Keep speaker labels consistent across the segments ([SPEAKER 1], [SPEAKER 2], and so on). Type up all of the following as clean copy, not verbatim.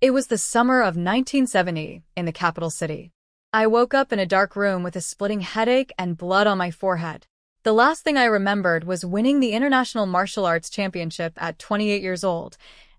[SPEAKER 1] It was the summer of 1970 in the capital city. I woke up in a dark room with a splitting headache and blood on my forehead. The last thing I remembered was winning the International Martial Arts Championship at 28 years old,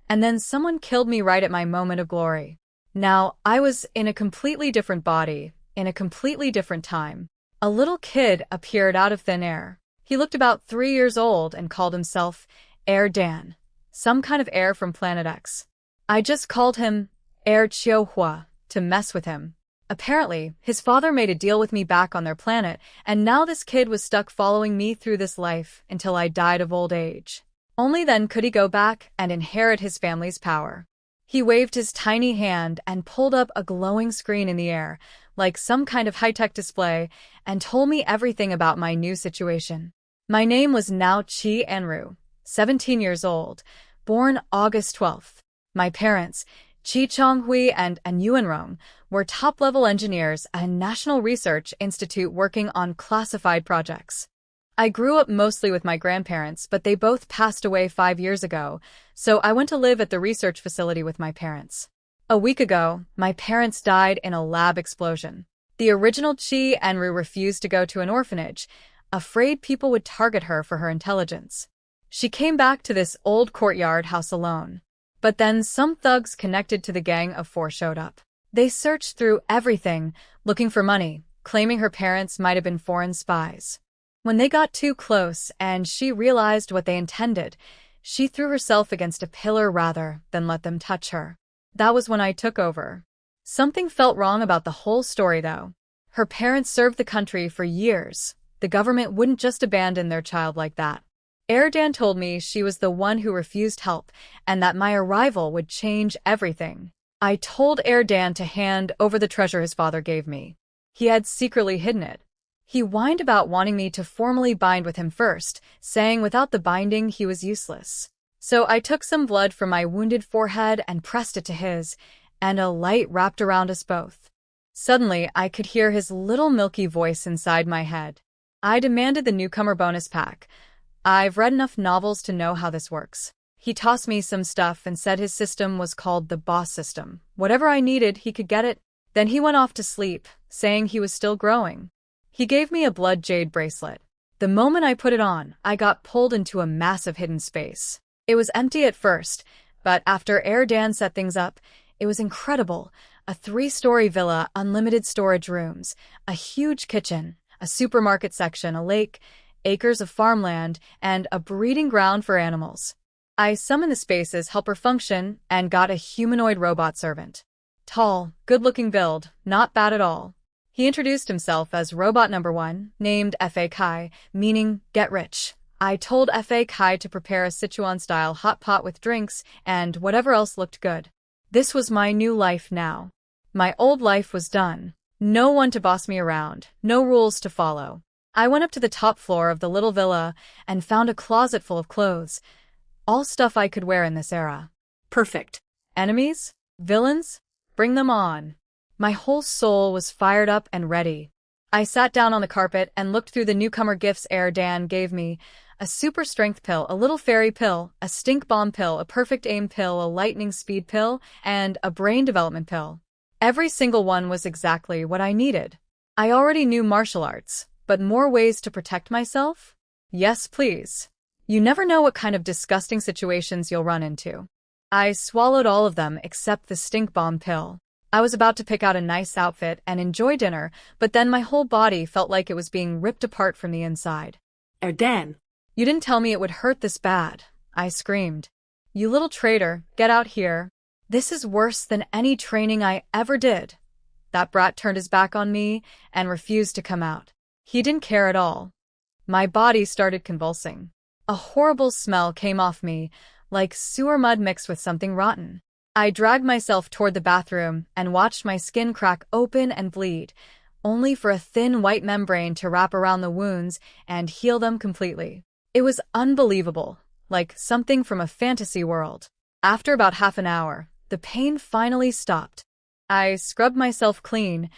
[SPEAKER 1] and then someone killed me right at my moment of glory. Now, I was in a completely different body, in a completely different time. A little kid appeared out of thin air. He looked about 3 years old and called himself Air Dan, some kind of air from Planet X. I just called him Air Chihuahua to mess with him. Apparently, his father made a deal with me back on their planet, and now this kid was stuck following me through this life until I died of old age. Only then could he go back and inherit his family's power. He waved his tiny hand and pulled up a glowing screen in the air, like some kind of high-tech display, and told me everything about my new situation. My name was Nao Chi Anru, 17 years old, born August 12th. My parents, Chi Chonghui and An Yuanrong, were top-level engineers at a national research institute working on classified projects. I grew up mostly with my grandparents, but they both passed away 5 years ago, so I went to live at the research facility with my parents. A week ago, my parents died in a lab explosion. The original Chi Anru refused to go to an orphanage, afraid people would target her for her intelligence. She came back to this old courtyard house alone. But then some thugs connected to the Gang of Four showed up. They searched through everything, looking for money, claiming her parents might have been foreign spies. When they got too close and she realized what they intended, she threw herself against a pillar rather than let them touch her. That was when I took over. Something felt wrong about the whole story, though. Her parents served the country for years. The government wouldn't just abandon their child like that. Erdan told me she was the one who refused help and that my arrival would change everything. I told Erdan to hand over the treasure his father gave me. He had secretly hidden it. He whined about wanting me to formally bind with him first, saying without the binding he was useless. So I took some blood from my wounded forehead and pressed it to his, and a light wrapped around us both. Suddenly, I could hear his little milky voice inside my head. I demanded the newcomer bonus pack. I've read enough novels to know how this works. He tossed me some stuff and said his system was called the boss system. Whatever I needed, he could get it. Then he went off to sleep, saying he was still growing. He gave me a blood jade bracelet. The moment I put it on, I got pulled into a massive hidden space. It was empty at first, but after Erdan set things up, it was incredible. A 3-story villa, unlimited storage rooms, a huge kitchen, a supermarket section, a lake, acres of farmland, and a breeding ground for animals. I summoned the space's helper function and got a humanoid robot servant. Tall, good-looking build, not bad at all. He introduced himself as Robot Number 1, named F.A. Kai, meaning get rich. I told F.A. Kai to prepare a Sichuan-style hot pot with drinks and whatever else looked good. This was my new life now. My old life was done. No one to boss me around, no rules to follow. I went up to the top floor of the little villa and found a closet full of clothes. All stuff I could wear in this era. Perfect. Enemies? Villains? Bring them on. My whole soul was fired up and ready. I sat down on the carpet and looked through the newcomer gifts Erdan gave me. A super strength pill, a little fairy pill, a stink bomb pill, a perfect aim pill, a lightning speed pill, and a brain development pill. Every single one was exactly what I needed. I already knew martial arts, but more ways to protect myself? Yes, please. You never know what kind of disgusting situations you'll run into. I swallowed all of them except the stink bomb pill. I was about to pick out a nice outfit and enjoy dinner, but then my whole body felt like it was being ripped apart from the inside.
[SPEAKER 2] Erdan.
[SPEAKER 1] You didn't tell me it would hurt this bad, I screamed. You little traitor, get out here. This is worse than any training I ever did. That brat turned his back on me and refused to come out. He didn't care at all. My body started convulsing. A horrible smell came off me, like sewer mud mixed with something rotten. I dragged myself toward the bathroom and watched my skin crack open and bleed, only for a thin white membrane to wrap around the wounds and heal them completely. It was unbelievable, like something from a fantasy world. After about half an hour, the pain finally stopped. I scrubbed myself clean.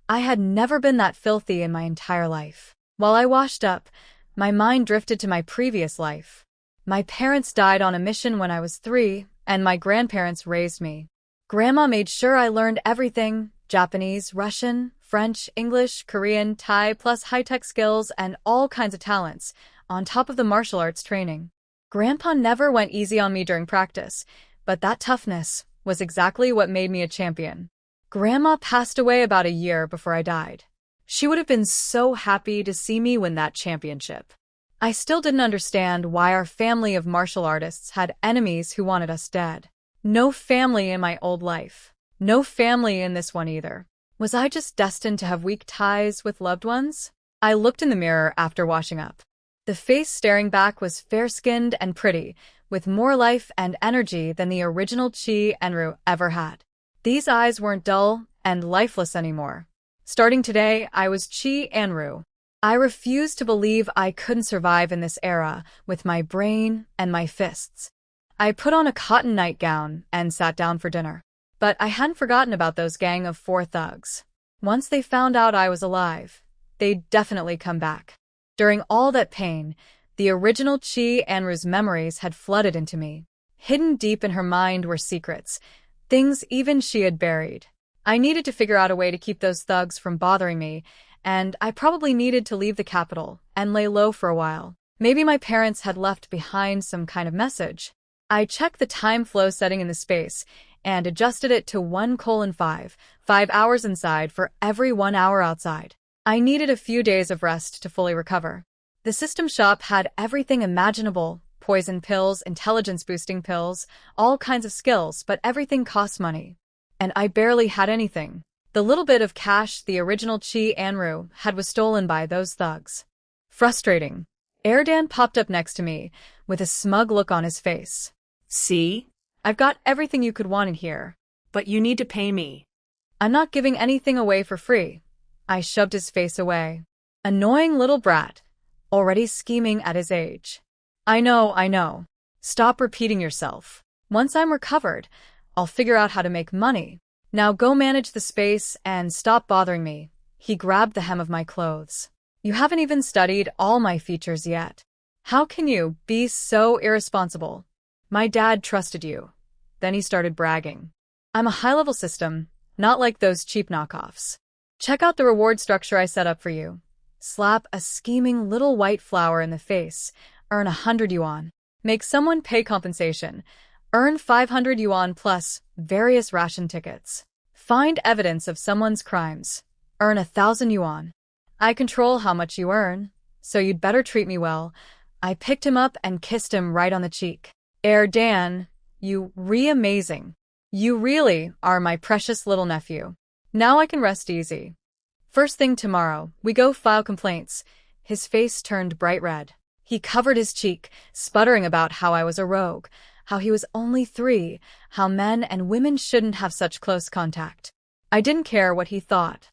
[SPEAKER 1] I had never been that filthy in my entire life. While I washed up, my mind drifted to my previous life. My parents died on a mission when I was 3, and my grandparents raised me. Grandma made sure I learned everything: Japanese, Russian, French, English, Korean, Thai, plus high-tech skills and all kinds of talents, on top of the martial arts training. Grandpa never went easy on me during practice, but that toughness was exactly what made me a champion. Grandma passed away about a year before I died. She would have been so happy to see me win that championship. I still didn't understand why our family of martial artists had enemies who wanted us dead. No family in my old life. No family in this one either. Was I just destined to have weak ties with loved ones? I looked in the mirror after washing up. The face staring back was fair-skinned and pretty, with more life and energy than the original Chi Enru ever had. These eyes weren't dull and lifeless anymore. Starting today, I was Chi Enru. I refused to believe I couldn't survive in this era with my brain and my fists. I put on a cotton nightgown and sat down for dinner. But I hadn't forgotten about those gang of 4 thugs. Once they found out I was alive, they'd definitely come back. During all that pain, the original Chi Enru's memories had flooded into me. Hidden deep in her mind were secrets, things even she had buried. I needed to figure out a way to keep those thugs from bothering me, and I probably needed to leave the capital and lay low for a while. Maybe my parents had left behind some kind of message. I checked the time flow setting in the space and adjusted it to 1:5, 5 hours inside for every 1 hour outside. I needed a few days of rest to fully recover. The system shop had everything imaginable: poison pills, intelligence-boosting pills, all kinds of skills, but everything costs money. And I barely had anything. The little bit of cash the original Chi Enru had was stolen by those thugs. Frustrating. Erdan popped up next to me, with a smug look on his face.
[SPEAKER 2] See?
[SPEAKER 1] I've got everything you could want in here.
[SPEAKER 2] But you need to pay me.
[SPEAKER 1] I'm not giving anything away for free. I shoved his face away. Annoying little brat. Already scheming at his age. I know. Stop repeating yourself. Once I'm recovered, I'll figure out how to make money. Now go manage the space and stop bothering me. He grabbed the hem of my clothes. You haven't even studied all my features yet. How can you be so irresponsible? My dad trusted you. Then he started bragging. I'm a high-level system, not like those cheap knockoffs. Check out the reward structure I set up for you. Slap a scheming little white flower in the face. Earn 100 yuan. Make someone pay compensation. Earn 500 yuan plus various ration tickets. Find evidence of someone's crimes. Earn 1,000 yuan. I control how much you earn, so you'd better treat me well. I picked him up and kissed him right on the cheek. Erdan, you amazing. You really are my precious little nephew. Now I can rest easy. First thing tomorrow, we go file complaints. His face turned bright red. He covered his cheek, sputtering about how I was a rogue, how he was only 3, how men and women shouldn't have such close contact. I didn't care what he thought.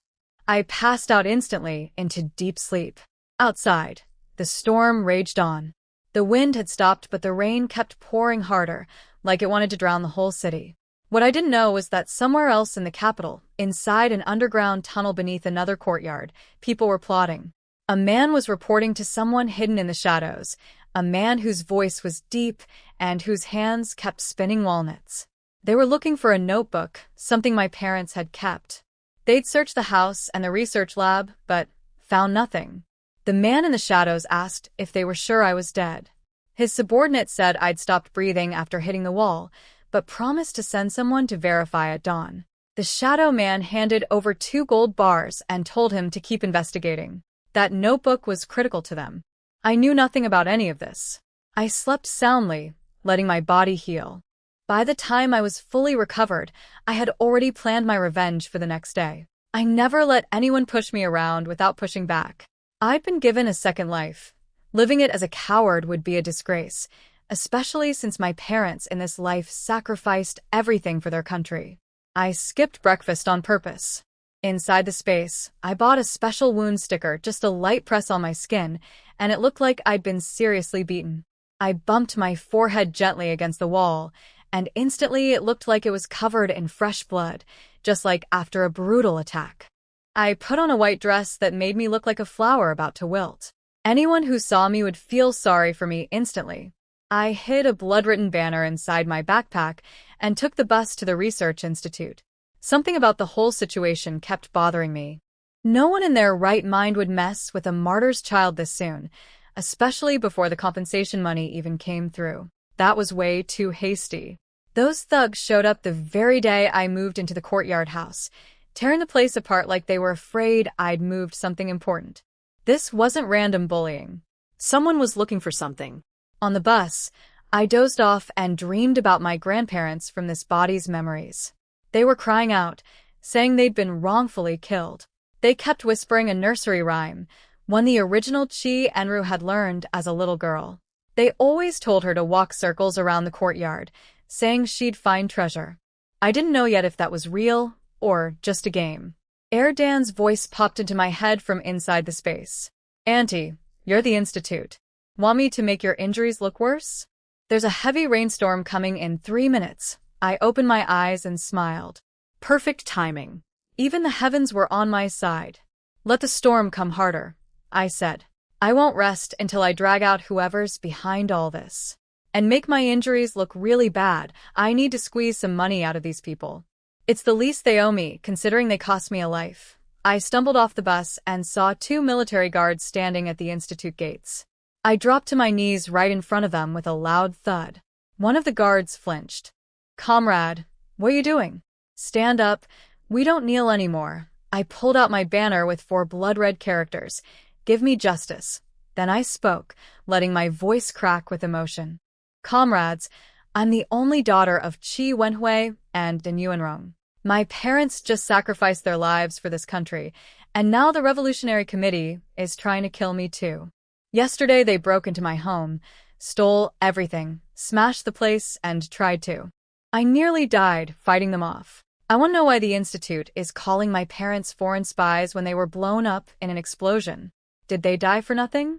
[SPEAKER 1] I passed out instantly into deep sleep. Outside, the storm raged on. The wind had stopped, but the rain kept pouring harder, like it wanted to drown the whole city. What I didn't know was that somewhere else in the capital, inside an underground tunnel beneath another courtyard, people were plotting. A man was reporting to someone hidden in the shadows, a man whose voice was deep and whose hands kept spinning walnuts. They were looking for a notebook, something my parents had kept. They'd searched the house and the research lab, but found nothing. The man in the shadows asked if they were sure I was dead. His subordinate said I'd stopped breathing after hitting the wall, but promised to send someone to verify at dawn. The shadow man handed over 2 gold bars and told him to keep investigating. That notebook was critical to them. I knew nothing about any of this. I slept soundly, letting my body heal. By the time I was fully recovered, I had already planned my revenge for the next day. I never let anyone push me around without pushing back. I'd been given a second life. Living it as a coward would be a disgrace, especially since my parents in this life sacrificed everything for their country. I skipped breakfast on purpose. Inside the space, I bought a special wound sticker, just a light press on my skin, and it looked like I'd been seriously beaten. I bumped my forehead gently against the wall, and instantly it looked like it was covered in fresh blood, just like after a brutal attack. I put on a white dress that made me look like a flower about to wilt. Anyone who saw me would feel sorry for me instantly. I hid a blood-written banner inside my backpack and took the bus to the research institute. Something about the whole situation kept bothering me. No one in their right mind would mess with a martyr's child this soon, especially before the compensation money even came through. That was way too hasty. Those thugs showed up the very day I moved into the courtyard house, tearing the place apart like they were afraid I'd moved something important. This wasn't random bullying.
[SPEAKER 2] Someone was looking for something.
[SPEAKER 1] On the bus, I dozed off and dreamed about my grandparents from this body's memories. They were crying out, saying they'd been wrongfully killed. They kept whispering a nursery rhyme, one the original Chi Enru had learned as a little girl. They always told her to walk circles around the courtyard, saying she'd find treasure. I didn't know yet if that was real or just a game. Erdan's voice popped into my head from inside the space. Auntie, you're the institute. Want me to make your injuries look worse? There's a heavy rainstorm coming in 3 minutes. I opened my eyes and smiled.
[SPEAKER 2] Perfect timing.
[SPEAKER 1] Even the heavens were on my side. Let the storm come harder, I said. I won't rest until I drag out whoever's behind all this. And make my injuries look really bad. I need to squeeze some money out of these people. It's the least they owe me, considering they cost me a life. I stumbled off the bus and saw 2 military guards standing at the institute gates. I dropped to my knees right in front of them with a loud thud. One of the guards flinched. Comrade, what are you doing? Stand up. We don't kneel anymore. I pulled out my banner with 4 blood-red characters. Give me justice. Then I spoke, letting my voice crack with emotion. Comrades, I'm the only daughter of Chi Wenhui and Den Yuanrong. My parents just sacrificed their lives for this country, and now the Revolutionary Committee is trying to kill me too. Yesterday they broke into my home, stole everything, smashed the place, and tried to. I nearly died fighting them off. I want to know why the Institute is calling my parents foreign spies when they were blown up in an explosion. Did they die for nothing?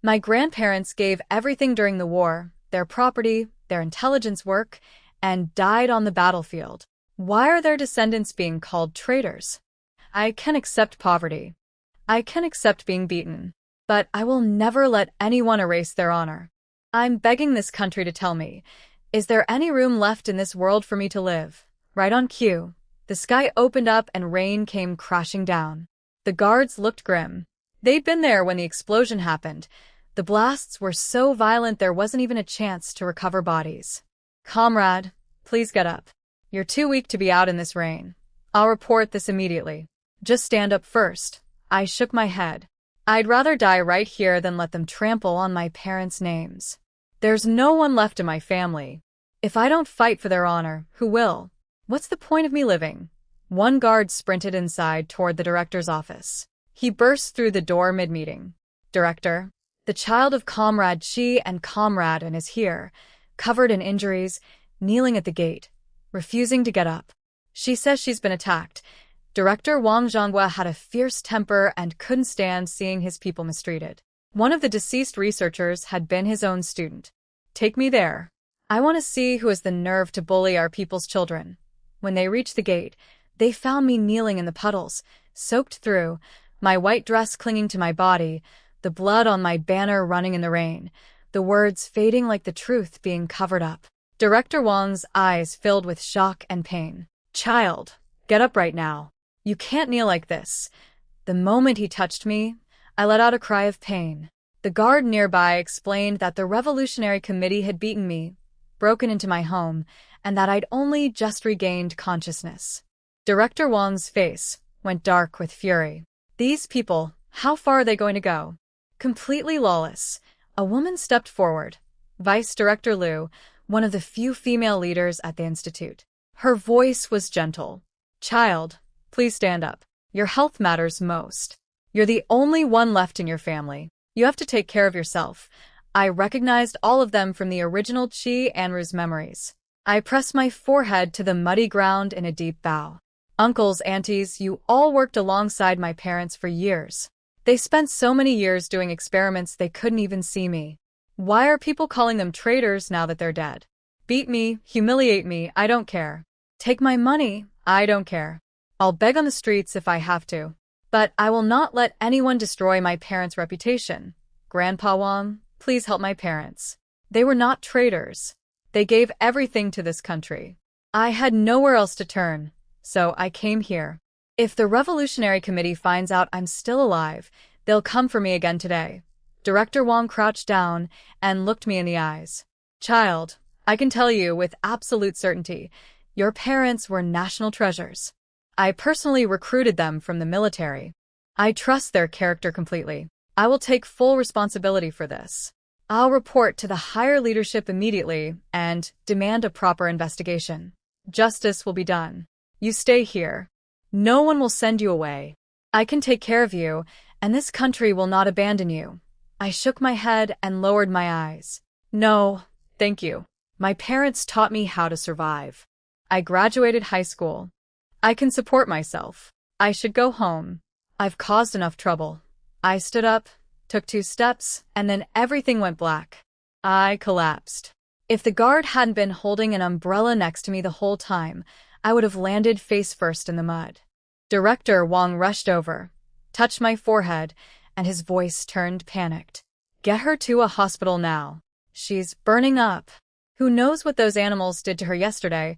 [SPEAKER 1] My grandparents gave everything during the war, their property, their intelligence work, and died on the battlefield. Why are their descendants being called traitors? I can accept poverty. I can accept being beaten. But I will never let anyone erase their honor. I'm begging this country to tell me, is there any room left in this world for me to live? Right on cue, the sky opened up and rain came crashing down. The guards looked grim. They'd been there when the explosion happened. The blasts were so violent there wasn't even a chance to recover bodies. Comrade, please get up. You're too weak to be out in this rain. I'll report this immediately. Just stand up first. I shook my head. I'd rather die right here than let them trample on my parents' names. There's no one left in my family. If I don't fight for their honor, who will? What's the point of me living? One guard sprinted inside toward the director's office. He burst through the door mid-meeting. Director, the child of Comrade Chi and Comrade An is here, covered in injuries, kneeling at the gate, refusing to get up. She says she's been attacked. Director Wang Zhonghua had a fierce temper and couldn't stand seeing his people mistreated. One of the deceased researchers had been his own student. Take me there. I want to see who has the nerve to bully our people's children. When they reached the gate, they found me kneeling in the puddles, soaked through, my white dress clinging to my body, the blood on my banner running in the rain, the words fading like the truth being covered up. Director Wang's eyes filled with shock and pain. Child, get up right now. You can't kneel like this. The moment he touched me, I let out a cry of pain. The guard nearby explained that the Revolutionary Committee had beaten me, broken into my home, and that I'd only just regained consciousness. Director Wang's face went dark with fury. These people, how far are they going to go? Completely lawless. A woman stepped forward. Vice Director Liu, one of the few female leaders at the Institute. Her voice was gentle. Child, please stand up. Your health matters most. You're the only one left in your family. You have to take care of yourself. I recognized all of them from the original Chi Enru's memories. I pressed my forehead to the muddy ground in a deep bow. Uncles, aunties, you all worked alongside my parents for years. They spent so many years doing experiments they couldn't even see me. Why are people calling them traitors now that they're dead? Beat me, humiliate me, I don't care. Take my money, I don't care. I'll beg on the streets if I have to. But I will not let anyone destroy my parents' reputation. Grandpa Wang, please help my parents. They were not traitors. They gave everything to this country. I had nowhere else to turn, so I came here. If the Revolutionary Committee finds out I'm still alive, they'll come for me again today. Director Wong crouched down and looked me in the eyes. Child, I can tell you with absolute certainty, your parents were national treasures. I personally recruited them from the military. I trust their character completely. I will take full responsibility for this. I'll report to the higher leadership immediately and demand a proper investigation. Justice will be done. You stay here. No one will send you away. I can take care of you, and this country will not abandon you. I shook my head and lowered my eyes. No, thank you. My parents taught me how to survive. I graduated high school. I can support myself. I should go home. I've caused enough trouble. I stood up, took 2 steps, and then everything went black. I collapsed. If the guard hadn't been holding an umbrella next to me the whole time, I would have landed face first in the mud. Director Wong rushed over, touched my forehead, and his voice turned panicked. Get her to a hospital now. She's burning up. Who knows what those animals did to her yesterday?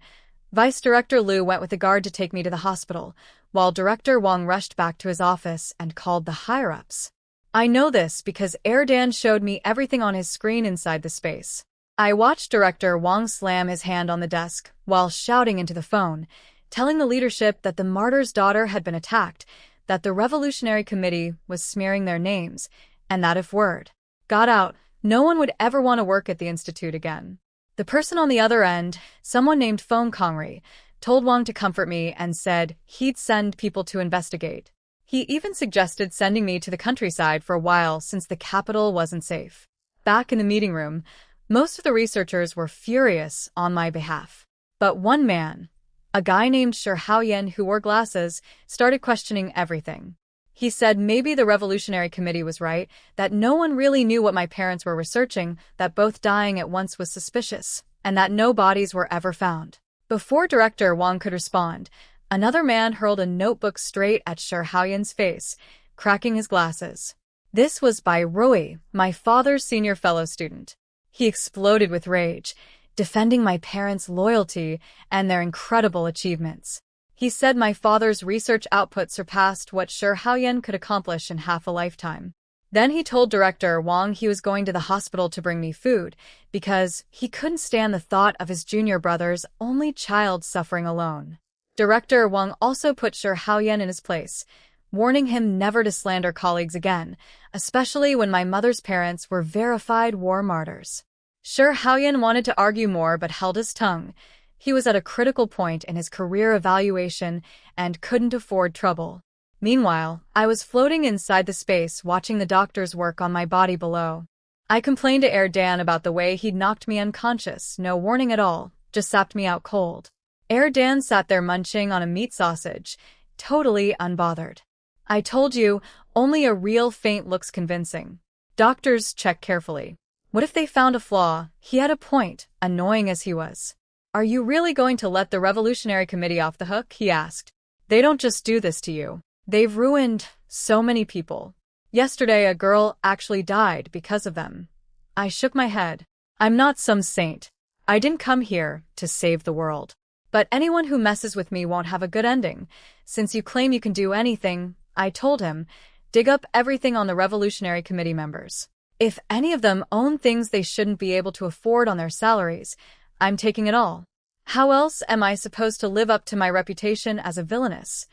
[SPEAKER 1] Vice Director Liu went with the guard to take me to the hospital, while Director Wong rushed back to his office and called the higher-ups. I know this because Erdan showed me everything on his screen inside the space. I watched Director Wong slam his hand on the desk while shouting into the phone, telling the leadership that the martyr's daughter had been attacked, that the Revolutionary Committee was smearing their names, and that if word got out, no one would ever want to work at the Institute again. The person on the other end, someone named Fong Kongri, told Wong to comfort me and said he'd send people to investigate. He even suggested sending me to the countryside for a while since the capital wasn't safe. Back in the meeting room, most of the researchers were furious on my behalf. But one man, a guy named Shi Haoyan who wore glasses, started questioning everything. He said maybe the Revolutionary Committee was right, that no one really knew what my parents were researching, that both dying at once was suspicious, and that no bodies were ever found. Before Director Wong could respond, another man hurled a notebook straight at Shi Haoyan's face, cracking his glasses. This was by Rui, my father's senior fellow student. He exploded with rage, defending my parents' loyalty and their incredible achievements. He said my father's research output surpassed what Shi Haoyan could accomplish in half a lifetime. Then he told Director Wong he was going to the hospital to bring me food, because he couldn't stand the thought of his junior brother's only child suffering alone. Director Wong also put Shi Haoyan in his place, warning him never to slander colleagues again, especially when my mother's parents were verified war martyrs. Shi Haoyan wanted to argue more but held his tongue. He was at a critical point in his career evaluation and couldn't afford trouble. Meanwhile, I was floating inside the space watching the doctors work on my body below. I complained to Erdan about the way he'd knocked me unconscious, no warning at all, just sapped me out cold. Erdan sat there munching on a meat sausage, totally unbothered. I told you, only a real feint looks convincing. Doctors check carefully. What if they found a flaw? He had a point, annoying as he was. Are you really going to let the Revolutionary Committee off the hook? He asked. They don't just do this to you. They've ruined so many people. Yesterday, a girl actually died because of them. I shook my head. I'm not some saint. I didn't come here to save the world. But anyone who messes with me won't have a good ending. Since you claim you can do anything, I told him, dig up everything on the Revolutionary Committee members. If any of them own things they shouldn't be able to afford on their salaries, I'm taking it all. How else am I supposed to live up to my reputation as a villainess?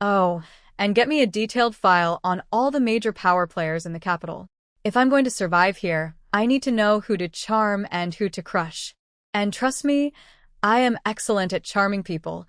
[SPEAKER 1] Oh, and get me a detailed file on all the major power players in the capital. If I'm going to survive here, I need to know who to charm and who to crush. And trust me, I am excellent at charming people.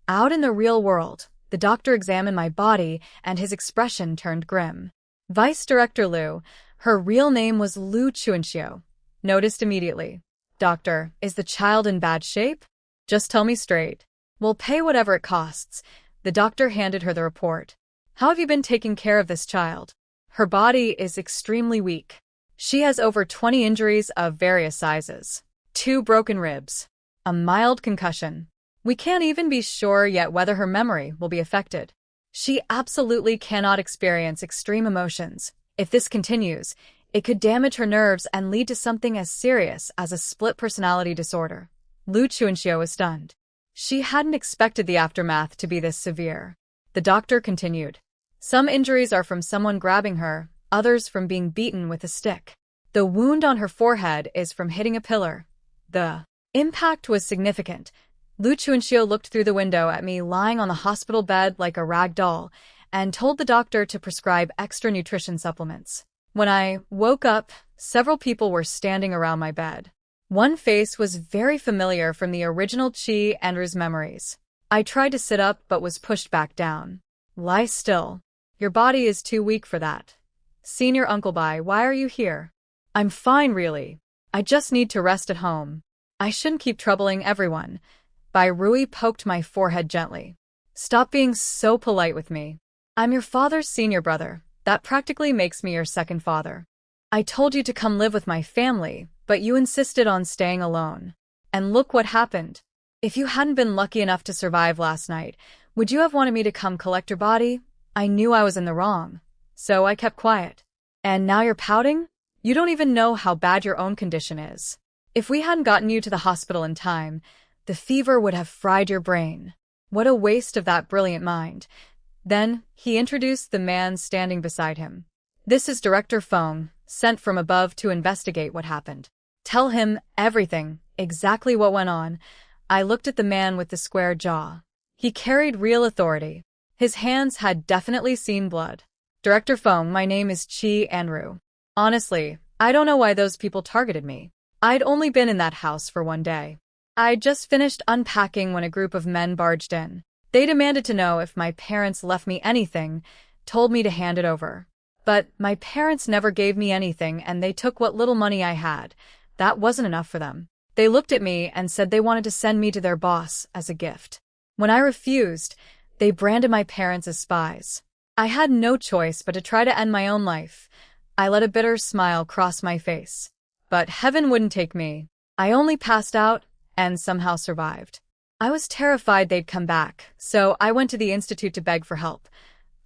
[SPEAKER 1] Out in the real world, the doctor examined my body and his expression turned grim. Vice Director Liu, her real name was Liu Chuanxiu, noticed immediately. Doctor, is the child in bad shape? Just tell me straight. We'll pay whatever it costs. The doctor handed her the report. How have you been taking care of this child? Her body is extremely weak. She has over 20 injuries of various sizes. 2 broken ribs. A mild concussion. We can't even be sure yet whether her memory will be affected. She absolutely cannot experience extreme emotions. If this continues, it could damage her nerves and lead to something as serious as a split personality disorder. Liu Chuanxiu was stunned. She hadn't expected the aftermath to be this severe. The doctor continued. Some injuries are from someone grabbing her, others from being beaten with a stick. The wound on her forehead is from hitting a pillar. The impact was significant. Lu Chuanxiu looked through the window at me lying on the hospital bed like a rag doll and told the doctor to prescribe extra nutrition supplements. When I woke up, several people were standing around my bed. One face was very familiar from the original Qi Andrew's memories. I tried to sit up but was pushed back down. Lie still. Your body is too weak for that. Senior Uncle Bai, why are you here? I'm fine, really. I just need to rest at home. I shouldn't keep troubling everyone. Bai Rui poked my forehead gently. Stop being so polite with me. I'm your father's senior brother. That practically makes me your second father. I told you to come live with my family, but you insisted on staying alone. And look what happened. If you hadn't been lucky enough to survive last night, would you have wanted me to come collect your body? I knew I was in the wrong, so I kept quiet. And now you're pouting? You don't even know how bad your own condition is. If we hadn't gotten you to the hospital in time, the fever would have fried your brain. What a waste of that brilliant mind. Then, he introduced the man standing beside him. This is Director Feng, sent from above to investigate what happened. Tell him everything, exactly what went on. I looked at the man with the square jaw. He carried real authority. His hands had definitely seen blood. Director Feng, my name is Qi Andrew. Honestly, I don't know why those people targeted me. I'd only been in that house for one day. I'd just finished unpacking when a group of men barged in. They demanded to know if my parents left me anything, told me to hand it over. But my parents never gave me anything and they took what little money I had. That wasn't enough for them. They looked at me and said they wanted to send me to their boss as a gift. When I refused, they branded my parents as spies. I had no choice but to try to end my own life. I let a bitter smile cross my face. But heaven wouldn't take me. I only passed out and somehow survived. I was terrified they'd come back, so I went to the institute to beg for help.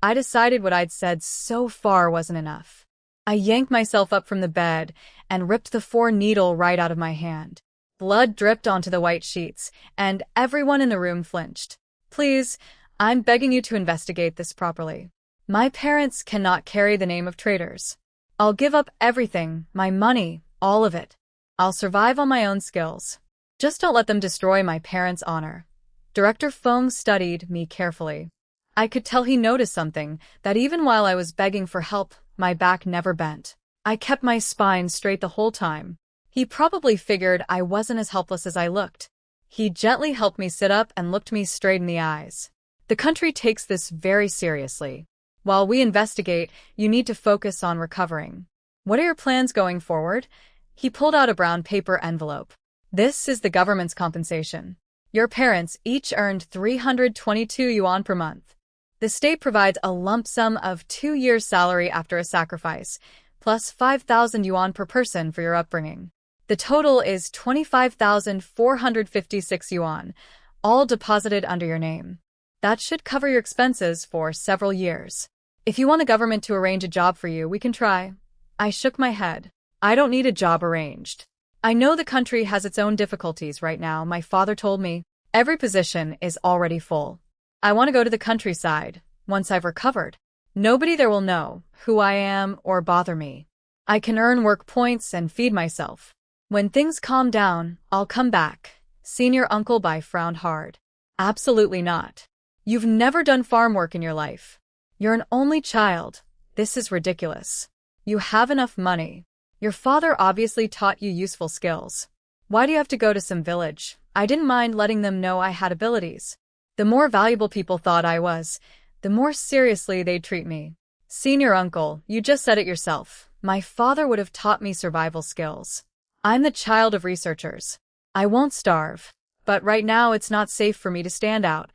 [SPEAKER 1] I decided what I'd said so far wasn't enough. I yanked myself up from the bed and ripped the 4-needle right out of my hand. Blood dripped onto the white sheets, and everyone in the room flinched. Please, I'm begging you to investigate this properly. My parents cannot carry the name of traitors. I'll give up everything, my money, all of it. I'll survive on my own skills. Just don't let them destroy my parents' honor. Director Feng studied me carefully. I could tell he noticed something, that even while I was begging for help, my back never bent. I kept my spine straight the whole time. He probably figured I wasn't as helpless as I looked. He gently helped me sit up and looked me straight in the eyes. The country takes this very seriously. While we investigate, you need to focus on recovering. What are your plans going forward? He pulled out a brown paper envelope. This is the government's compensation. Your parents each earned 322 yuan per month. The state provides a lump sum of 2 years' salary after a sacrifice, plus 5,000 yuan per person for your upbringing. The total is 25,456 yuan, all deposited under your name. That should cover your expenses for several years. If you want the government to arrange a job for you, we can try. I shook my head. I don't need a job arranged. I know the country has its own difficulties right now, my father told me. Every position is already full. I want to go to the countryside, once I've recovered. Nobody there will know who I am or bother me. I can earn work points and feed myself. When things calm down, I'll come back. Senior Uncle Bai frowned hard. Absolutely not. You've never done farm work in your life. You're an only child. This is ridiculous. You have enough money. Your father obviously taught you useful skills. Why do you have to go to some village? I didn't mind letting them know I had abilities. The more valuable people thought I was, the more seriously they'd treat me. Senior uncle, you just said it yourself. My father would have taught me survival skills. I'm the child of researchers. I won't starve. But right now it's not safe for me to stand out.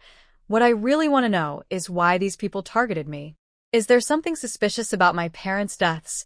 [SPEAKER 1] What I really want to know is why these people targeted me. Is there something suspicious about my parents' deaths?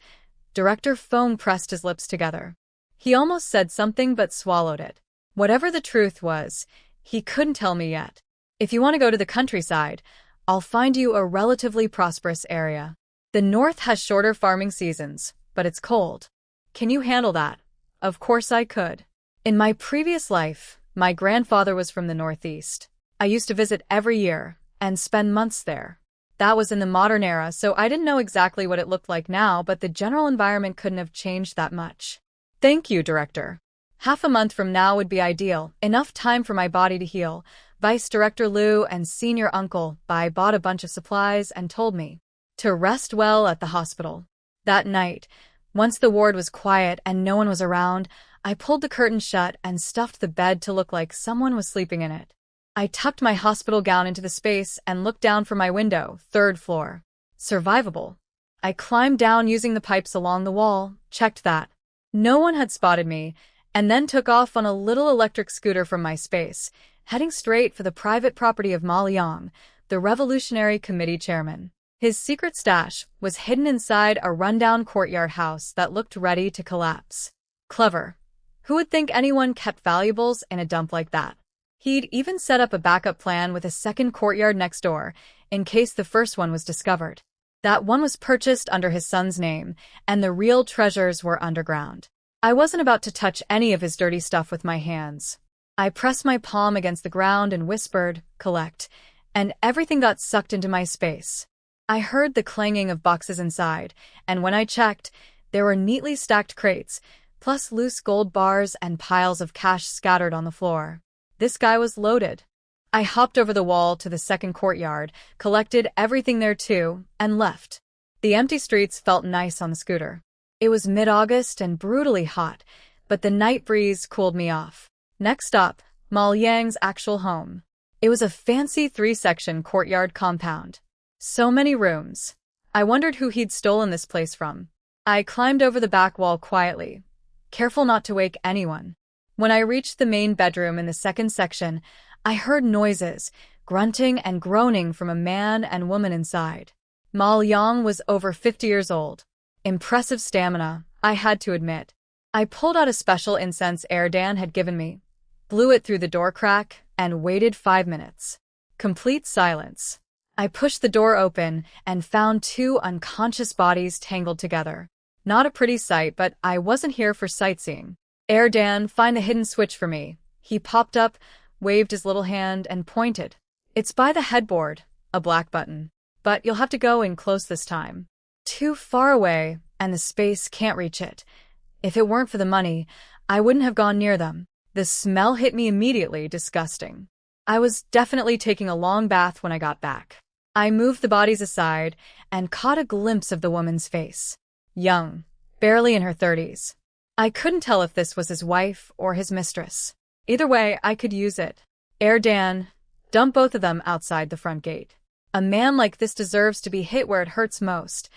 [SPEAKER 1] Director Feng pressed his lips together. He almost said something but swallowed it. Whatever the truth was, he couldn't tell me yet. If you want to go to the countryside, I'll find you a relatively prosperous area. The north has shorter farming seasons, but it's cold. Can you handle that? Of course I could. In my previous life, My grandfather was from the Northeast. I used to visit every year and spend months there. That was in the modern era, so I didn't know exactly what it looked like now, but the general environment couldn't have changed that much. Thank you, Director. Half a month from now would be ideal, enough time for my body to heal. Vice Director Liu and Senior Uncle Bai bought a bunch of supplies and told me to rest well at the hospital. That night, once the ward was quiet and no one was around, I pulled the curtain shut and stuffed the bed to look like someone was sleeping in it. I tucked my hospital gown into the space and looked down from my window, 3rd floor. Survivable. I climbed down using the pipes along the wall, checked that no one had spotted me, and then took off on a little electric scooter from my space, heading straight for the private property of Ma Liang, the Revolutionary Committee chairman. His secret stash was hidden inside a rundown courtyard house that looked ready to collapse. Clever. Who would think anyone kept valuables in a dump like that? He'd even set up a backup plan with a second courtyard next door, in case the first one was discovered. That one was purchased under his son's name, and the real treasures were underground. I wasn't about to touch any of his dirty stuff with my hands. I pressed my palm against the ground and whispered, "Collect," and everything got sucked into my space. I heard the clanging of boxes inside, and when I checked, there were neatly stacked crates, plus loose gold bars and piles of cash scattered on the floor. This guy was loaded. I hopped over the wall to the second courtyard, collected everything there too, and left. The empty streets felt nice on the scooter. It was mid-August and brutally hot, but the night breeze cooled me off. Next up, Ma Liang's actual home. It was a fancy 3-section courtyard compound. So many rooms. I wondered who he'd stolen this place from. I climbed over the back wall quietly, careful not to wake anyone. When I reached the main bedroom in the second section, I heard noises, grunting and groaning from a man and woman inside. Ma Liang was over 50 years old. Impressive stamina, I had to admit. I pulled out a special incense Erdan had given me, blew it through the door crack, and waited 5 minutes. Complete silence. I pushed the door open and found 2 unconscious bodies tangled together. Not a pretty sight, but I wasn't here for sightseeing. Erdan, find the hidden switch for me. He popped up, waved his little hand, and pointed. It's by the headboard, a black button. But you'll have to go in close this time. Too far away, and the space can't reach it. If it weren't for the money, I wouldn't have gone near them. The smell hit me immediately, disgusting. I was definitely taking a long bath when I got back. I moved the bodies aside and caught a glimpse of the woman's face. Young, barely in her 30s. I couldn't tell if this was his wife or his mistress. Either way, I could use it. Erdan, dump both of them outside the front gate. A man like this deserves to be hit where it hurts most.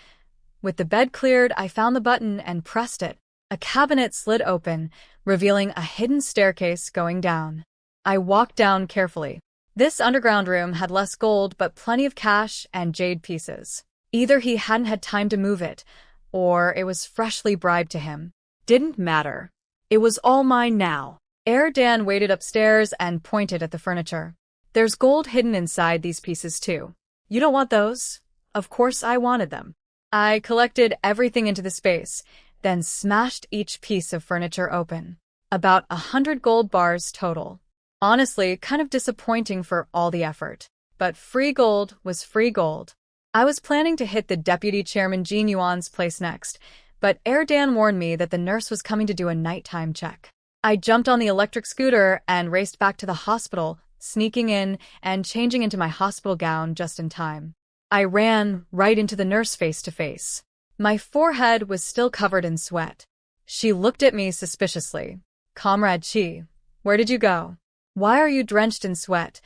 [SPEAKER 1] With the bed cleared, I found the button and pressed it. A cabinet slid open, revealing a hidden staircase going down. I walked down carefully. This underground room had less gold but plenty of cash and jade pieces. Either he hadn't had time to move it, or it was freshly bribed to him. Didn't matter. It was all mine now. Erdan waited upstairs and pointed at the furniture. There's gold hidden inside these pieces too. You don't want those? Of course I wanted them. I collected everything into the space, then smashed each piece of furniture open. About 100 gold bars total. Honestly, kind of disappointing for all the effort. But free gold was free gold. I was planning to hit the deputy chairman Jin Yuan's place next, but Erdan warned me that the nurse was coming to do a nighttime check. I jumped on the electric scooter and raced back to the hospital, sneaking in and changing into my hospital gown just in time. I ran right into the nurse face to face. My forehead was still covered in sweat. She looked at me suspiciously. Comrade Chi, where did you go? Why are you drenched in sweat?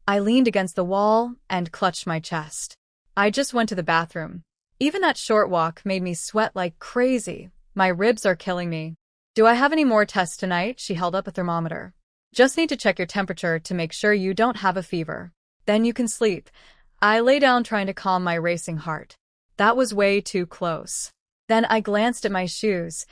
[SPEAKER 1] I leaned against the wall and clutched my chest. I just went to the bathroom. Even that short walk made me sweat like crazy. My ribs are killing me. Do I have any more tests tonight? She held up a thermometer. Just need to check your temperature to make sure you don't have a fever. Then you can sleep. I lay down trying to calm my racing heart. That was way too close. Then I glanced at my shoes.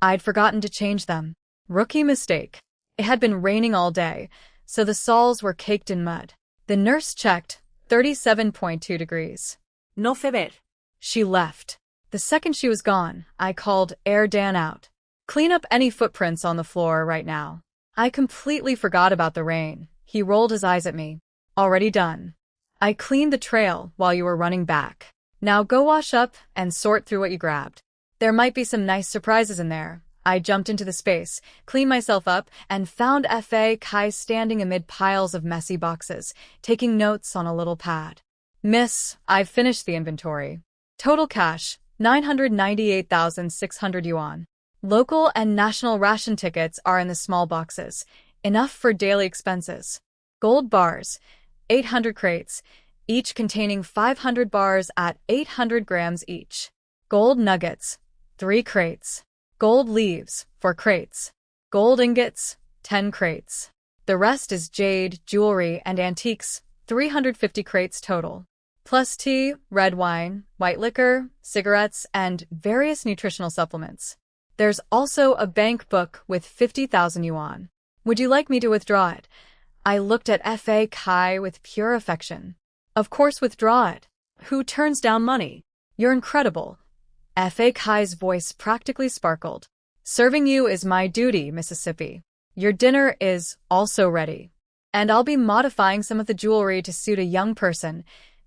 [SPEAKER 1] I'd forgotten to change them. Rookie mistake. It had been raining all day, so the soles were caked in mud. The nurse checked, 37.2 degrees.
[SPEAKER 2] No feber.
[SPEAKER 1] She left. The second she was gone, I called Erdan out. Clean up any footprints on the floor right now. I completely forgot about the rain. He rolled his eyes at me. Already done. I cleaned the trail while you were running back. Now go wash up and sort through what you grabbed. There might be some nice surprises in there. I jumped into the space, cleaned myself up, and found F.A. Kai standing amid piles of messy boxes, taking notes on a little pad. Miss, I've finished the inventory. Total cash, 998,600 yuan. Local and national ration tickets are in the small boxes, enough for daily expenses. Gold bars, 800 crates, each containing 500 bars at 800 grams each. Gold nuggets, 3 crates. Gold leaves, 4 crates. Gold ingots, 10 crates. The rest is jade, jewelry, and antiques, 350 crates total. Plus tea, red wine, white liquor, cigarettes, and various nutritional supplements. There's also a bank book with 50,000 yuan. Would you like me to withdraw it? I looked at F.A. Kai with pure affection. Of course, withdraw it.
[SPEAKER 2] Who turns down money?
[SPEAKER 1] You're incredible. F.A. Kai's voice practically sparkled. Serving you is my duty, Mississippi. Your dinner is also ready. And I'll be modifying some of the jewelry to suit a young person,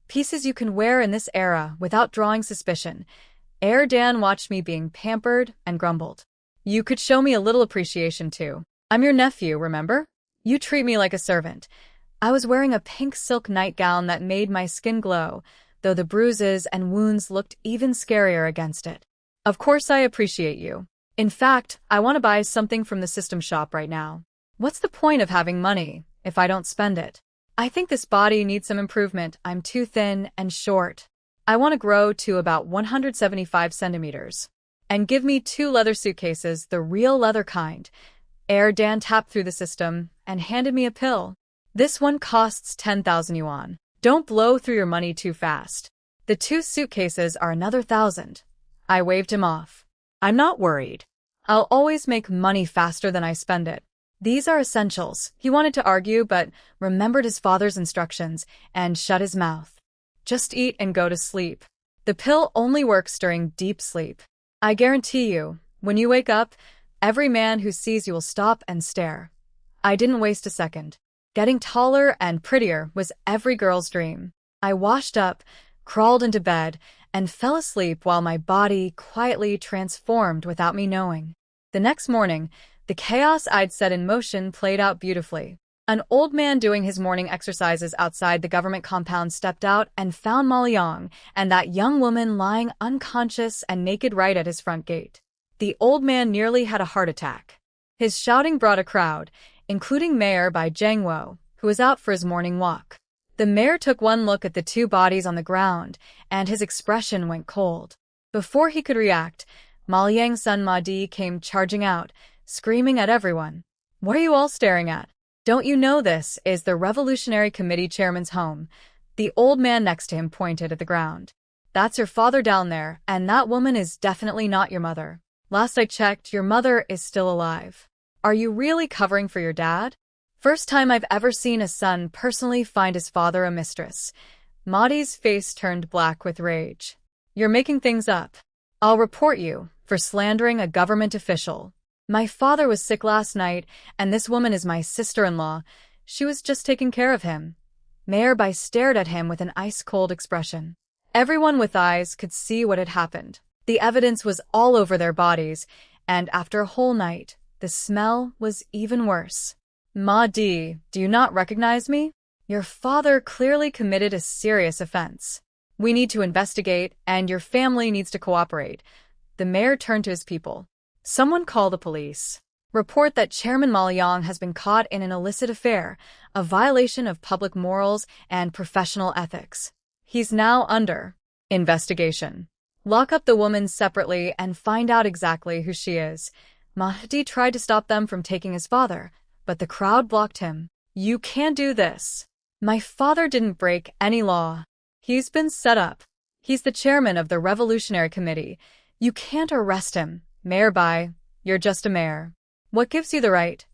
[SPEAKER 1] pieces you can wear in this era without drawing suspicion. Dan watched me being pampered and grumbled. You could show me a little appreciation too. I'm your nephew, remember? You treat me like a servant. I was wearing a pink silk nightgown that made my skin glow, though the bruises and wounds looked even scarier against it. Of course I appreciate you. In fact, I want to buy something from the system shop right now. What's the point of having money if I don't spend it? I think this body needs some improvement. I'm too thin and short. I want to grow to about 175 centimeters. And give me 2 leather suitcases, the real leather kind. Dan tapped through the system and handed me a pill. This one costs 10,000 yuan. Don't blow through your money too fast. The 2 suitcases are another 1,000. I waved him off.
[SPEAKER 2] I'm not worried.
[SPEAKER 1] I'll always make money faster than I spend it. These are essentials. He wanted to argue, but remembered his father's instructions and shut his mouth. Just eat and go to sleep. The pill only works during deep sleep. I guarantee you, when you wake up, every man who sees you will stop and stare. I didn't waste a second. Getting taller and prettier was every girl's dream. I washed up, crawled into bed, and fell asleep while my body quietly transformed without me knowing. The next morning, the chaos I'd set in motion played out beautifully. An old man doing his morning exercises outside the government compound stepped out and found Ma Liang and that young woman lying unconscious and naked right at his front gate. The old man nearly had a heart attack. His shouting brought a crowd, including Mayor Bai Zhengwo, who was out for his morning walk. The mayor took one look at the 2 bodies on the ground, and his expression went cold. Before he could react, Ma Liang's son Ma Di came charging out, screaming at everyone. What are you all staring at? Don't you know this is the Revolutionary Committee chairman's home? The old man next to him pointed at the ground. That's your father down there, and that woman is definitely not your mother. Last I checked, your mother is still alive. Are you really covering for your dad? First time I've ever seen a son personally find his father a mistress. Mahdi's face turned black with rage. You're making things up. I'll report you for slandering a government official. My father was sick last night, and this woman is my sister-in-law. She was just taking care of him. Mayor Bai stared at him with an ice-cold expression. Everyone with eyes could see what had happened. The evidence was all over their bodies, and after a whole night, the smell was even worse. Ma Di, do you not recognize me? Your father clearly committed a serious offense. We need to investigate, and your family needs to cooperate. The mayor turned to his people. Someone call the police. Report that Chairman Ma Liang has been caught in an illicit affair, a violation of public morals and professional ethics. He's now under investigation. Lock up the woman separately and find out exactly who she is. Mahdi tried to stop them from taking his father, but the crowd blocked him. You can't do this. My father didn't break any law. He's been set up. He's the chairman of the Revolutionary Committee. You can't arrest him. Mayor Bai, you're just a mayor. What gives you the right?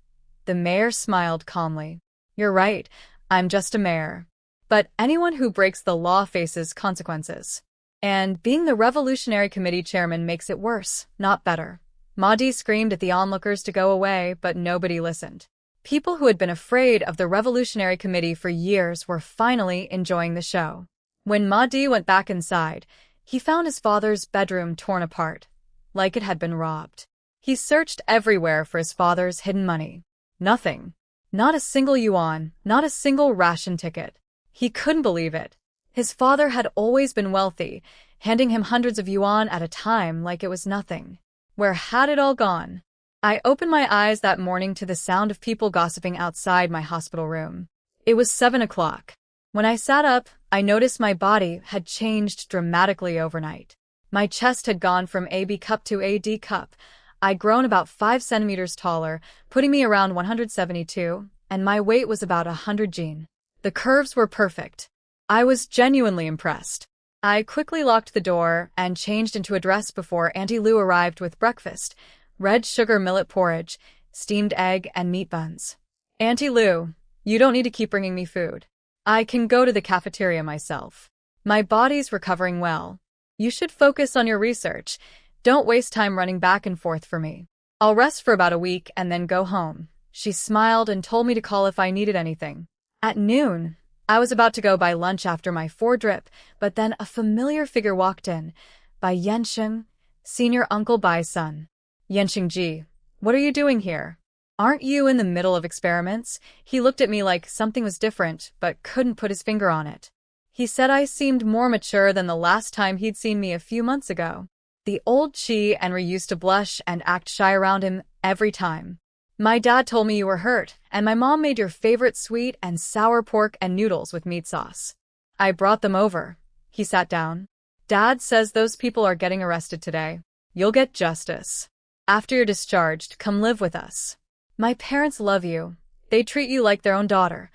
[SPEAKER 1] The mayor smiled calmly. You're right, I'm just a mayor. But anyone who breaks the law faces consequences. And being the Revolutionary Committee chairman makes it worse, not better. Mahdi screamed at the onlookers to go away, but nobody listened. People who had been afraid of the Revolutionary Committee for years were finally enjoying the show. When Mahdi went back inside, he found his father's bedroom torn apart, like it had been robbed. He searched everywhere for his father's hidden money. Nothing. Not a single yuan, not a single ration ticket. He couldn't believe it. His father had always been wealthy, handing him hundreds of yuan at a time like it was nothing. Where had it all gone? I opened my eyes that morning to the sound of people gossiping outside my hospital room. It was 7 o'clock. When I sat up, I noticed my body had changed dramatically overnight. My chest had gone from AB cup to AD cup. I'd grown about 5 centimeters taller, putting me around 172, and my weight was about 100 jin. The curves were perfect. I was genuinely impressed. I quickly locked the door and changed into a dress before Auntie Lou arrived with breakfast: red sugar millet porridge, steamed egg, and meat buns. Auntie Lou, you don't need to keep bringing me food. I can go to the cafeteria myself. My body's recovering well. You should focus on your research. Don't waste time running back and forth for me. I'll rest for about a week and then go home. She smiled and told me to call if I needed anything. At noon, I was about to go buy lunch after my 4-drip, but then a familiar figure walked in. Bai Yanxing, senior Uncle Bai's son. Yanxing Ji, what are you doing here? Aren't you in the middle of experiments? He looked at me like something was different, but couldn't put his finger on it. He said I seemed more mature than the last time he'd seen me a few months ago. The old Chi and Ri used to blush and act shy around him every time. My dad told me you were hurt, and my mom made your favorite sweet and sour pork and noodles with meat sauce. I brought them over. He sat down. Dad says those people are getting arrested today. You'll get justice. After you're discharged, come live with us. My parents love you. They treat you like their own daughter.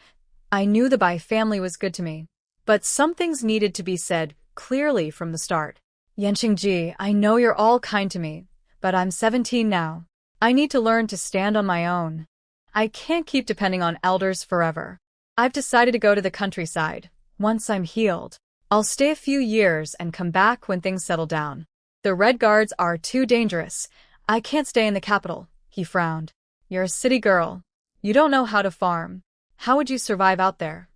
[SPEAKER 1] I knew the Bai family was good to me. But some things needed to be said clearly from the start. Yanxing Ji, I know you're all kind to me, but I'm 17 now. I need to learn to stand on my own. I can't keep depending on elders forever. I've decided to go to the countryside. Once I'm healed, I'll stay a few years and come back when things settle down. The Red Guards are too dangerous. I can't stay in the capital, he frowned. You're a city girl. You don't know how to farm. How would you survive out there?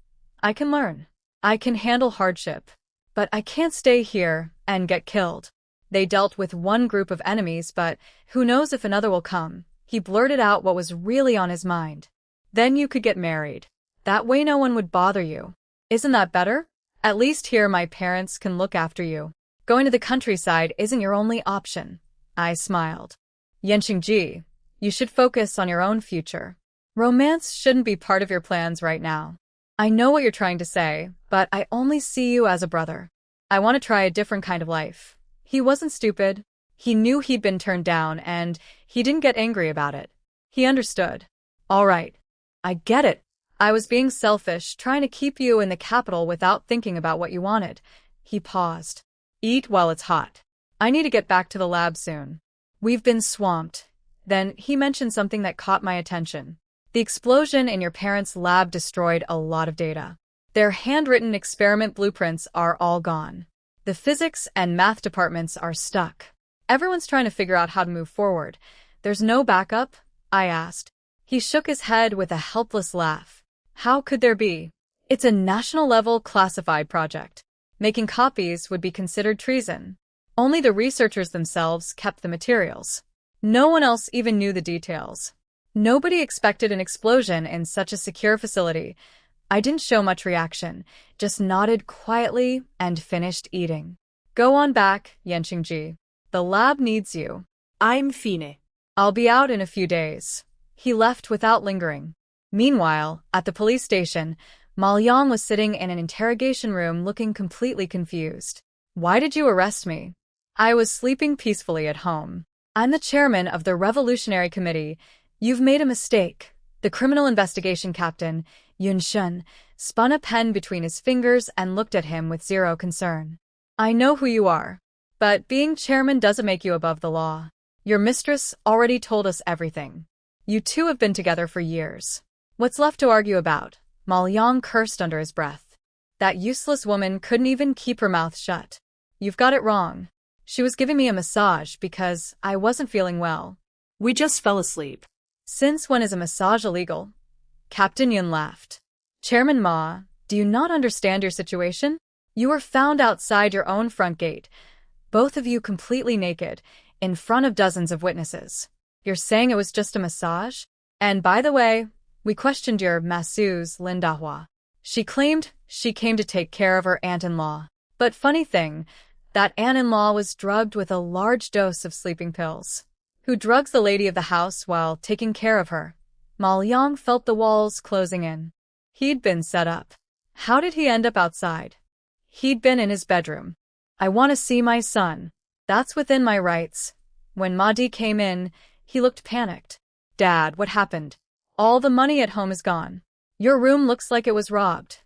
[SPEAKER 1] I can learn. I can handle hardship. But I can't stay here and get killed. They dealt with one group of enemies, but who knows if another will come. He blurted out what was really on his mind. Then you could get married. That way no one would bother you. Isn't that better? At least here my parents can look after you. Going to the countryside isn't your only option. I smiled. Yanxing Ji, you should focus on your own future. Romance shouldn't be part of your plans right now. I know what you're trying to say, but I only see you as a brother. I want to try a different kind of life. He wasn't stupid. He knew he'd been turned down, and he didn't get angry about it. He understood. All right. I get it. I was being selfish, trying to keep you in the capital without thinking about what you wanted. He paused. Eat while it's hot. I need to get back to the lab soon. We've been swamped. Then he mentioned something that caught my attention. The explosion in your parents' lab destroyed a lot of data. Their handwritten experiment blueprints are all gone. The physics and math departments are stuck. Everyone's trying to figure out how to move forward. There's no backup? I asked. He shook his head with a helpless laugh. How could there be? It's a national-level classified project. Making copies would be considered treason. Only the researchers themselves kept the materials. No one else even knew the details. Nobody expected an explosion in such a secure facility. I didn't show much reaction, just nodded quietly and finished eating. Go on back, Yanxing Ji. The lab needs you.
[SPEAKER 2] I'm Fine.
[SPEAKER 1] I'll be out in a few days. He left without lingering. Meanwhile, at the police station, Ma Yang was sitting in an interrogation room looking completely confused. Why did you arrest me? I was sleeping peacefully at home. I'm the chairman of the Revolutionary Committee. You've made a mistake. The criminal investigation captain, Yun Shun, spun a pen between his fingers and looked at him with zero concern. I know who you are. But being chairman doesn't make you above the law. Your mistress already told us everything. You two have been together for years. What's left to argue about? Ma Yang cursed under his breath. That useless woman couldn't even keep her mouth shut. You've got it wrong. She was giving me a massage because I wasn't feeling well.
[SPEAKER 2] We just fell asleep.
[SPEAKER 1] Since when is a massage illegal? Captain Yun laughed. Chairman Ma, do you not understand your situation? You were found outside your own front gate, both of you completely naked, in front of dozens of witnesses. You're saying it was just a massage? And by the way, we questioned your masseuse, Lin Dahua. She claimed she came to take care of her aunt-in-law. But funny thing, that aunt-in-law was drugged with a large dose of sleeping pills. Who drugs the lady of the house while taking care of her? Ma Liang felt the walls closing in. He'd been set up. How did he end up outside? He'd been in his bedroom. I want to see my son. That's within my rights. When Mahdi came in, he looked panicked. Dad, what happened? All the money at home is gone. Your room looks like it was robbed.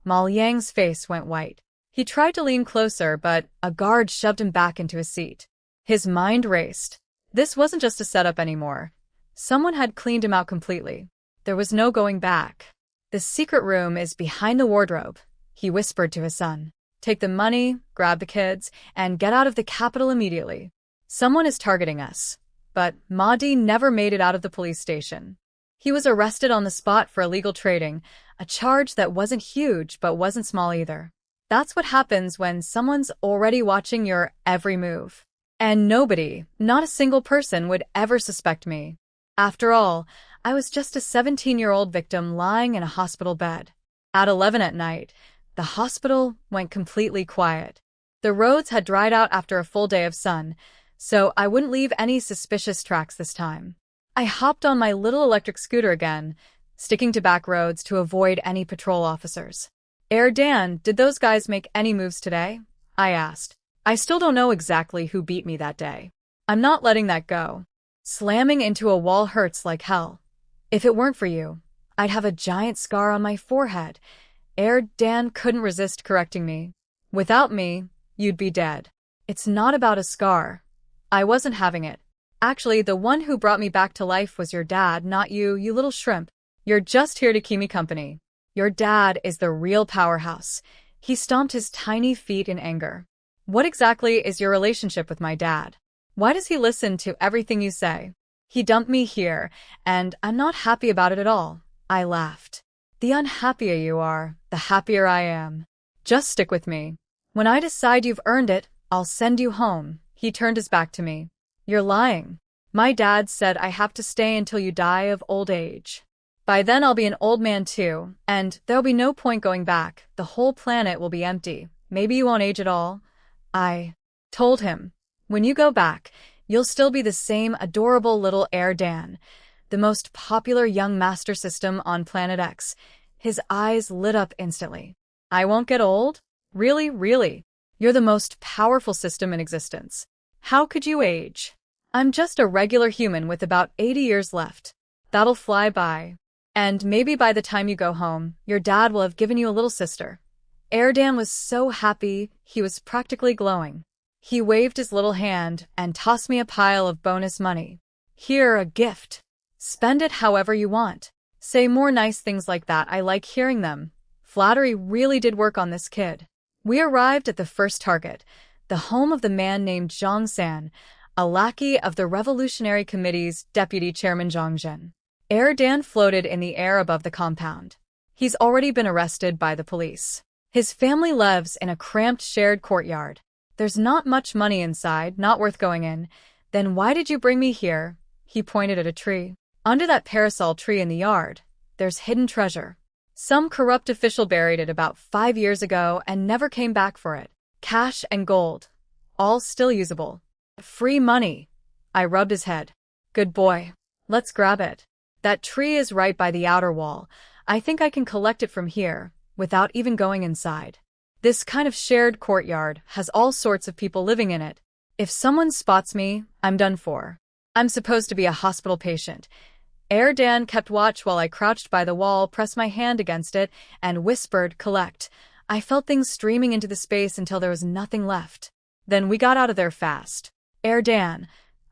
[SPEAKER 1] Ma Liang's face went white. He tried to lean closer, but a guard shoved him back into his seat. His mind raced. This wasn't just a setup anymore. Someone had cleaned him out completely. There was no going back. The secret room is behind the wardrobe, he whispered to his son. Take the money, grab the kids, and get out of the capital immediately. Someone is targeting us. But Mahdi never made it out of the police station. He was arrested on the spot for illegal trading, a charge that wasn't huge but wasn't small either. That's what happens when someone's already watching your every move. And nobody, not a single person, would ever suspect me. After all, I was just a 17-year-old victim lying in a hospital bed. At 11 at night, the hospital went completely quiet. The roads had dried out after a full day of sun, so I wouldn't leave any suspicious tracks this time. I hopped on my little electric scooter again, sticking to back roads to avoid any patrol officers. Dan, did those guys make any moves today? I asked. I still don't know exactly who beat me that day. I'm not letting that go. Slamming into a wall hurts like hell. If it weren't for you, I'd have a giant scar on my forehead. Dan couldn't resist correcting me. Without me, you'd be dead. It's not about a scar. I wasn't having it. Actually, the one who brought me back to life was your dad, not you, you little shrimp. You're just here to keep me company. Your dad is the real powerhouse. He stomped his tiny feet in anger. What exactly is your relationship with my dad? Why does he listen to everything you say? He dumped me here, and I'm not happy about it at all. I laughed. The unhappier you are, the happier I am. Just stick with me. When I decide you've earned it, I'll send you home. He turned his back to me. You're lying. My dad said I have to stay until you die of old age. By then I'll be an old man too, and there'll be no point going back. The whole planet will be empty. Maybe you won't age at all. I told him. When you go back, you'll still be the same adorable little Dan, the most popular young master system on Planet X. His eyes lit up instantly. I won't get old? Really, really? You're the most powerful system in existence. How could you age? I'm just a regular human with about 80 years left. That'll fly by. And maybe by the time you go home, your dad will have given you a little sister. Dan was so happy, he was practically glowing. He waved his little hand and tossed me a pile of bonus money. Here, a gift. Spend it however you want. Say more nice things like that, I like hearing them. Flattery really did work on this kid. We arrived at the first target, the home of the man named Zhang San, a lackey of the Revolutionary Committee's deputy chairman Zhang Zhen. Dan floated in the air above the compound. He's already been arrested by the police. His family lives in a cramped shared courtyard. There's not much money inside, not worth going in. Then why did you bring me here? He pointed at a tree. Under that parasol tree in the yard, there's hidden treasure. Some corrupt official buried it about 5 years ago and never came back for it. Cash and gold. All still usable. Free money. I rubbed his head. Good boy. Let's grab it. That tree is right by the outer wall. I think I can collect it from here, without even going inside. This kind of shared courtyard has all sorts of people living in it. If someone spots me, I'm done for. I'm supposed to be a hospital patient. Dan kept watch while I crouched by the wall, pressed my hand against it, and whispered, collect. I felt things streaming into the space until there was nothing left. Then we got out of there fast. Dan,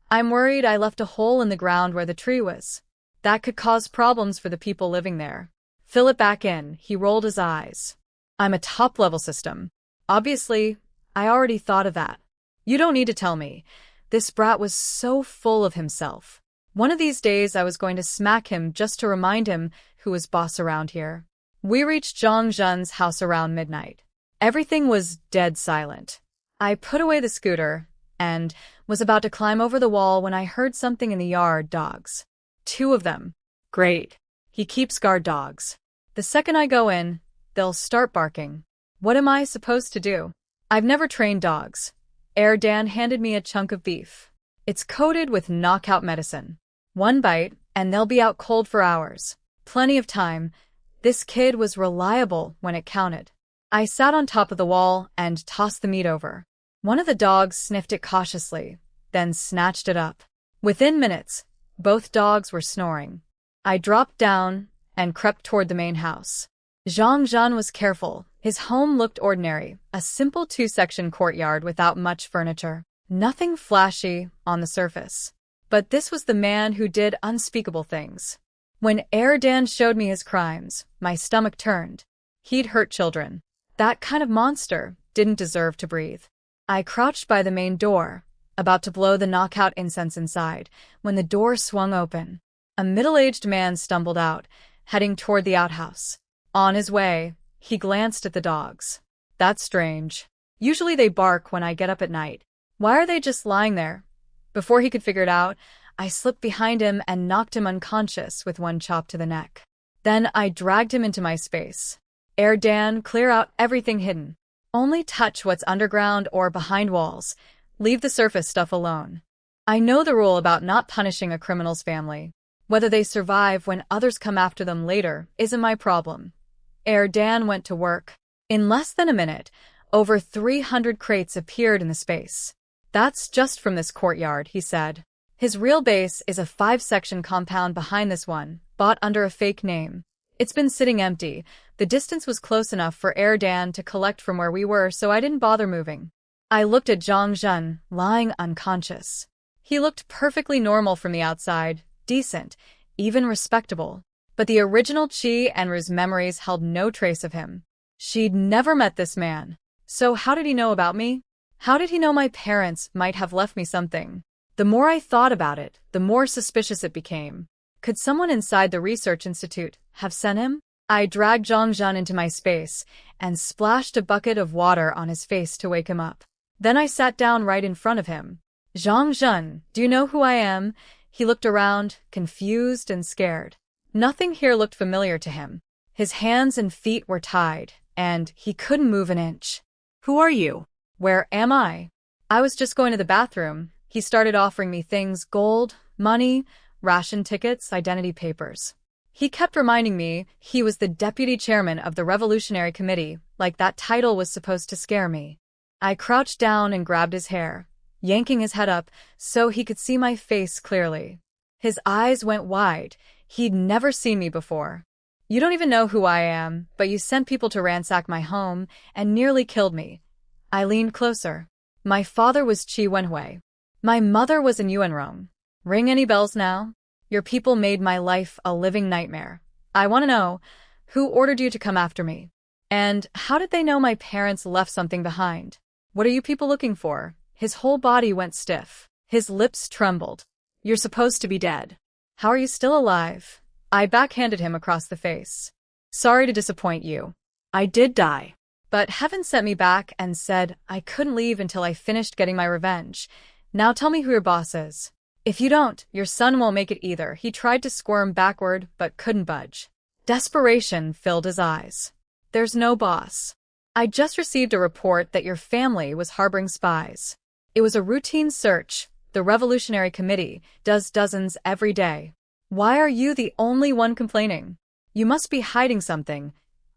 [SPEAKER 1] I'm worried I left a hole in the ground where the tree was. That could cause problems for the people living there. Fill it back in, he rolled his eyes. I'm a top-level system. Obviously, I already thought of that. You don't need to tell me. This brat was so full of himself. One of these days I was going to smack him just to remind him who was boss around here. We reached Zhang Zhen's house around midnight. Everything was dead silent. I put away the scooter and was about to climb over the wall when I heard something in the yard. Dogs. 2 of them. Great. He keeps guard dogs. The second I go in, they'll start barking. What am I supposed to do? I've never trained dogs. Erdan handed me a chunk of beef. It's coated with knockout medicine. 1 bite, and they'll be out cold for hours. Plenty of time. This kid was reliable when it counted. I sat on top of the wall and tossed the meat over. One of the dogs sniffed it cautiously, then snatched it up. Within minutes, both dogs were snoring. I dropped down and crept toward the main house. Zhang Zhen was careful. His home looked ordinary, a simple 2-section courtyard without much furniture. Nothing flashy on the surface. But this was the man who did unspeakable things. When Erdan showed me his crimes, my stomach turned. He'd hurt children. That kind of monster didn't deserve to breathe. I crouched by the main door, about to blow the knockout incense inside, when the door swung open. A middle-aged man stumbled out, heading toward the outhouse. On his way, he glanced at the dogs. That's strange. Usually they bark when I get up at night. Why are they just lying there? Before he could figure it out, I slipped behind him and knocked him unconscious with 1 chop to the neck. Then I dragged him into my space. Erdan, clear out everything hidden. Only touch what's underground or behind walls. Leave the surface stuff alone. I know the rule about not punishing a criminal's family. Whether they survive when others come after them later isn't my problem. Erdan went to work. In less than a minute, over 300 crates appeared in the space. That's just from this courtyard, he said. His real base is a 5-section compound behind this one, bought under a fake name. It's been sitting empty. The distance was close enough for Erdan to collect from where we were, so I didn't bother moving. I looked at Zhang Zhen, lying unconscious. He looked perfectly normal from the outside, decent, even respectable. But the original Qi and Ru's memories held no trace of him. She'd never met this man. So how did he know about me? How did he know my parents might have left me something? The more I thought about it, the more suspicious it became. Could someone inside the research institute have sent him? I dragged Zhang Zhen into my space and splashed a bucket of water on his face to wake him up. Then I sat down right in front of him. Zhang Zhen, do you know who I am? He looked around, confused and scared. Nothing here looked familiar to him. His hands and feet were tied, and he couldn't move an inch.
[SPEAKER 2] Who are you?
[SPEAKER 1] Where am I? I was just going to the bathroom. He started offering me things: gold, money, ration tickets, identity papers. He kept reminding me he was the deputy chairman of the Revolutionary Committee, like that title was supposed to scare me. I crouched down and grabbed his hair, yanking his head up so he could see my face clearly. His eyes went wide. He'd never seen me before. You don't even know who I am, but you sent people to ransack my home and nearly killed me. I leaned closer. My father was Qi Wenhui. My mother was in Yuanrong. Ring any bells now? Your people made my life a living nightmare. I want to know, who ordered you to come after me? And how did they know my parents left something behind? What are you people looking for? His whole body went stiff. His lips trembled. You're supposed to be dead. How are you still alive? I backhanded him across the face. Sorry to disappoint you.
[SPEAKER 2] I did die.
[SPEAKER 1] But heaven sent me back and said I couldn't leave until I finished getting my revenge. Now tell me who your boss is. If you don't, your son won't make it either. He tried to squirm backward, but couldn't budge. Desperation filled his eyes. There's no boss. I just received a report that your family was harboring spies. It was a routine search. The Revolutionary Committee does dozens every day. Why are you the only one complaining? You must be hiding something.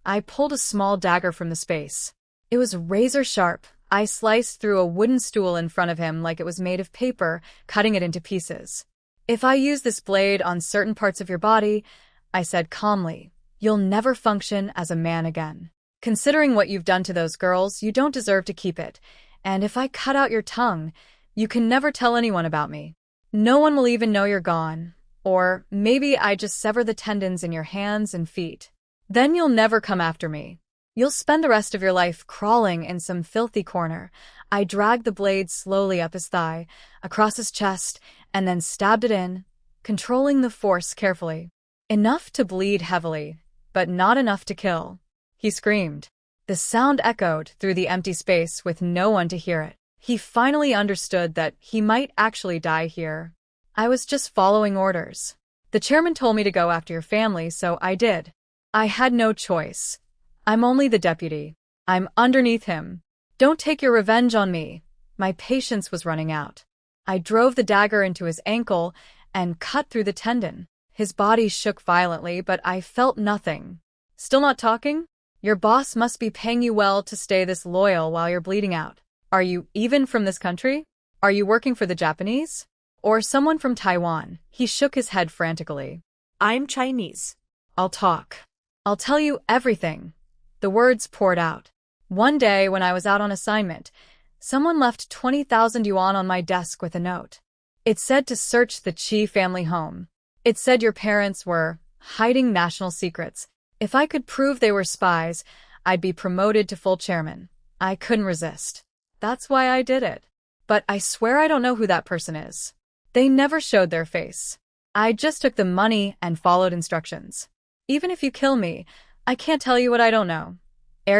[SPEAKER 1] I pulled a small dagger from the space. It was razor sharp. I sliced through a wooden stool in front of him like it was made of paper, cutting it into pieces. If I use this blade on certain parts of your body, I said calmly, you'll never function as a man again. Considering what you've done to those girls, you don't deserve to keep it. And if I cut out your tongue, you can never tell anyone about me. No one will even know you're gone. Or maybe I just sever the tendons in your hands and feet. Then you'll never come after me. You'll spend the rest of your life crawling in some filthy corner. I dragged the blade slowly up his thigh, across his chest, and then stabbed it in, controlling the force carefully. Enough to bleed heavily, but not enough to kill. He screamed. The sound echoed through the empty space with no one to hear it. He finally understood that he might actually die here. I was just following orders. The chairman told me to go after your family, so I did. I had no choice. I'm only the deputy. I'm underneath him. Don't take your revenge on me. My patience was running out. I drove the dagger into his ankle and cut through the tendon. His body shook violently, but I felt nothing. Still not talking? Your boss must be paying you well to stay this loyal while you're bleeding out. Are you even from this country? Are you working for the Japanese? Or someone from Taiwan? He shook his head frantically.
[SPEAKER 2] I'm Chinese.
[SPEAKER 1] I'll talk. I'll tell you everything. The words poured out. One day when I was out on assignment, someone left 20,000 yuan on my desk with a note. It said to search the Qi family home. It said your parents were hiding national secrets. If I could prove they were spies, I'd be promoted to full chairman. I couldn't resist. That's why I did it. But I swear I don't know who that person is. They never showed their face. I just took the money and followed instructions. Even if you kill me, I can't tell you what I don't know.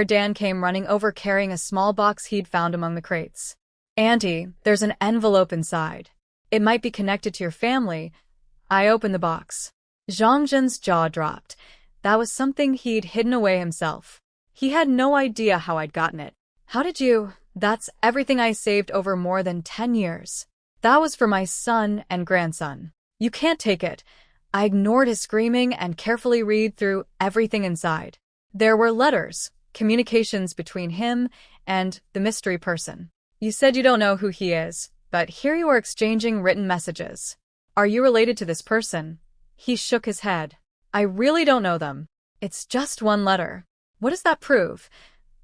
[SPEAKER 1] Dan came running over carrying a small box he'd found among the crates. Auntie, there's an envelope inside. It might be connected to your family. I opened the box. Zhang Zhen's jaw dropped. That was something he'd hidden away himself. He had no idea how I'd gotten it. How did you? That's everything I saved over more than 10 years. That was for my son and grandson. You can't take it. I ignored his screaming and carefully read through everything inside. There were letters, communications between him and the mystery person. You said you don't know who he is, but here you are exchanging written messages. Are you related to this person? He shook his head. I really don't know them. It's just one letter. What does that prove?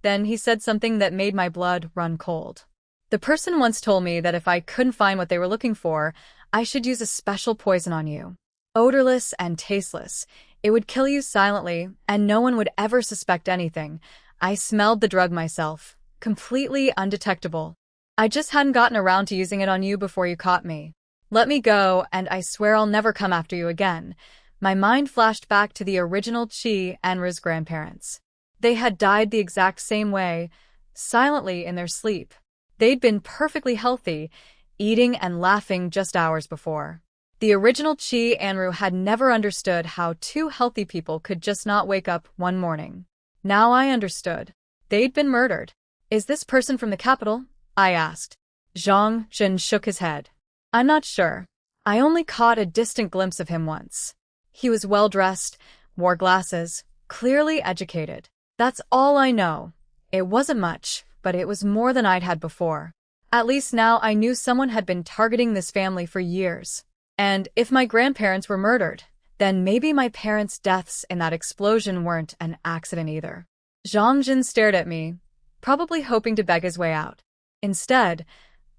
[SPEAKER 1] Then he said something that made my blood run cold. The person once told me that if I couldn't find what they were looking for, I should use a special poison on you. Odorless and tasteless. It would kill you silently, and no one would ever suspect anything. I smelled the drug myself. Completely undetectable. I just hadn't gotten around to using it on you before you caught me. Let me go, and I swear I'll never come after you again. My mind flashed back to the original Qi Enra's grandparents. They had died the exact same way, silently in their sleep. They'd been perfectly healthy, eating and laughing just hours before. The original Qi Enru had never understood how two healthy people could just not wake up one morning. Now I understood. They'd been murdered. Is this person from the capital? I asked. Zhang Zhen shook his head. I'm not sure. I only caught a distant glimpse of him once. He was well-dressed, wore glasses, clearly educated. That's all I know. It wasn't much, but it was more than I'd had before. At least now I knew someone had been targeting this family for years. And if my grandparents were murdered, then maybe my parents' deaths in that explosion weren't an accident either. Zhang Jin stared at me, probably hoping to beg his way out. Instead,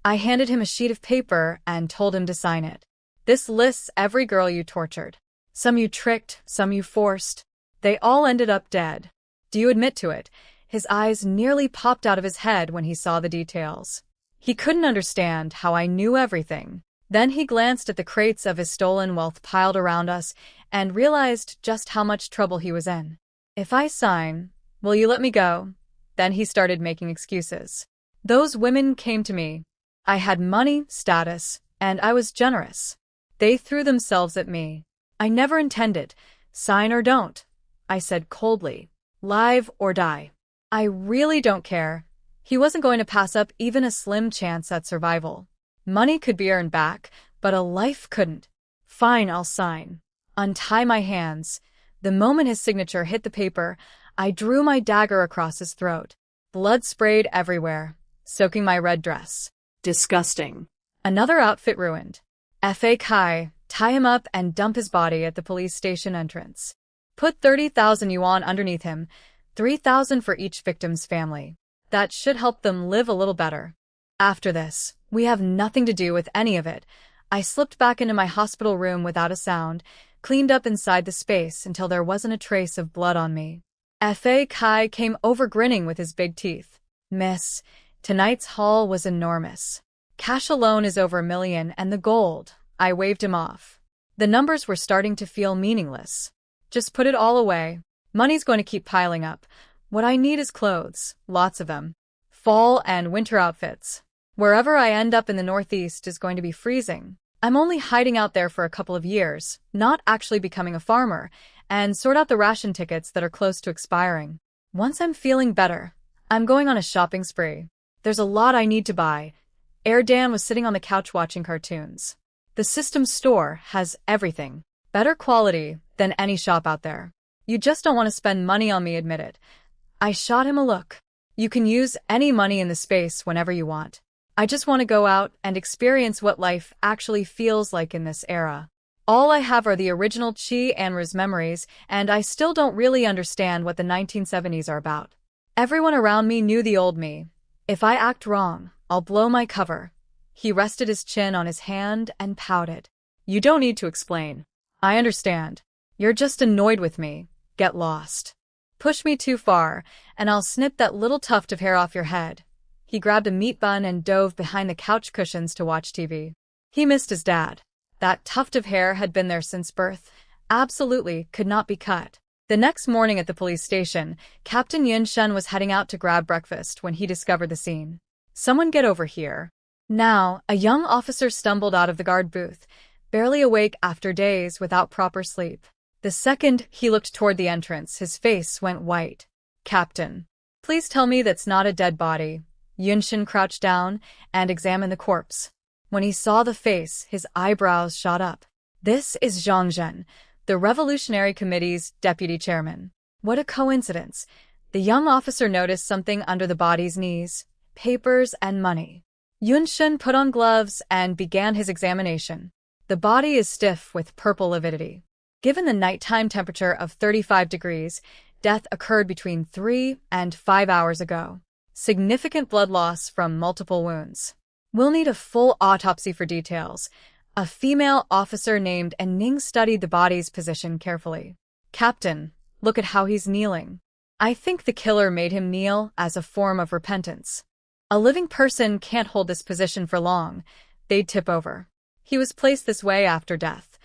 [SPEAKER 1] I handed him a sheet of paper and told him to sign it. This lists every girl you tortured. Some you tricked, some you forced. They all ended up dead. Do you admit to it? His eyes nearly popped out of his head when he saw the details. He couldn't understand how I knew everything. Then he glanced at the crates of his stolen wealth piled around us and realized just how much trouble he was in. If I sign, will you let me go? Then he started making excuses. Those women came to me. I had money, status, and I was generous. They threw themselves at me. I never intended. Sign or don't. I said coldly. Live or die. I really don't care. He wasn't going to pass up even a slim chance at survival. Money could be earned back, but a life couldn't. Fine, I'll sign. Untie my hands. The moment his signature hit the paper, I drew my dagger across his throat. Blood sprayed everywhere, soaking my red dress.
[SPEAKER 2] Disgusting.
[SPEAKER 1] Another outfit ruined. Fa Kai, tie him up and dump his body at the police station entrance. Put 30,000 yuan underneath him, 3,000 for each victim's family. That should help them live a little better. After this, we have nothing to do with any of it. I slipped back into my hospital room without a sound, cleaned up inside the space until there wasn't a trace of blood on me. Fa Kai came over grinning with his big teeth. Miss, tonight's haul was enormous. Cash alone is over $1 million, and the gold. I waved him off. The numbers were starting to feel meaningless. Just put it all away. Money's going to keep piling up. What I need is clothes, lots of them. Fall and winter outfits. Wherever I end up in the Northeast is going to be freezing. I'm only hiding out there for a couple of years, not actually becoming a farmer, and sort out the ration tickets that are close to expiring. Once I'm feeling better, I'm going on a shopping spree. There's a lot I need to buy. Air Dan was sitting on the couch watching cartoons. The System store has everything. Better quality than any shop out there. You just don't want to spend money on me, admit it. I shot him a look. You can use any money in the space whenever you want. I just want to go out and experience what life actually feels like in this era. All I have are the original Chi Anri's memories, and I still don't really understand what the 1970s are about. Everyone around me knew the old me. If I act wrong, I'll blow my cover. He rested his chin on his hand and pouted. You don't need to explain. I understand. You're just annoyed with me. Get lost. Push me too far, and I'll snip that little tuft of hair off your head. He grabbed a meat bun and dove behind the couch cushions to watch TV. He missed his dad. That tuft of hair had been there since birth. Absolutely could not be cut. The next morning at the police station, Captain Yun Shun was heading out to grab breakfast when he discovered the scene. Someone get over here. Now, a young officer stumbled out of the guard booth, barely awake after days without proper sleep. The second he looked toward the entrance, his face went white. Captain, please tell me that's not a dead body. Yunshin crouched down and examined the corpse. When he saw the face, his eyebrows shot up. This is Zhang Zhen, the Revolutionary Committee's deputy chairman. What a coincidence. The young officer noticed something under the body's knees, papers and money. Yunshin put on gloves and began his examination. The body is stiff with purple lividity. Given the nighttime temperature of 35 degrees, death occurred between 3 and 5 hours ago. Significant blood loss from multiple wounds. We'll need a full autopsy for details. A female officer named Ning studied the body's position carefully. Captain, look at how he's kneeling. I think the killer made him kneel as a form of repentance. A living person can't hold this position for long. They'd tip over. He was placed this way after death.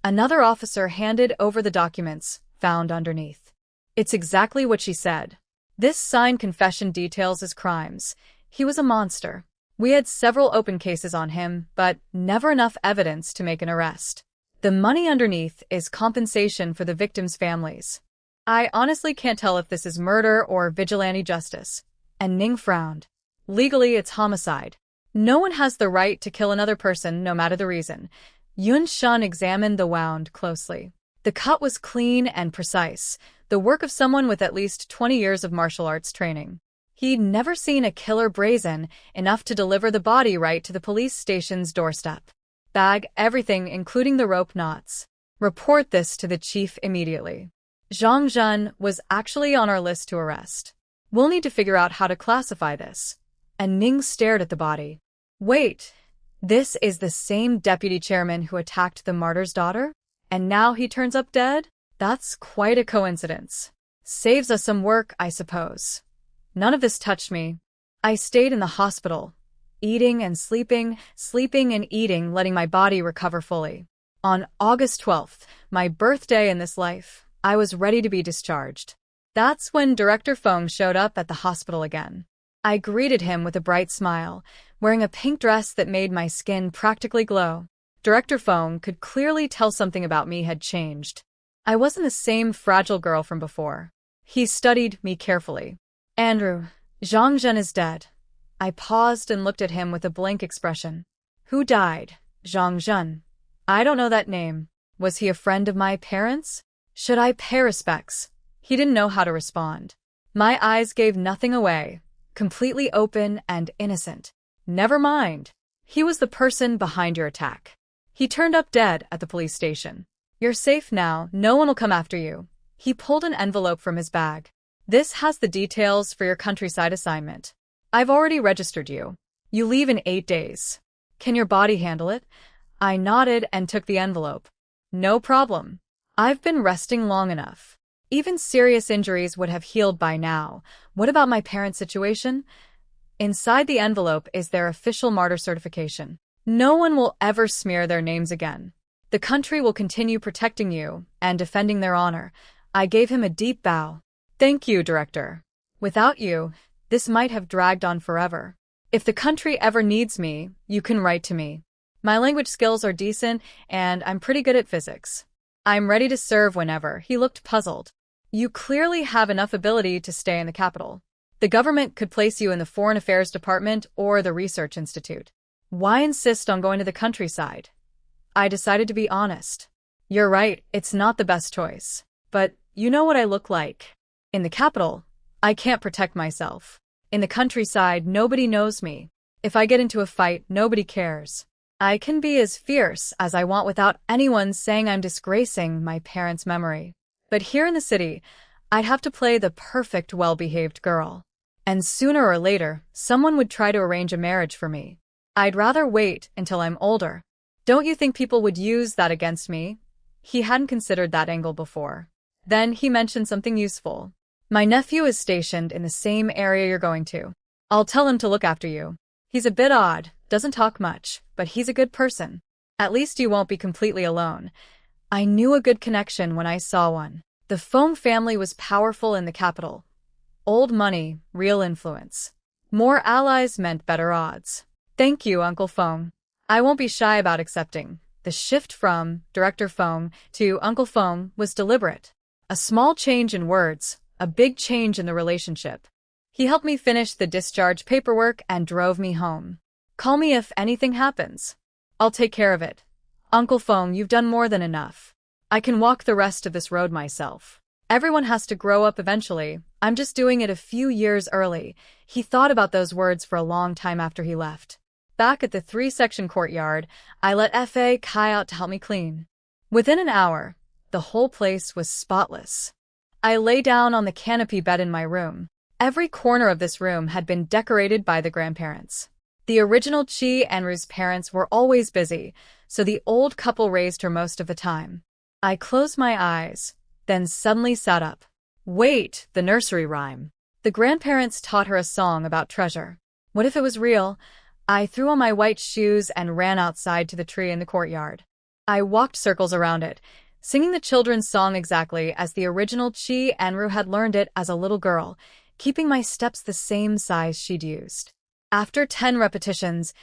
[SPEAKER 1] Another officer handed over the documents found underneath. It's exactly what she said. This signed confession details his crimes. He was a monster. We had several open cases on him, but never enough evidence to make an arrest. The money underneath is compensation for the victims' families. I honestly can't tell if this is murder or vigilante justice. And Ning frowned. Legally, it's homicide. No one has the right to kill another person, no matter the reason. Yun Shun examined the wound closely. The cut was clean and precise, the work of someone with at least 20 years of martial arts training. He'd never seen a killer brazen enough to deliver the body right to the police station's doorstep. Bag everything, including the rope knots. Report this to the chief immediately. Zhang Zhen was actually on our list to arrest. We'll need to figure out how to classify this. And Ning stared at the body. Wait, this is the same deputy chairman who attacked the martyr's daughter? And now he turns up dead? That's quite a coincidence. Saves us some work, I suppose. None of this touched me. I stayed in the hospital, eating and sleeping and eating, letting my body recover fully. On August 12th, my birthday in this life, I was ready to be discharged. That's when Director Feng showed up at the hospital again. I greeted him with a bright smile, wearing a pink dress that made my skin practically glow. Director Feng could clearly tell something about me had changed. I wasn't the same fragile girl from before. He studied me carefully. Andrew, Zhang Zhen is dead. I paused and looked at him with a blank expression. Who died? Zhang Zhen. I don't know that name. Was he a friend of my parents? Should I pay respects? He didn't know how to respond. My eyes gave nothing away, completely open and innocent. Never mind. He was the person behind your attack. He turned up dead at the police station. You're safe now, no one will come after you. He pulled an envelope from his bag. This has the details for your countryside assignment. I've already registered you. You leave in 8 days. Can your body handle it? I nodded and took the envelope. No problem. I've been resting long enough. Even serious injuries would have healed by now. What about my parents' situation? Inside the envelope is their official martyr certification. No one will ever smear their names again. The country will continue protecting you and defending their honor. I gave him a deep bow. Thank you, Director. Without you, this might have dragged on forever. If the country ever needs me, you can write to me. My language skills are decent, and I'm pretty good at physics. I'm ready to serve whenever. He looked puzzled. You clearly have enough ability to stay in the capital. The government could place you in the Foreign Affairs Department or the Research Institute. Why insist on going to the countryside? I decided to be honest. You're right, it's not the best choice. But you know what I look like. In the capital, I can't protect myself. In the countryside, nobody knows me. If I get into a fight, nobody cares. I can be as fierce as I want without anyone saying I'm disgracing my parents' memory. But here in the city, I'd have to play the perfect well-behaved girl. And sooner or later, someone would try to arrange a marriage for me. I'd rather wait until I'm older. Don't you think people would use that against me? He hadn't considered that angle before. Then he mentioned something useful. My nephew is stationed in the same area you're going to. I'll tell him to look after you. He's a bit odd, doesn't talk much, but he's a good person. At least you won't be completely alone. I knew a good connection when I saw one. The Feng family was powerful in the capital. Old money, real influence. More allies meant better odds. Thank you, Uncle Feng. I won't be shy about accepting. The shift from Director Feng to Uncle Feng was deliberate. A small change in words, a big change in the relationship. He helped me finish the discharge paperwork and drove me home. Call me if anything happens. I'll take care of it. Uncle Feng, you've done more than enough. I can walk the rest of this road myself. Everyone has to grow up eventually. I'm just doing it a few years early. He thought about those words for a long time after he left. Back at the 3-section courtyard, I let Fa Kai out to help me clean. Within an hour, the whole place was spotless. I lay down on the canopy bed in my room. Every corner of this room had been decorated by the grandparents. The original Chi and Ru's parents were always busy, so the old couple raised her most of the time. I closed my eyes, then suddenly sat up. Wait, the nursery rhyme. The grandparents taught her a song about treasure. What if it was real? I threw on my white shoes and ran outside to the tree in the courtyard. I walked circles around it, singing the children's song exactly as the original Chi and Ru had learned it as a little girl, keeping my steps the same size she'd used. After 10 repetitions,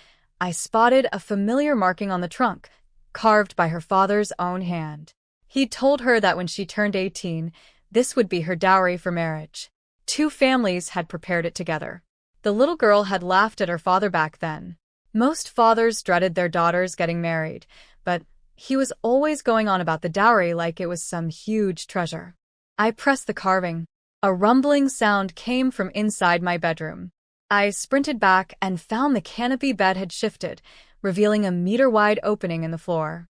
[SPEAKER 1] I spotted a familiar marking on the trunk, carved by her father's own hand. He'd told her that when she turned 18, this would be her dowry for marriage. 2 families had prepared it together. The little girl had laughed at her father back then. Most fathers dreaded their daughters getting married, but he was always going on about the dowry like it was some huge treasure. I pressed the carving. A rumbling sound came from inside my bedroom. I sprinted back and found the canopy bed had shifted, revealing a meter-wide opening in the floor.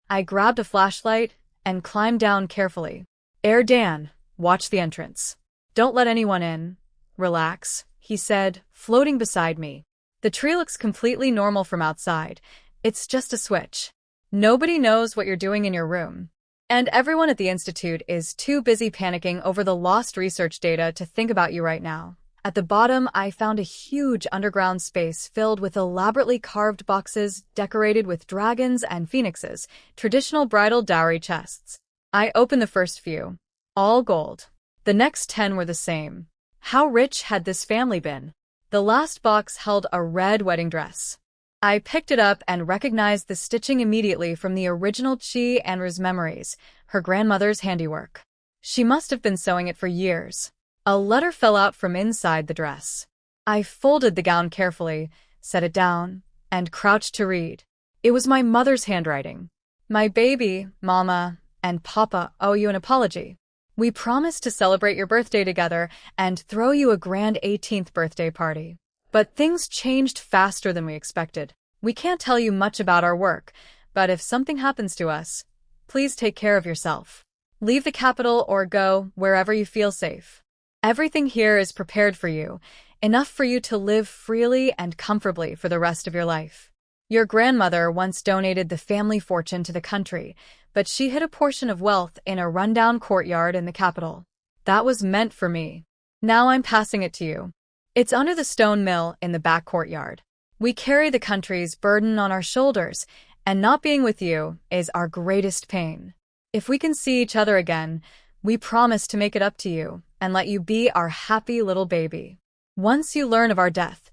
[SPEAKER 1] I grabbed a flashlight and climbed down carefully. Dan, watch the entrance. Don't let anyone in. Relax, he said, floating beside me. The tree looks completely normal from outside. It's just a switch. Nobody knows what you're doing in your room. And everyone at the Institute is too busy panicking over the lost research data to think about you right now. At the bottom, I found a huge underground space filled with elaborately carved boxes decorated with dragons and phoenixes, traditional bridal dowry chests. I opened the first few. All gold. The next 10 were the same. How rich had this family been? The last box held a red wedding dress. I picked it up and recognized the stitching immediately from the original Chi and Ru's memories, her grandmother's handiwork. She must have been sewing it for years. A letter fell out from inside the dress. I folded the gown carefully, set it down, and crouched to read. It was my mother's handwriting. My baby, Mama, and Papa owe you an apology. We promised to celebrate your birthday together and throw you a grand 18th birthday party. But things changed faster than we expected. We can't tell you much about our work, but if something happens to us, please take care of yourself. Leave the capital or go wherever you feel safe. Everything here is prepared for you, enough for you to live freely and comfortably for the rest of your life. Your grandmother once donated the family fortune to the country, but she hid a portion of wealth in a rundown courtyard in the capital. That was meant for me. Now I'm passing it to you. It's under the stone mill in the back courtyard. We carry the country's burden on our shoulders, and not being with you is our greatest pain. If we can see each other again, we promise to make it up to you and let you be our happy little baby. Once you learn of our death,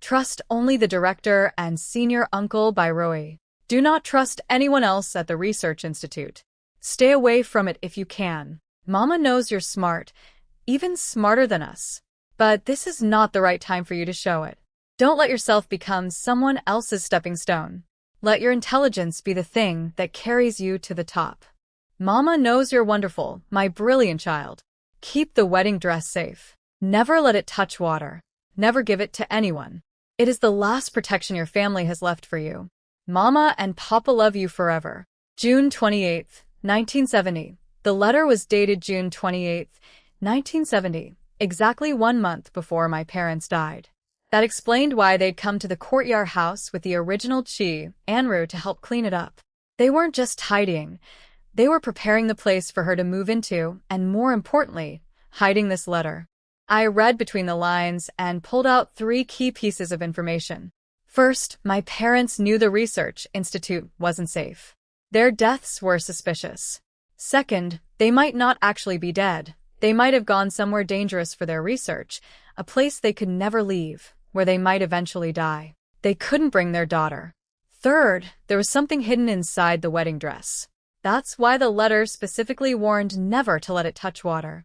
[SPEAKER 1] trust only the director and senior uncle by Roy. Do not trust anyone else at the Research Institute. Stay away from it if you can. Mama knows you're smart, even smarter than us. But this is not the right time for you to show it. Don't let yourself become someone else's stepping stone. Let your intelligence be the thing that carries you to the top. Mama knows you're wonderful, my brilliant child. Keep the wedding dress safe. Never let it touch water. Never give it to anyone. It is the last protection your family has left for you. Mama and Papa love you forever. June 28, 1970. The letter was dated June 28, 1970, exactly 1 month before my parents died. That explained why they'd come to the courtyard house with the original Chi, Anru, to help clean it up. They weren't just tidying. They were preparing the place for her to move into, and more importantly, hiding this letter. I read between the lines and pulled out 3 key pieces of information. First, my parents knew the Research Institute wasn't safe. Their deaths were suspicious. Second, they might not actually be dead. They might have gone somewhere dangerous for their research, a place they could never leave, where they might eventually die. They couldn't bring their daughter. Third, there was something hidden inside the wedding dress. That's why the letter specifically warned never to let it touch water.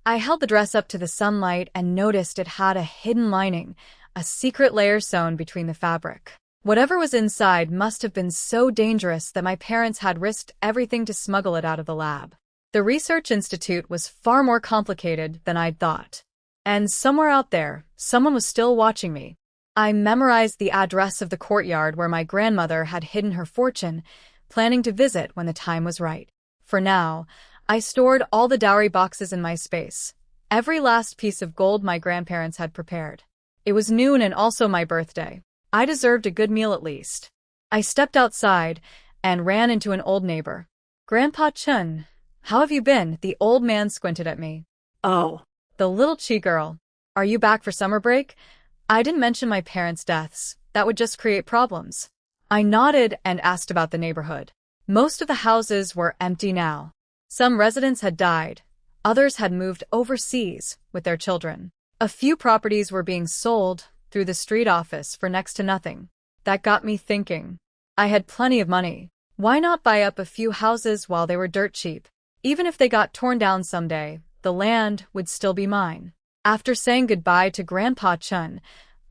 [SPEAKER 1] I held the dress up to the sunlight and noticed it had a hidden lining, a secret layer sewn between the fabric. Whatever was inside must have been so dangerous that my parents had risked everything to smuggle it out of the lab. The Research Institute was far more complicated than I'd thought. And somewhere out there, someone was still watching me. I memorized the address of the courtyard where my grandmother had hidden her fortune, planning to visit when the time was right. For now, I stored all the dowry boxes in my space, every last piece of gold my grandparents had prepared. It was noon and also my birthday. I deserved a good meal at least. I stepped outside and ran into an old neighbor. "Grandpa Chun, how have you been?" The old man squinted at me.
[SPEAKER 2] Oh,
[SPEAKER 1] "The little Chi girl. Are you back for summer break?" I didn't mention my parents' deaths. That would just create problems. I nodded and asked about the neighborhood. Most of the houses were empty now. Some residents had died. Others had moved overseas with their children. A few properties were being sold through the street office for next to nothing. That got me thinking. I had plenty of money. Why not buy up a few houses while they were dirt cheap? Even if they got torn down someday, the land would still be mine. After saying goodbye to Grandpa Chun,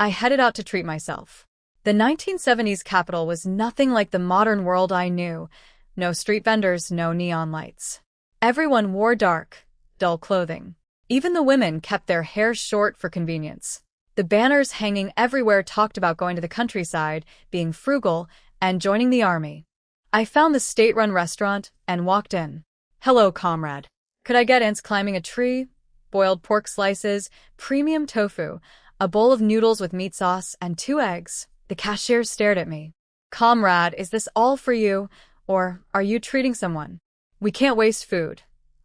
[SPEAKER 1] I headed out to treat myself. The 1970s capital was nothing like the modern world I knew. No street vendors, no neon lights. Everyone wore dark, dull clothing. Even the women kept their hair short for convenience. The banners hanging everywhere talked about going to the countryside, being frugal, and joining the army. I found the state-run restaurant and walked in. "Hello, comrade. Could I get ants climbing a tree, boiled pork slices, premium tofu, a bowl of noodles with meat sauce, and 2 eggs?" The cashier stared at me. "Comrade, is this all for you, or are you treating someone?" "We can't waste food."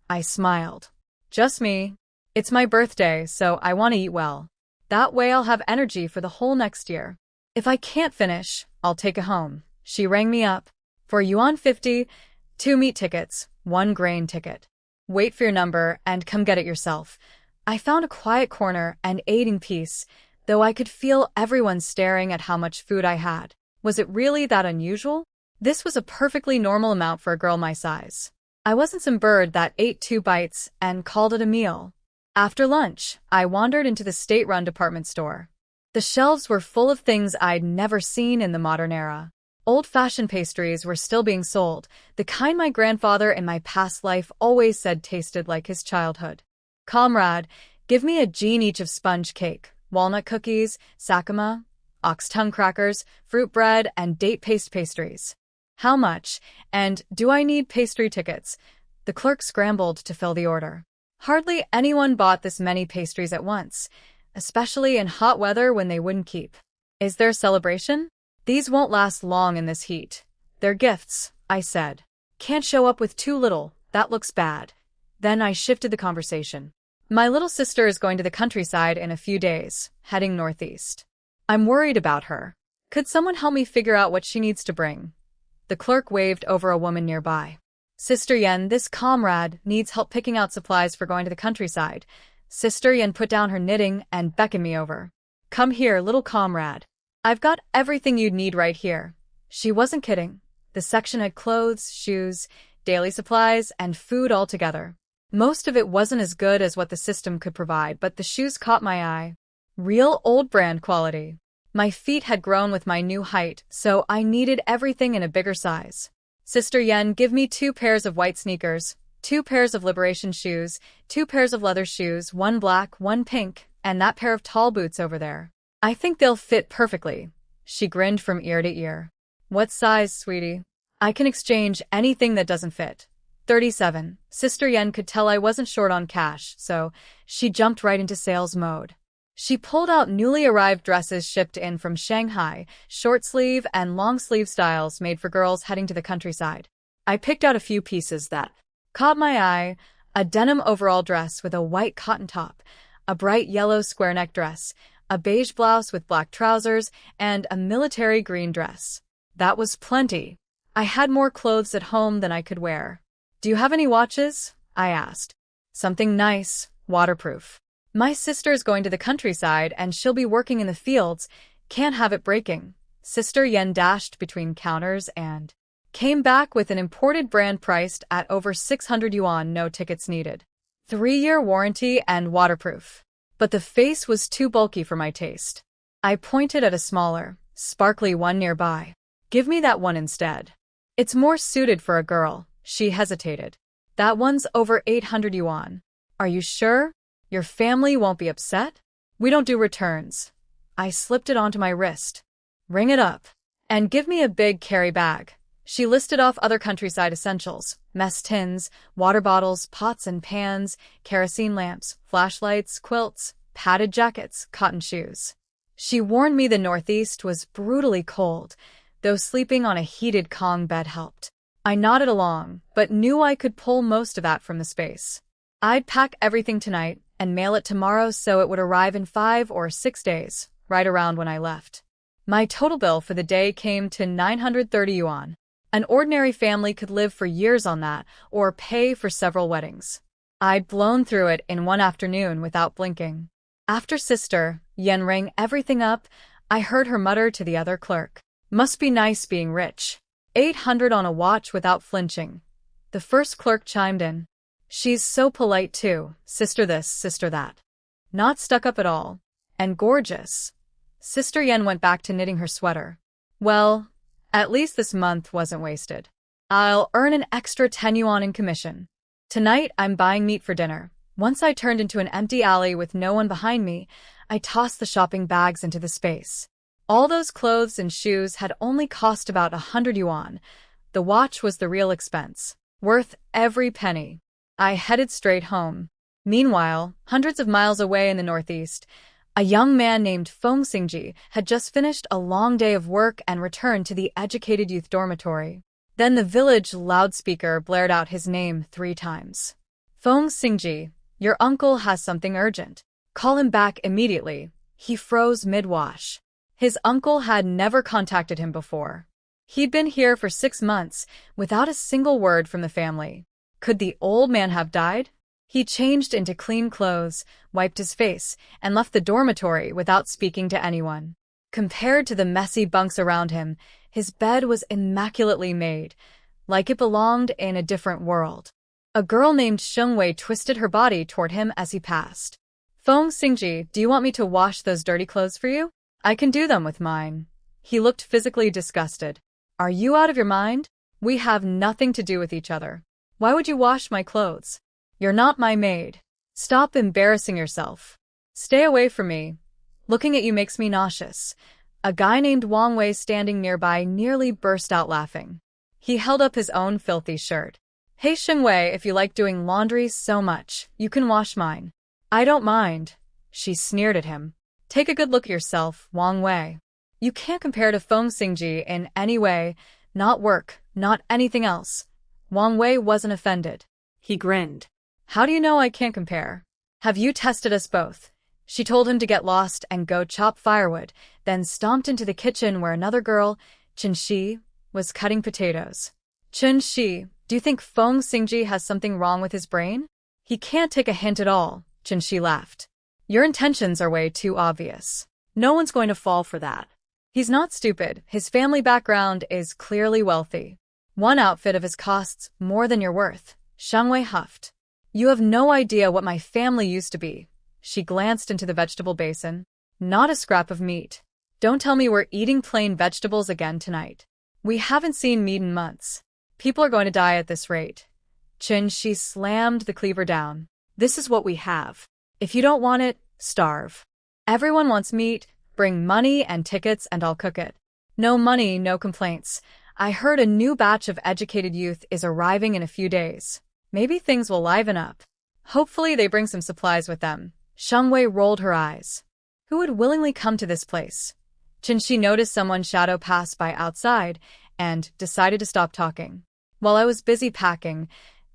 [SPEAKER 1] I smiled. "Just me. It's my birthday, so I want to eat well. That way I'll have energy for the whole next year. If I can't finish, I'll take it home." She rang me up. "For yuan 50, 2 meat tickets, 1 grain ticket. Wait for your number and come get it yourself." I found a quiet corner and ate in peace, though I could feel everyone staring at how much food I had. Was it really that unusual? This was a perfectly normal amount for a girl my size. I wasn't some bird that ate 2 bites and called it a meal. After lunch, I wandered into the state-run department store. The shelves were full of things I'd never seen in the modern era. Old-fashioned pastries were still being sold, the kind my grandfather in my past life always said tasted like his childhood. "Comrade, give me a gene each of sponge cake, walnut cookies, sakuma, ox tongue crackers, fruit bread, and date paste pastries." "How much? And do I need pastry tickets?" The clerk scrambled to fill the order. Hardly anyone bought this many pastries at once, especially in hot weather when they wouldn't keep. "Is there a celebration?" "These won't last long in this heat. They're gifts," I said. "Can't show up with too little, that looks bad." Then I shifted the conversation. "My little sister is going to the countryside in a few days, heading northeast. I'm worried about her. Could someone help me figure out what she needs to bring? The clerk waved over a woman nearby. Sister Yen, this comrade needs help picking out supplies for going to the countryside. Sister Yen put down her knitting and beckoned me over. Come here, little comrade. I've got everything you'd need right here. She wasn't kidding. The section had clothes, shoes, daily supplies, and food all together. Most of it wasn't as good as what the system could provide, but the shoes caught my eye. Real old brand quality. My feet had grown with my new height, so I needed everything in a bigger size. Sister Yen, give me 2 pairs of white sneakers, 2 pairs of liberation shoes, 2 pairs of leather shoes, 1 black, 1 pink, and that pair of tall boots over there. I think they'll fit perfectly. She grinned from ear to ear. What size, sweetie? I can exchange anything that doesn't fit. 37. Sister Yen could tell I wasn't short on cash, so she jumped right into sales mode. She pulled out newly arrived dresses shipped in from Shanghai, short-sleeve and long-sleeve styles made for girls heading to the countryside. I picked out a few pieces that caught my eye: a denim overall dress with a white cotton top, a bright yellow square-neck dress, a beige blouse with black trousers, and a military green dress. That was plenty. I had more clothes at home than I could wear. Do you have any watches? I asked. Something nice, waterproof. My sister's going to the countryside and she'll be working in the fields. Can't have it breaking. Sister Yen dashed between counters and came back with an imported brand priced at over 600 yuan, no tickets needed. 3-year warranty and waterproof. But the face was too bulky for my taste. I pointed at a smaller, sparkly one nearby. Give me that one instead. It's more suited for a girl. She hesitated. That one's over 800 yuan. Are you sure? Your family won't be upset? We don't do returns. I slipped it onto my wrist. Ring it up. And give me a big carry bag. She listed off other countryside essentials: mess tins, water bottles, pots and pans, kerosene lamps, flashlights, quilts, padded jackets, cotton shoes. She warned me the Northeast was brutally cold, though sleeping on a heated Kong bed helped. I nodded along, but knew I could pull most of that from the space. I'd pack everything tonight and mail it tomorrow so it would arrive in 5 or 6 days, right around when I left. My total bill for the day came to 930 yuan. An ordinary family could live for years on that, or pay for several weddings. I'd blown through it in one afternoon without blinking. After Sister Yen rang everything up, I heard her mutter to the other clerk. Must be nice being rich. 800 on a watch without flinching. The first clerk chimed in. She's so polite too, sister this, sister that. Not stuck up at all. And gorgeous. Sister Yen went back to knitting her sweater. Well, at least this month wasn't wasted. I'll earn an extra 10 yuan in commission. Tonight I'm buying meat for dinner. Once I turned into an empty alley with no one behind me, I tossed the shopping bags into the space. All those clothes and shoes had only cost about 100 yuan. The watch was the real expense, worth every penny. I headed straight home. Meanwhile, hundreds of miles away in the Northeast, a young man named Feng Xingji had just finished a long day of work and returned to the educated youth dormitory. Then the village loudspeaker blared out his name 3 times. Feng Xingji, your uncle has something urgent. Call him back immediately. He froze mid-wash. His uncle had never contacted him before. He'd been here for 6 months, without a single word from the family. Could the old man have died? He changed into clean clothes, wiped his face, and left the dormitory without speaking to anyone. Compared to the messy bunks around him, his bed was immaculately made, like it belonged in a different world. A girl named Sheng Wei twisted her body toward him as he passed. Feng Xingji, do you want me to wash those dirty clothes for you? I can do them with mine. He looked physically disgusted. Are you out of your mind? We have nothing to do with each other. Why would you wash my clothes? You're not my maid. Stop embarrassing yourself. Stay away from me. Looking at you makes me nauseous. A guy named Wang Wei standing nearby nearly burst out laughing. He held up his own filthy shirt. Hey Sheng Wei, if you like doing laundry so much, you can wash mine. I don't mind. She sneered at him. Take a good look at yourself, Wang Wei. You can't compare to Feng Xingji in any way, not work, not anything else. Wang Wei wasn't offended.
[SPEAKER 2] He grinned.
[SPEAKER 1] How do you know I can't compare? Have you tested us both? She told him to get lost and go chop firewood, then stomped into the kitchen where another girl, Qin Shi, was cutting potatoes. Chen Shi, do you think Feng Xingji has something wrong with his brain? He can't take a hint at all, Chen Shi laughed. Your intentions are way too obvious.
[SPEAKER 2] No one's going to fall for that.
[SPEAKER 1] He's not stupid. His family background is clearly wealthy. One outfit of his costs more than you're worth. Shang Wei huffed. You have no idea what my family used to be. She glanced into the vegetable basin. Not a scrap of meat. Don't tell me we're eating plain vegetables again tonight. We haven't seen meat in months. People are going to die at this rate. Chen Shi slammed the cleaver down.
[SPEAKER 2] This is what we have.
[SPEAKER 1] If you don't want it, starve. Everyone wants meat. Bring money and tickets and I'll cook it. No money, no complaints. I heard a new batch of educated youth is arriving in a few days. Maybe things will liven up. Hopefully they bring some supplies with them. Shang Wei rolled her eyes. Who would willingly come to this place? Chen Shi noticed someone's shadow pass by outside and decided to stop talking. While I was busy packing,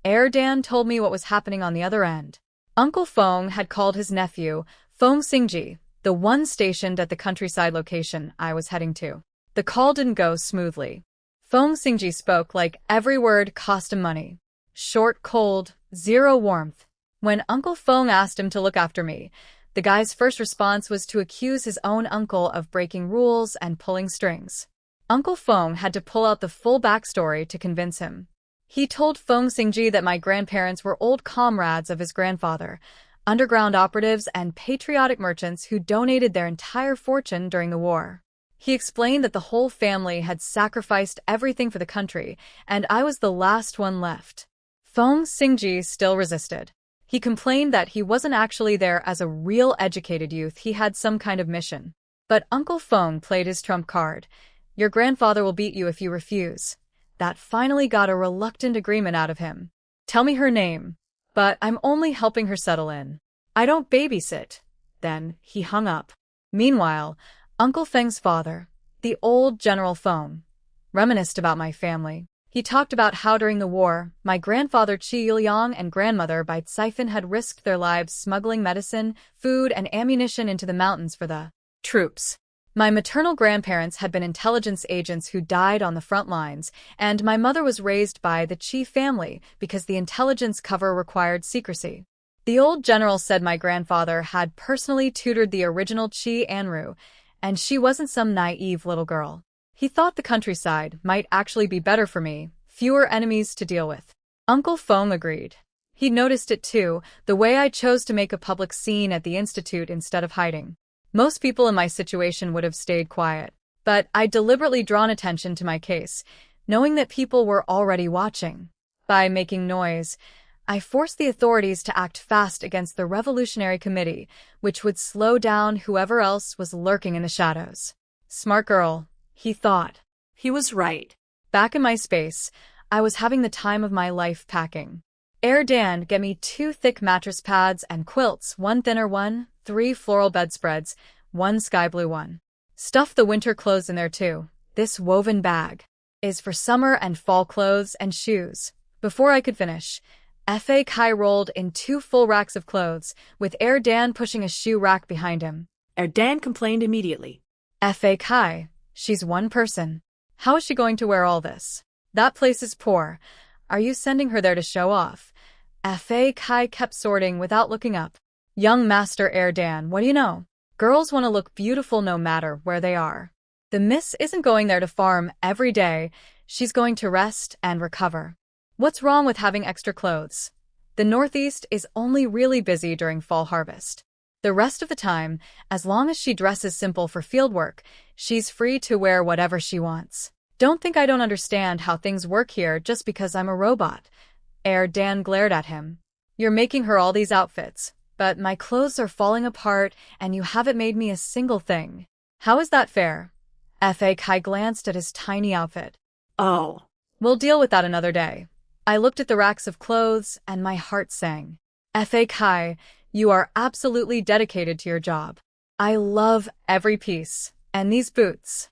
[SPEAKER 1] Dan told me what was happening on the other end. Uncle Feng had called his nephew, Feng Xingji, the one stationed at the countryside location I was heading to. The call didn't go smoothly. Feng Xingji spoke like every word cost him money. Short, cold, zero warmth. When Uncle Feng asked him to look after me, the guy's first response was to accuse his own uncle of breaking rules and pulling strings. Uncle Feng had to pull out the full backstory to convince him. He told Feng Xingji that my grandparents were old comrades of his grandfather, underground operatives and patriotic merchants who donated their entire fortune during the war. He explained that the whole family had sacrificed everything for the country, and I was the last one left. Feng Xingji still resisted. He complained that he wasn't actually there as a real educated youth, he had some kind of mission. But Uncle Feng played his trump card. Your grandfather will beat you if you refuse. That finally got a reluctant agreement out of him. Tell me her name. But I'm only helping her settle in. I don't babysit. Then he hung up. Meanwhile, Uncle Feng's father, the old General Feng, reminisced about my family. He talked about how during the war, my grandfather Qi Yiliang and grandmother Bai Siphon had risked their lives smuggling medicine, food, and ammunition into the mountains for the troops. My maternal grandparents had been intelligence agents who died on the front lines, and my mother was raised by the Qi family because the intelligence cover required secrecy. The old general said my grandfather had personally tutored the original Qi Anru, and she wasn't some naive little girl. He thought the countryside might actually be better for me, fewer enemies to deal with. Uncle Feng agreed. He noticed it too, the way I chose to make a public scene at the institute instead of hiding. Most people in my situation would have stayed quiet, but I'd deliberately drawn attention to my case, knowing that people were already watching. By making noise, I forced the authorities to act fast against the Revolutionary Committee, which would slow down whoever else was lurking in the shadows. Smart girl, he thought.
[SPEAKER 2] He was right.
[SPEAKER 1] Back in my space, I was having the time of my life packing. Dan, get me 2 thick mattress pads and quilts, 1 thinner one, 3 floral bedspreads, 1 sky blue one. Stuff the winter clothes in there too. This woven bag is for summer and fall clothes and shoes. Before I could finish, Fa Kai rolled in 2 full racks of clothes, with Dan pushing a shoe rack behind him.
[SPEAKER 2] Dan complained immediately.
[SPEAKER 1] Fa Kai, she's one person. How is she going to wear all this? That place is poor. Are you sending her there to show off? Fa Kai kept sorting without looking up. Young Master Dan, what do you know? Girls want to look beautiful no matter where they are. The miss isn't going there to farm every day. She's going to rest and recover. What's wrong with having extra clothes? The Northeast is only really busy during fall harvest. The rest of the time, as long as she dresses simple for fieldwork, she's free to wear whatever she wants. Don't think I don't understand how things work here just because I'm a robot. Dan glared at him. You're making her all these outfits, but my clothes are falling apart and you haven't made me a single thing. How is that fair? Fa Kai glanced at his tiny outfit.
[SPEAKER 2] Oh.
[SPEAKER 1] We'll deal with that another day. I looked at the racks of clothes and my heart sang. Fa Kai, you are absolutely dedicated to your job. I love every piece. And these boots.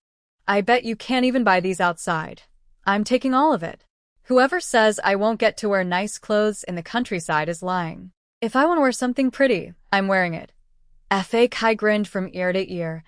[SPEAKER 1] I bet you can't even buy these outside. I'm taking all of it. Whoever says I won't get to wear nice clothes in the countryside is lying. If I want to wear something pretty, I'm wearing it. Fa Kai grinned from ear to ear,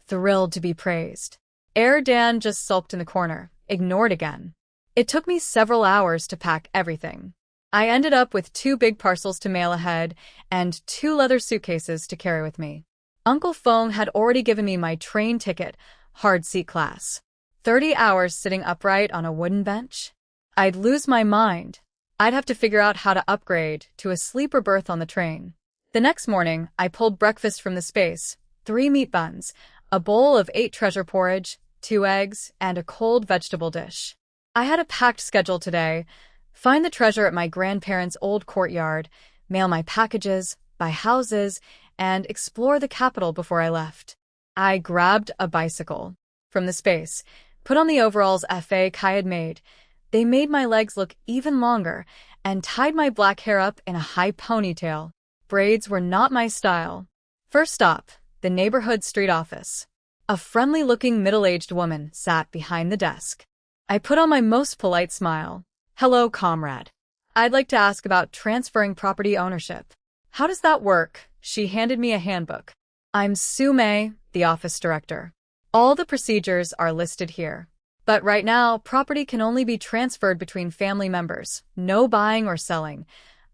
[SPEAKER 1] thrilled to be praised. Dan just sulked in the corner. ignored again. It took me several hours to pack everything. I ended up with 2 big parcels to mail ahead and 2 leather suitcases to carry with me. Uncle Feng had already given me my train ticket, hard seat class. 30 hours sitting upright on a wooden bench? I'd lose my mind. I'd have to figure out how to upgrade to a sleeper berth on the train. The next morning, I pulled breakfast from the space, 3 meat buns, a bowl of 8 treasure porridge, 2 eggs, and a cold vegetable dish. I had a packed schedule today. Find the treasure at my grandparents' old courtyard, mail my packages, buy houses, and explore the capital before I left. I grabbed a bicycle from the space, put on the overalls Fa Kai had made. They made my legs look even longer, and tied my black hair up in a high ponytail. Braids were not my style. First stop, the neighborhood street office. A friendly-looking middle-aged woman sat behind the desk. I put on my most polite smile. "Hello, comrade. I'd like to ask about transferring property ownership." "How does that work?" She handed me a handbook. "I'm Su Mei, the office director. All the procedures are listed here. But right now, property can only be transferred between family members, no buying or selling."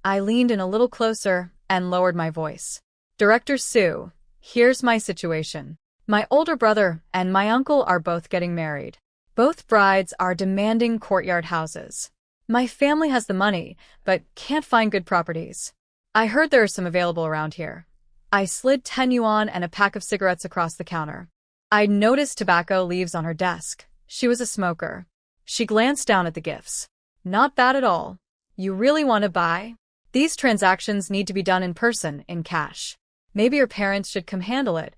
[SPEAKER 1] I leaned in a little closer and lowered my voice. "Director Su, here's my situation. My older brother and my uncle are both getting married. Both brides are demanding courtyard houses. My family has the money, but can't find good properties. I heard there are some available around here." I slid 10 yuan and a pack of cigarettes across the counter. I'd noticed tobacco leaves on her desk. She was a smoker. She glanced down at the gifts. "Not bad at all. You really want to buy? These transactions need to be done in person, in cash. Maybe your parents should come handle it."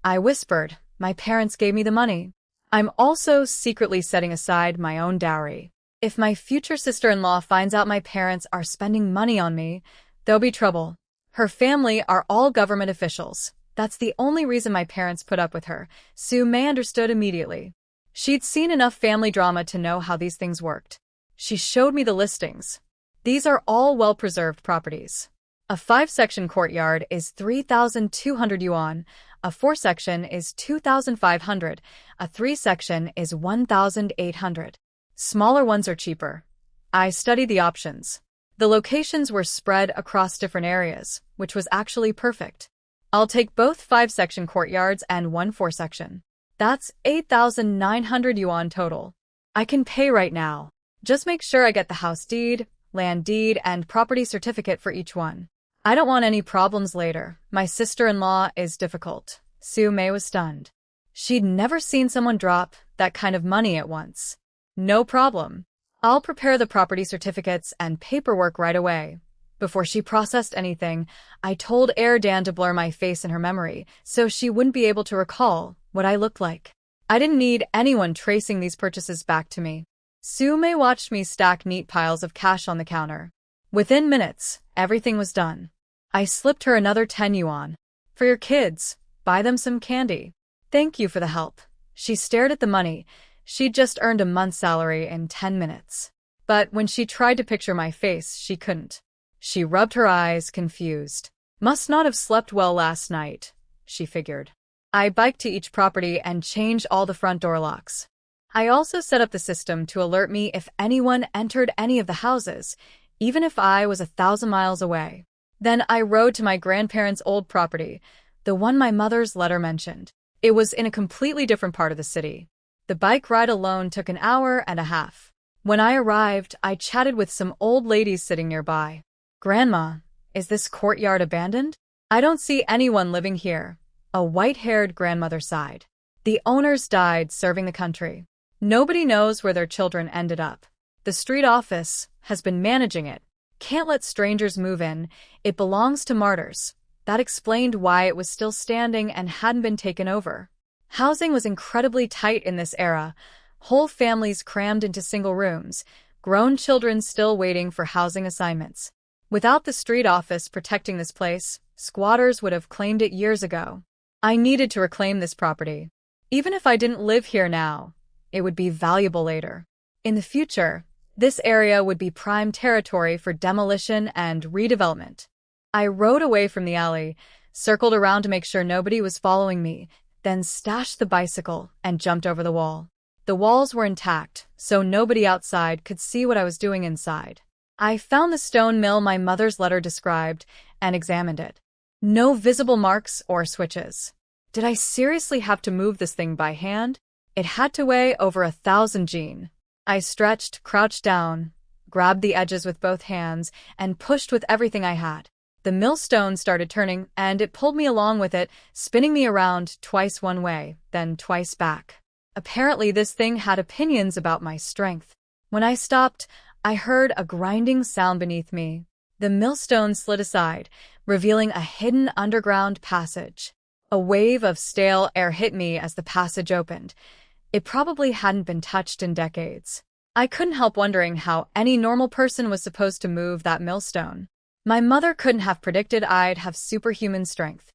[SPEAKER 1] I whispered. "My parents gave me the money. I'm also secretly setting aside my own dowry. If my future sister-in-law finds out my parents are spending money on me, there'll be trouble. Her family are all government officials. That's the only reason my parents put up with her." Su Mei understood immediately. She'd seen enough family drama to know how these things worked. She showed me the listings. These are all well-preserved properties. A 5-section courtyard is 3,200 yuan, a 4-section is 2,500, a 3-section is 1,800. Smaller ones are cheaper. I studied the options. The locations were spread across different areas, which was actually perfect. "I'll take both 5-section courtyards and 1 4-section. That's 8,900 yuan total. I can pay right now. Just make sure I get the house deed, land deed, and property certificate for each one. I don't want any problems later. My sister-in-law is difficult." Su Mei was stunned. She'd never seen someone drop that kind of money at once. "No problem. I'll prepare the property certificates and paperwork right away." Before she processed anything, I told Dan to blur my face in her memory so she wouldn't be able to recall what I looked like. I didn't need anyone tracing these purchases back to me. Su Mei watched me stack neat piles of cash on the counter. Within minutes, everything was done. I slipped her another 10 yuan. "For your kids, buy them some candy." "Thank you for the help." She stared at the money. She'd just earned a month's salary in 10 minutes. But when she tried to picture my face, she couldn't. She rubbed her eyes, confused. "Must not have slept well last night," she figured. I biked to each property and changed all the front door locks. I also set up the system to alert me if anyone entered any of the houses, even if I was 1,000 miles away. Then I rode to my grandparents' old property, the one my mother's letter mentioned. It was in a completely different part of the city. The bike ride alone took an hour and a half. When I arrived, I chatted with some old ladies sitting nearby. "Grandma, is this courtyard abandoned?" "I don't see anyone living here," a white-haired grandmother sighed. "The owners died serving the country. Nobody knows where their children ended up. The street office has been managing it. Can't let strangers move in. It belongs to martyrs." That explained why it was still standing and hadn't been taken over. Housing was incredibly tight in this era, whole families crammed into single rooms, grown children still waiting for housing assignments. Without the street office protecting this place, squatters would have claimed it years ago. I needed to reclaim this property. Even if I didn't live here now, it would be valuable later. In the future, this area would be prime territory for demolition and redevelopment. I rode away from the alley, circled around to make sure nobody was following me, then stashed the bicycle and jumped over the wall. The walls were intact, so nobody outside could see what I was doing inside. I found the stone mill my mother's letter described and examined it. No visible marks or switches. Did I seriously have to move this thing by hand? It had to weigh over 1,000 Gene. I stretched, crouched down, grabbed the edges with both hands, and pushed with everything I had. The millstone started turning, and it pulled me along with it, spinning me around twice one way, then twice back. Apparently, this thing had opinions about my strength. When I stopped, I heard a grinding sound beneath me. The millstone slid aside, revealing a hidden underground passage. A wave of stale air hit me as the passage opened. It probably hadn't been touched in decades. I couldn't help wondering how any normal person was supposed to move that millstone. My mother couldn't have predicted I'd have superhuman strength.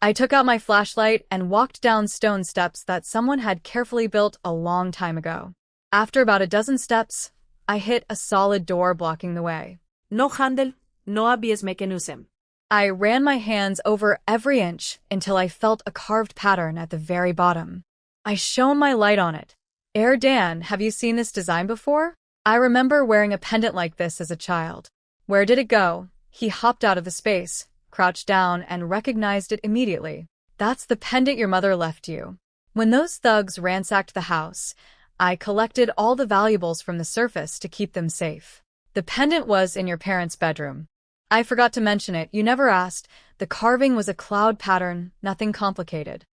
[SPEAKER 1] I took out my flashlight and walked down stone steps that someone had carefully built a long time ago. After about a dozen steps, I hit a solid door blocking the way.
[SPEAKER 2] No handle, no abis mechanism.
[SPEAKER 1] I ran my hands over every inch until I felt a carved pattern at the very bottom. I shone my light on it. Dan, have you seen this design before? I remember wearing a pendant like this as a child. Where did it go? He hopped out of the space, crouched down, and recognized it immediately. That's the pendant your mother left you. When those thugs ransacked the house, I collected all the valuables from the surface to keep them safe. The pendant was in your parents' bedroom. I forgot to mention it, you never asked. The carving was a cloud pattern, nothing complicated.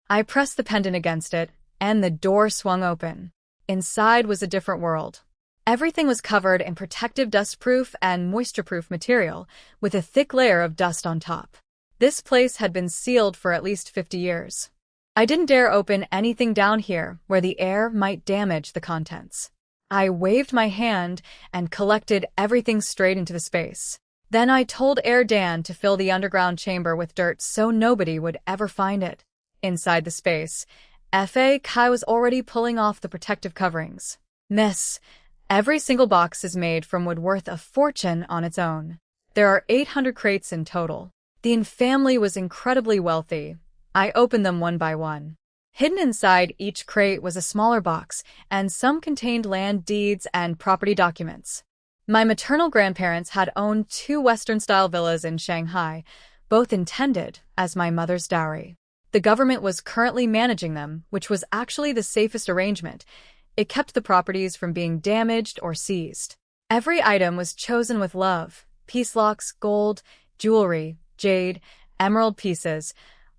[SPEAKER 1] I pressed the pendant against it, and the door swung open. Inside was a different world. Everything was covered in protective dustproof and moisture-proof material, with a thick layer of dust on top. This place had been sealed for at least 50 years. I didn't dare open anything down here where the air might damage the contents. I waved my hand and collected everything straight into the space. Then I told Dan to fill the underground chamber with dirt so nobody would ever find it. Inside the space, Kai was already pulling off the protective coverings. Miss, every single box is made from wood worth a fortune on its own. There are 800 crates in total. The family was incredibly wealthy. I opened them one by one. Hidden inside each crate was a smaller box, and some contained land deeds and property documents. My maternal grandparents had owned 2 Western-style villas in Shanghai, both intended as my mother's dowry. The government was currently managing them, which was actually the safest arrangement. It kept the properties from being damaged or seized. Every item was chosen with love: peace locks, gold, jewelry, jade, emerald pieces,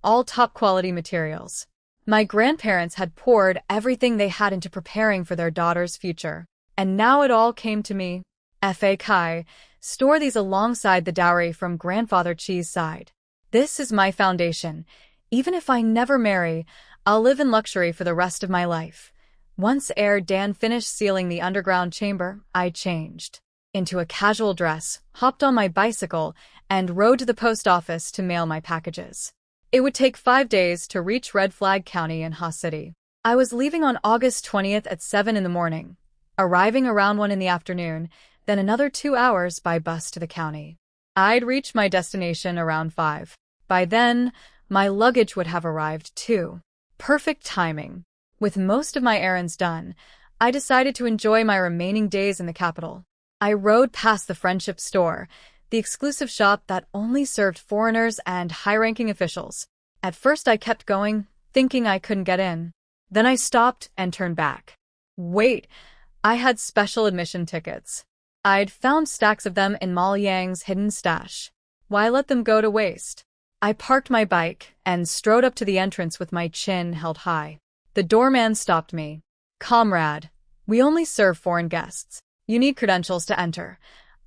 [SPEAKER 1] all top-quality materials. My grandparents had poured everything they had into preparing for their daughter's future. And now it all came to me. Kai, store these alongside the dowry from Grandfather Chi's side. This is my foundation. Even if I never marry, I'll live in luxury for the rest of my life. Once Dan finished sealing the underground chamber, I changed into a casual dress, hopped on my bicycle, and rode to the post office to mail my packages. It would take 5 days to reach Red Flag County in Ha City. I was leaving on August 20th at 7 in the morning, arriving around 1 in the afternoon, then another 2 hours by bus to the county. I'd reach my destination around 5. By then, my luggage would have arrived too. Perfect timing. With most of my errands done, I decided to enjoy my remaining days in the capital. I rode past the Friendship Store, the exclusive shop that only served foreigners and high-ranking officials. At first I kept going, thinking I couldn't get in. Then I stopped and turned back. Wait, I had special admission tickets. I'd found stacks of them in Mali Yang's hidden stash. Why let them go to waste? I parked my bike and strode up to the entrance with my chin held high. The doorman stopped me. Comrade, we only serve foreign guests. You need credentials to enter.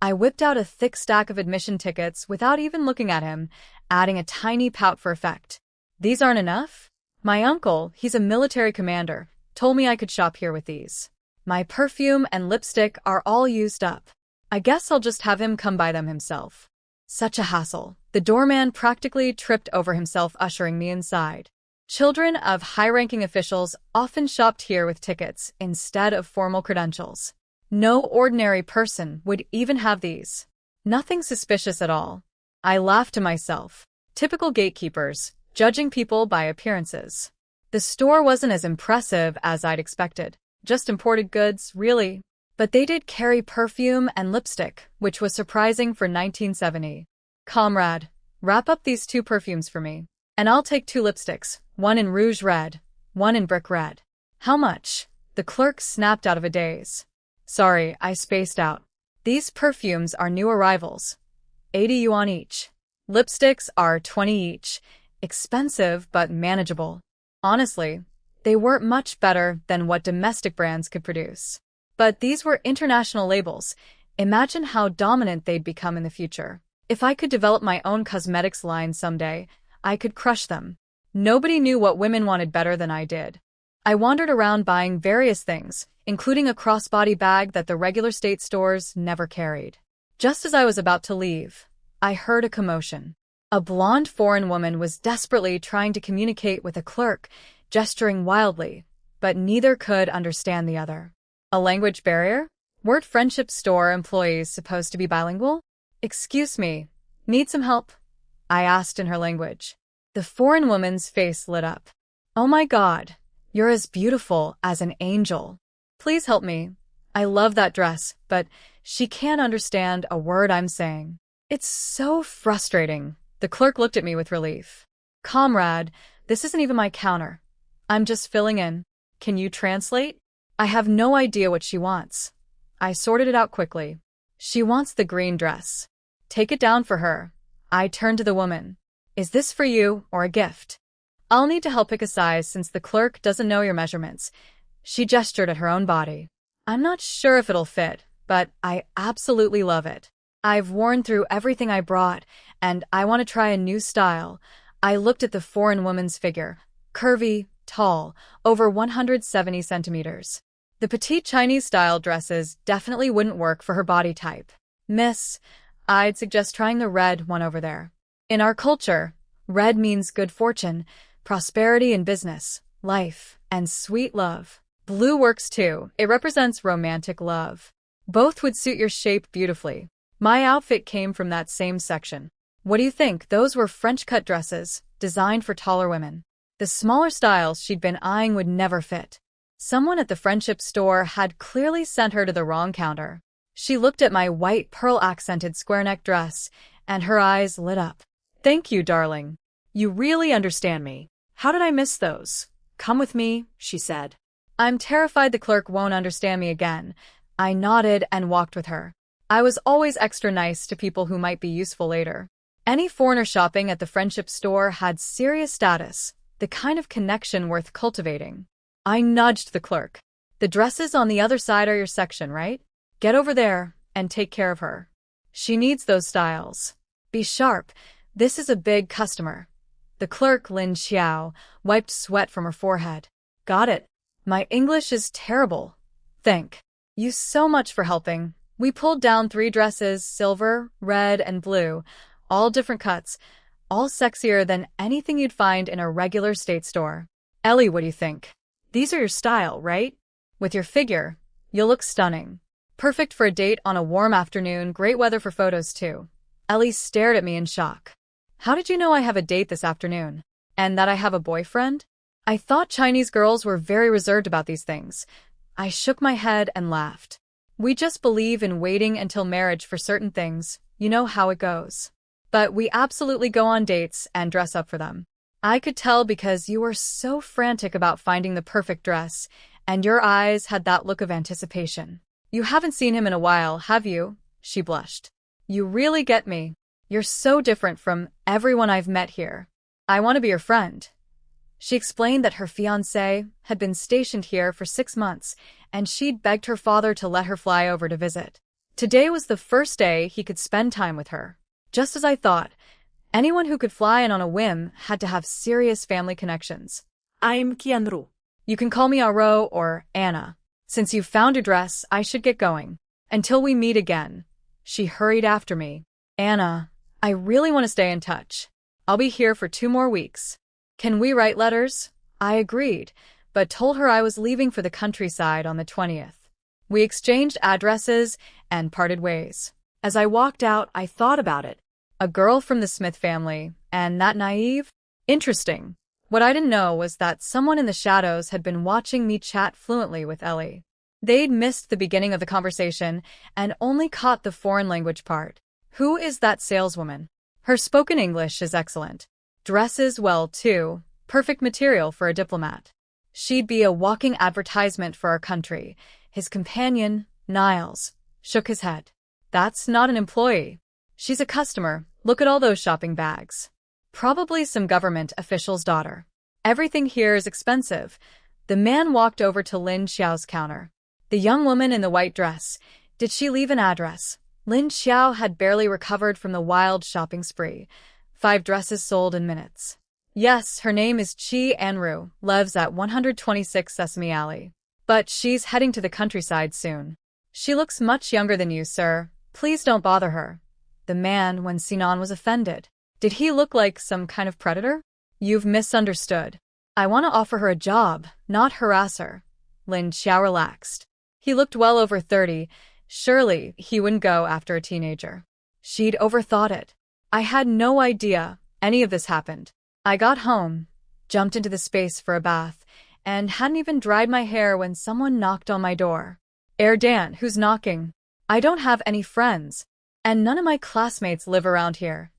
[SPEAKER 1] I whipped out a thick stack of admission tickets without even looking at him, adding a tiny pout for effect. These aren't enough? My uncle, he's a military commander, told me I could shop here with these. My perfume and lipstick are all used up. I guess I'll just have him come buy them himself. Such a hassle. The doorman practically tripped over himself ushering me inside. Children of high-ranking officials often shopped here with tickets instead of formal credentials. No ordinary person would even have these. Nothing suspicious at all. I laughed to myself. Typical gatekeepers, judging people by appearances. The store wasn't as impressive as I'd expected. Just imported goods, really. But they did carry perfume and lipstick, which was surprising for 1970. Comrade, wrap up these 2 perfumes for me. And I'll take 2 lipsticks, one in rouge red, one in brick red. How much? The clerk snapped out of a daze. Sorry, I spaced out. These perfumes are new arrivals. 80 yuan each. Lipsticks are 20 each. Expensive, but manageable. Honestly, they weren't much better than what domestic brands could produce. But these were international labels. Imagine how dominant they'd become in the future. If I could develop my own cosmetics line someday, I could crush them. Nobody knew what women wanted better than I did. I wandered around buying various things, including a crossbody bag that the regular state stores never carried. Just as I was about to leave, I heard a commotion. A blonde foreign woman was desperately trying to communicate with a clerk, gesturing wildly, but neither could understand the other. A language barrier? Weren't Friendship Store employees supposed to be bilingual? Excuse me, need some help? I asked in her language. The foreign woman's face lit up. Oh my God, you're as beautiful as an angel. Please help me. I love that dress, but she can't understand a word I'm saying. It's so frustrating. The clerk looked at me with relief. Comrade, this isn't even my counter. I'm just filling in. Can you translate? I have no idea what she wants. I sorted it out quickly. She wants the green dress. Take it down for her. I turned to the woman. Is this for you or a gift? I'll need to help pick a size since the clerk doesn't know your measurements. She gestured at her own body. I'm not sure if it'll fit, but I absolutely love it. I've worn through everything I brought, and I want to try a new style. I looked at the foreign woman's figure. Curvy, tall, over 170 centimeters. The petite Chinese-style dresses definitely wouldn't work for her body type. Miss, I'd suggest trying the red one over there. In our culture, red means good fortune, prosperity in business, life, and sweet love. Blue works too. It represents romantic love. Both would suit your shape beautifully. My outfit came from that same section. What do you think? Those were French-cut dresses, designed for taller women. The smaller styles she'd been eyeing would never fit. Someone at the Friendship Store had clearly sent her to the wrong counter. She looked at my white pearl-accented square-neck dress, and her eyes lit up. Thank you, darling. You really understand me. How did I miss those? Come with me, she said. I'm terrified the clerk won't understand me again. I nodded and walked with her. I was always extra nice to people who might be useful later. Any foreigner shopping at the Friendship Store had serious status, the kind of connection worth cultivating. I nudged the clerk. The dresses on the other side are your section, right? Get over there and take care of her. She needs those styles. Be sharp. This is a big customer. The clerk, Lin Xiao, wiped sweat from her forehead. Got it. My English is terrible. Thank you so much for helping. We pulled down 3 dresses, silver, red, and blue, all different cuts, all sexier than anything you'd find in a regular state store. Ellie, what do you think? These are your style, right? With your figure, you'll look stunning. Perfect for a date on a warm afternoon, great weather for photos too. Ellie stared at me in shock. How did you know I have a date this afternoon? And that I have a boyfriend? I thought Chinese girls were very reserved about these things. I shook my head and laughed. We just believe in waiting until marriage for certain things. You know how it goes. But we absolutely go on dates and dress up for them. I could tell because you were so frantic about finding the perfect dress, and your eyes had that look of anticipation. You haven't seen him in a while, have you? She blushed. You really get me. You're so different from everyone I've met here. I want to be your friend. She explained that her fiancé had been stationed here for 6 months, and she'd begged her father to let her fly over to visit. Today was the first day he could spend time with her. Just as I thought, anyone who could fly in on a whim had to have serious family connections.
[SPEAKER 2] I'm Qianru.
[SPEAKER 1] You can call me Aro or Anna. Since you've found your dress, I should get going. Until we meet again. She hurried after me. Anna, I really want to stay in touch. I'll be here for 2 more weeks. Can we write letters? I agreed, but told her I was leaving for the countryside on the 20th. We exchanged addresses and parted ways. As I walked out, I thought about it. A girl from the Smith family, and that naive? Interesting. What I didn't know was that someone in the shadows had been watching me chat fluently with Ellie. They'd missed the beginning of the conversation and only caught the foreign language part. Who is that saleswoman? Her spoken English is excellent. Dresses well, too. Perfect material for a diplomat. She'd be a walking advertisement for our country. His companion, Niles, shook his head. That's not an employee. She's a customer. Look at all those shopping bags. Probably some government official's daughter. Everything here is expensive. The man walked over to Lin Xiao's counter. The young woman in the white dress. Did she leave an address? Lin Xiao had barely recovered from the wild shopping spree. 5 dresses sold in minutes. Yes, her name is Qi Anru, lives at 126 Sesame Alley. But she's heading to the countryside soon. She looks much younger than you, sir. Please don't bother her. The man, when Sinan was offended. Did he look like some kind of predator? You've misunderstood. I want to offer her a job, not harass her. Lin Xiao relaxed. He looked well over 30. Surely he wouldn't go after a teenager. She'd overthought it. I had no idea any of this happened. I got home, jumped into the space for a bath, and hadn't even dried my hair when someone knocked on my door. Dan, who's knocking? I don't have any friends, and none of my classmates live around here.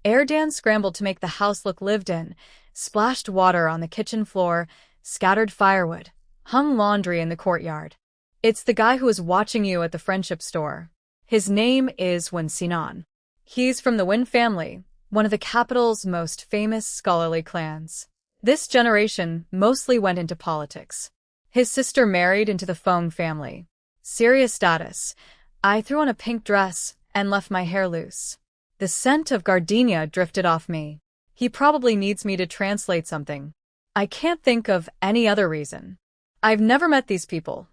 [SPEAKER 1] Dan scrambled to make the house look lived in, splashed water on the kitchen floor, scattered firewood, hung laundry in the courtyard. It's the guy who was watching you at the friendship store. His name is Wen Sinan. He's from the Wen family, one of the capital's most famous scholarly clans. This generation mostly went into politics. His sister married into the Feng family. Serious status. I threw on a pink dress and left my hair loose. The scent of gardenia drifted off me. He probably needs me to translate something. I can't think of any other reason. I've never met these people.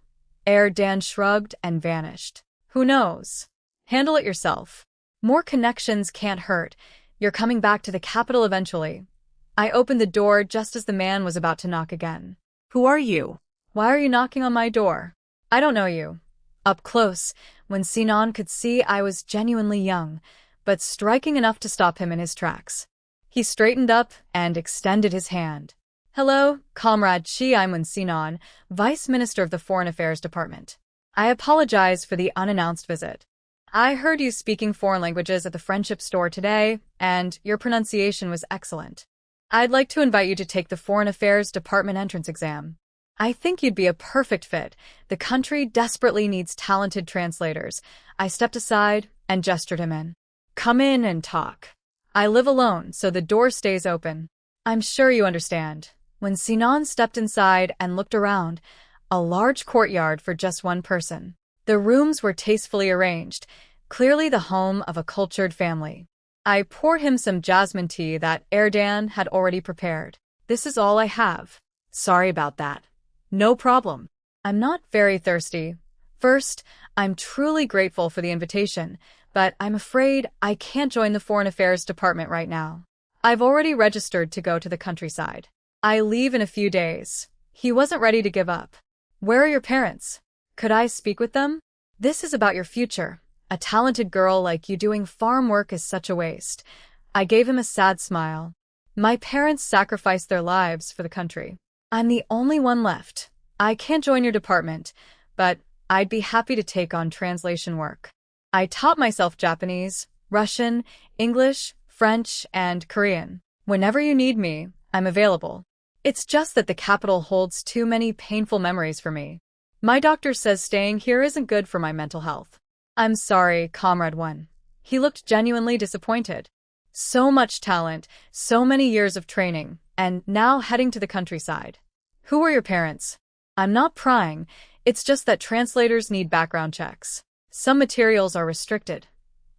[SPEAKER 1] Dan shrugged and vanished. Who knows? Handle it yourself. More connections can't hurt. You're coming back to the capital eventually. I opened the door just as the man was about to knock again.
[SPEAKER 2] Who are you?
[SPEAKER 1] Why are you knocking on my door? I don't know you. Up close, when Sinan could see I was genuinely young, but striking enough to stop him in his tracks. He straightened up and extended his hand. Hello, Comrade Qi, I'm Wen Sinan, Vice Minister of the Foreign Affairs Department. I apologize for the unannounced visit. I heard you speaking foreign languages at the friendship store today, and your pronunciation was excellent. I'd like to invite you to take the Foreign Affairs Department entrance exam. I think you'd be a perfect fit. The country desperately needs talented translators. I stepped aside and gestured him in. Come in and talk. I live alone, so the door stays open. I'm sure you understand. When Sinan stepped inside and looked around, a large courtyard for just one person. The rooms were tastefully arranged, clearly the home of a cultured family. I poured him some jasmine tea that Dan had already prepared. This is all I have. Sorry about that. No problem. I'm not very thirsty. First, I'm truly grateful for the invitation, but I'm afraid I can't join the Foreign Affairs Department right now. I've already registered to go to the countryside. I leave in a few days. He wasn't ready to give up. Where are your parents? Could I speak with them? This is about your future. A talented girl like you doing farm work is such a waste. I gave him a sad smile. My parents sacrificed their lives for the country. I'm the only one left. I can't join your department, but I'd be happy to take on translation work. I taught myself Japanese, Russian, English, French, and Korean. Whenever you need me, I'm available. It's just that the capital holds too many painful memories for me. My doctor says staying here isn't good for my mental health. I'm sorry, Comrade Wen. He looked genuinely disappointed. So much talent, so many years of training, and now heading to the countryside. Who are your parents? I'm not prying, it's just that translators need background checks. Some materials are restricted.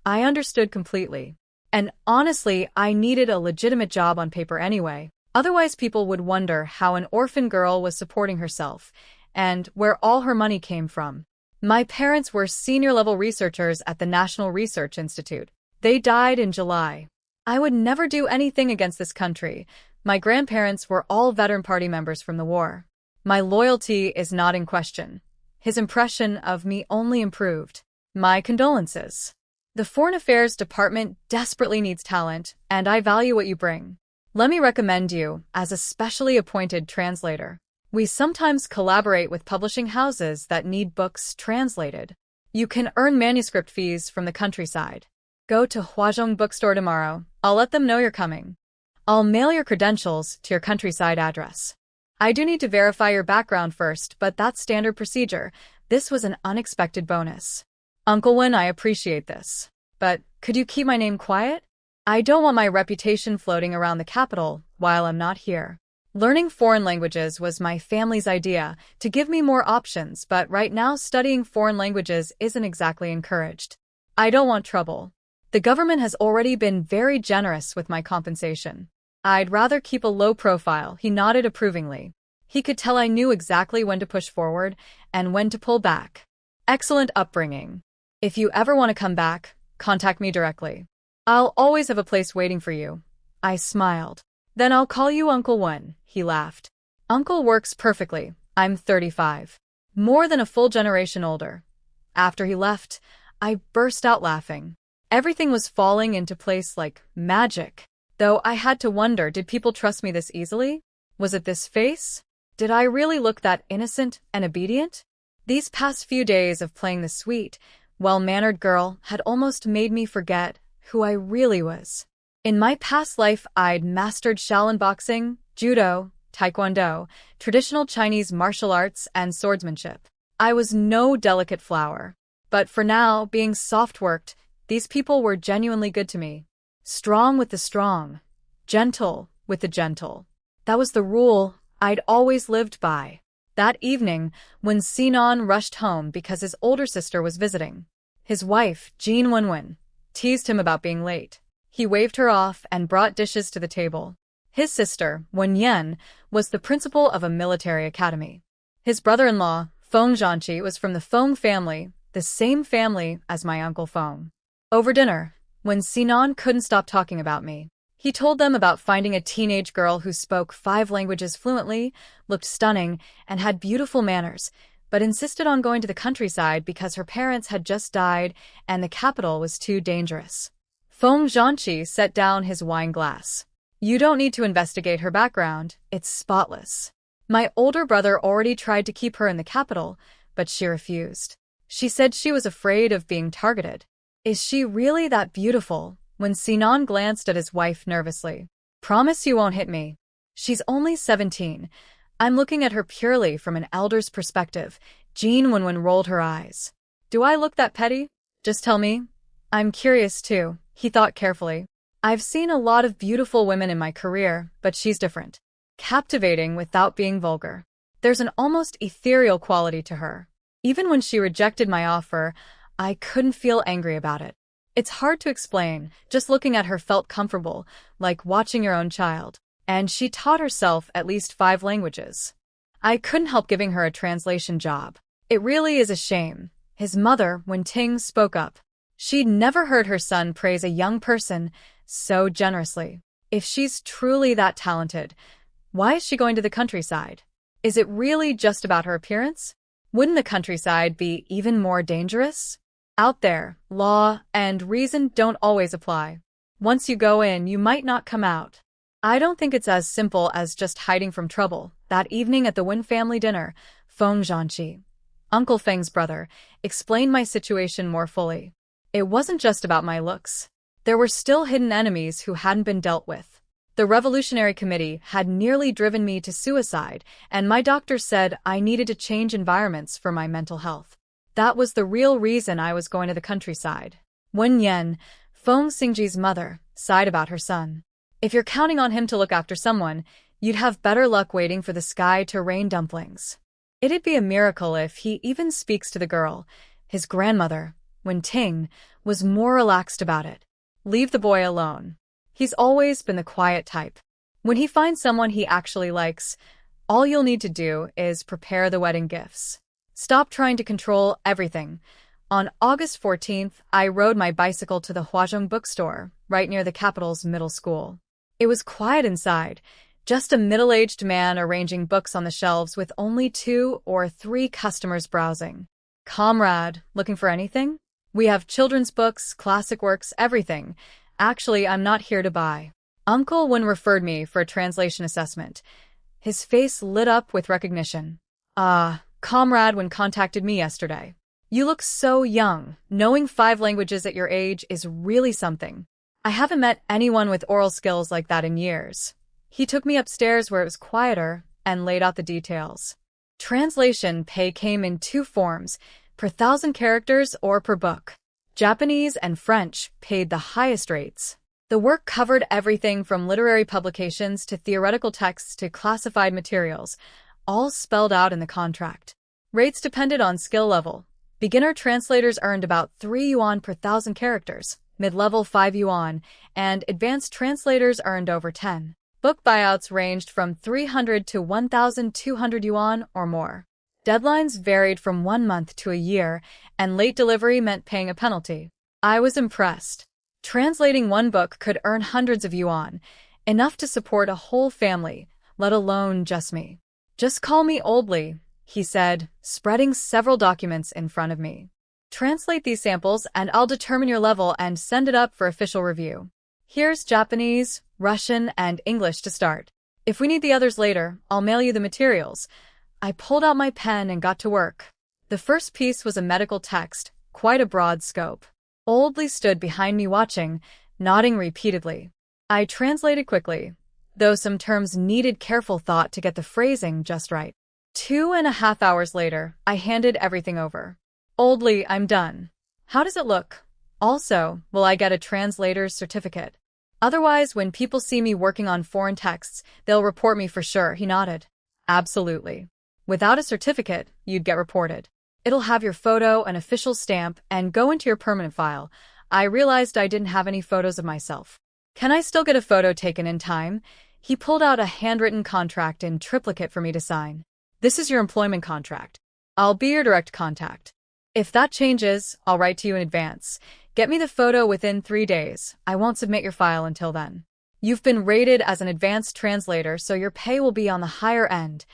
[SPEAKER 1] I understood completely. And honestly, I needed a legitimate job on paper anyway. Otherwise, people would wonder how an orphan girl was supporting herself, and where all her money came from. My parents were senior-level researchers at the National Research Institute. They died in July. I would never do anything against this country. My grandparents were all veteran party members from the war. My loyalty is not in question. His impression of me only improved. My condolences. The Foreign Affairs Department desperately needs talent, and I value what you bring. Let me recommend you as a specially appointed translator. We sometimes collaborate with publishing houses that need books translated. You can earn manuscript fees from the countryside. Go to Huazhong Bookstore tomorrow. I'll let them know you're coming. I'll mail your credentials to your countryside address. I do need to verify your background first, but that's standard procedure. This was an unexpected bonus. Uncle Wen, I appreciate this. But could you keep my name quiet? I don't want my reputation floating around the capital while I'm not here. Learning foreign languages was my family's idea to give me more options, but right now studying foreign languages isn't exactly encouraged. I don't want trouble. The government has already been very generous with my compensation. I'd rather keep a low profile. He nodded approvingly. He could tell I knew exactly when to push forward and when to pull back. Excellent upbringing. If you ever want to come back, contact me directly. I'll always have a place waiting for you. I smiled. Then I'll call you Uncle Wen, he laughed. Uncle works perfectly. I'm 35. More than a full generation older. After he left, I burst out laughing. Everything was falling into place like magic. Though I had to wonder, did people trust me this easily? Was it this face? Did I really look that innocent and obedient? These past few days of playing the sweet, well-mannered girl had almost made me forget who I really was. In my past life, I'd mastered Shaolin boxing, judo, taekwondo, traditional Chinese martial arts, and swordsmanship. I was no delicate flower. But for now, being soft-worked, these people were genuinely good to me. Strong with the strong, gentle with the gentle. That was the rule I'd always lived by. That evening, when Sinan rushed home because his older sister was visiting, his wife, Jean Wenwen, teased him about being late. He waved her off and brought dishes to the table. His sister, Wen Yan, was the principal of a military academy. His brother-in-law, Feng Zhanqi, was from the Feng family, the same family as my Uncle Feng. Over dinner, when Sinan couldn't stop talking about me, he told them about finding a teenage girl who spoke 5 languages fluently, looked stunning, and had beautiful manners, but insisted on going to the countryside because her parents had just died and the capital was too dangerous. Feng Zhanqi set down his wine glass. You don't need to investigate her background. It's spotless. My older brother already tried to keep her in the capital, but she refused. She said she was afraid of being targeted. Is she really that beautiful? When Sinan glanced at his wife nervously. Promise you won't hit me. She's only 17. I'm looking at her purely from an elder's perspective. Jean Wenwen rolled her eyes. Do I look that petty? Just tell me. I'm curious too, he thought carefully. I've seen a lot of beautiful women in my career, but she's different. Captivating without being vulgar. There's an almost ethereal quality to her. Even when she rejected my offer, I couldn't feel angry about it. It's hard to explain. Just looking at her felt comfortable, like watching your own child. And she taught herself at least 5 languages. I couldn't help giving her a translation job. It really is a shame. His mother, Wen Ting, spoke up. She'd never heard her son praise a young person so generously. If she's truly that talented, why is she going to the countryside? Is it really just about her appearance? Wouldn't the countryside be even more dangerous? Out there, law and reason don't always apply. Once you go in, you might not come out. I don't think it's as simple as just hiding from trouble. That evening at the Wen family dinner, Feng Zhanqi, Uncle Feng's brother, explained my situation more fully. It wasn't just about my looks. There were still hidden enemies who hadn't been dealt with. The Revolutionary Committee had nearly driven me to suicide, and my doctor said I needed to change environments for my mental health. That was the real reason I was going to the countryside. Wen Yan, Feng Xingji's mother, sighed about her son. If you're counting on him to look after someone, you'd have better luck waiting for the sky to rain dumplings. It'd be a miracle if he even speaks to the girl. His grandmother, Wen Ting, was more relaxed about it. Leave the boy alone. He's always been the quiet type. When he finds someone he actually likes, all you'll need to do is prepare the wedding gifts. Stop trying to control everything. On August 14th, I rode my bicycle to the Huazhong bookstore, right near the capital's middle school. It was quiet inside, just a middle-aged man arranging books on the shelves with only 2 or 3 customers browsing. Comrade, looking for anything? We have children's books, classic works, everything. Actually, I'm not here to buy. Uncle Wen referred me for a translation assessment. His face lit up with recognition. Comrade Wen contacted me yesterday. You look so young. Knowing 5 languages at your age is really something. I haven't met anyone with oral skills like that in years. He took me upstairs where it was quieter and laid out the details. Translation pay came in 2 forms, per 1,000 characters or per book. Japanese and French paid the highest rates. The work covered everything from literary publications to theoretical texts to classified materials, all spelled out in the contract. Rates depended on skill level. Beginner translators earned about 3 yuan per 1,000 characters, mid-level 5 yuan, and advanced translators earned over 10. Book buyouts ranged from 300 to 1,200 yuan or more. Deadlines varied from 1 month to a year, and late delivery meant paying a penalty. I was impressed. Translating 1 book could earn hundreds of yuan, enough to support a whole family, let alone just me. Just call me Oldly, he said, spreading several documents in front of me. Translate these samples and I'll determine your level and send it up for official review. Here's Japanese, Russian, and English to start. If we need the others later, I'll mail you the materials. I pulled out my pen and got to work. The first piece was a medical text, quite a broad scope. Oldly stood behind me watching, nodding repeatedly. I translated quickly, though some terms needed careful thought to get the phrasing just right. 2.5 hours later, I handed everything over. Oldly, I'm done. How does it look? Also, will I get a translator's certificate? Otherwise, when people see me working on foreign texts, they'll report me for sure, he nodded. Absolutely. Without a certificate, you'd get reported. It'll have your photo, an official stamp, and go into your permanent file. I realized I didn't have any photos of myself. Can I still get a photo taken in time? He pulled out a handwritten contract in triplicate for me to sign. This is your employment contract. I'll be your direct contact. If that changes, I'll write to you in advance. Get me the photo within 3 days. I won't submit your file until then. You've been rated as an advanced translator, so your pay will be on the higher end.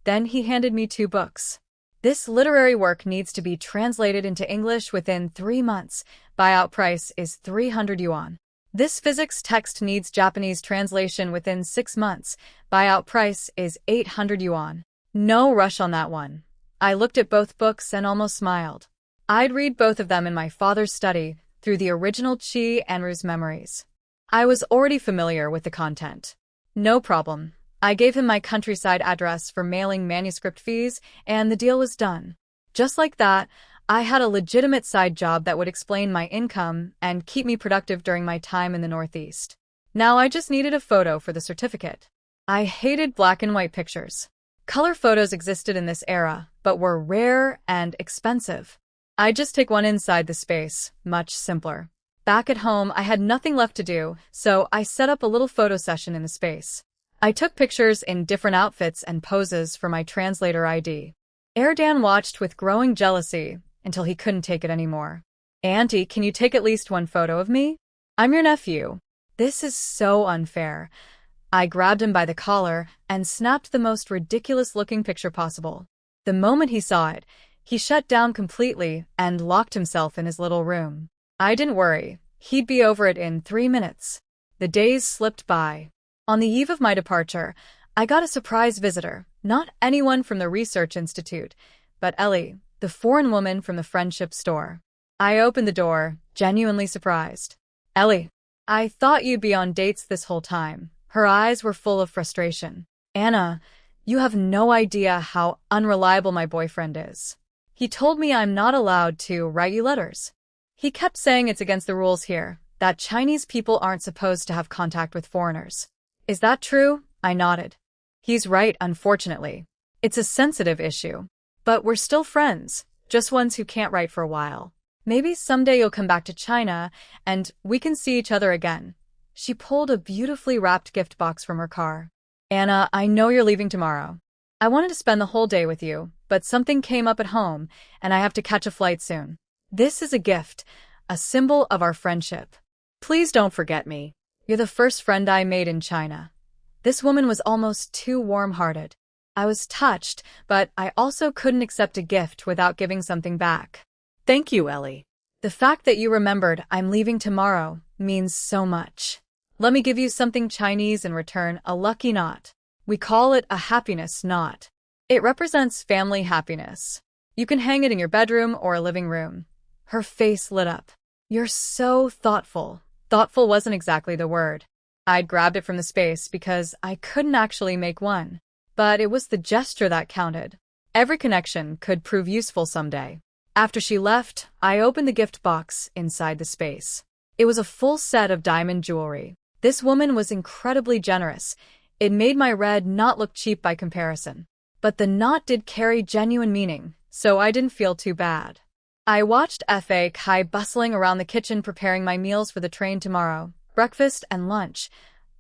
[SPEAKER 1] Then he handed me 2 books. This literary work needs to be translated into English within 3 months. Buyout price is 300 yuan. This physics text needs Japanese translation within 6 months. Buyout price is 800 yuan. No rush on that one. I looked at both books and almost smiled. I'd read both of them in my father's study through the original Chi Enru's memories. I was already familiar with the content. No problem. I gave him my countryside address for mailing manuscript fees, and the deal was done. Just like that, I had a legitimate side job that would explain my income and keep me productive during my time in the Northeast. Now I just needed a photo for the certificate. I hated black and white pictures. Color photos existed in this era, but were rare and expensive. I'd just take one inside the space, much simpler. Back at home, I had nothing left to do, so I set up a little photo session in the space. I took pictures in different outfits and poses for my translator ID. Erdan watched with growing jealousy until he couldn't take it anymore. Auntie, can you take at least one photo of me? I'm your nephew. This is so unfair. I grabbed him by the collar and snapped the most ridiculous-looking picture possible. The moment he saw it, he shut down completely and locked himself in his little room. I didn't worry. He'd be over it in 3 minutes. The days slipped by. On the eve of my departure, I got a surprise visitor, not anyone from the research institute, but Ellie, the foreign woman from the friendship store. I opened the door, genuinely surprised. Ellie, I thought you'd be on dates this whole time. Her eyes were full of frustration. Anna, you have no idea how unreliable my boyfriend is. He told me I'm not allowed to write you letters. He kept saying it's against the rules here, that Chinese people aren't supposed to have contact with foreigners. Is that true? I nodded. He's right, unfortunately. It's a sensitive issue. But we're still friends, just ones who can't write for a while. Maybe someday you'll come back to China, and we can see each other again. She pulled a beautifully wrapped gift box from her car. Anna, I know you're leaving tomorrow. I wanted to spend the whole day with you, but something came up at home, and I have to catch a flight soon. This is a gift, a symbol of our friendship. Please don't forget me. You're the first friend I made in China. This woman was almost too warm-hearted. I was touched, but I also couldn't accept a gift without giving something back. Thank you, Ellie. The fact that you remembered I'm leaving tomorrow means so much. Let me give you something Chinese in return, a lucky knot. We call it a happiness knot. It represents family happiness. You can hang it in your bedroom or a living room. Her face lit up. You're so thoughtful. Thoughtful wasn't exactly the word. I'd grabbed it from the space because I couldn't actually make one. But it was the gesture that counted. Every connection could prove useful someday. After she left, I opened the gift box inside the space. It was a full set of diamond jewelry. This woman was incredibly generous. It made my red knot look cheap by comparison. But the knot did carry genuine meaning, so I didn't feel too bad. I watched Fa Kai bustling around the kitchen preparing my meals for the train tomorrow. Breakfast and lunch,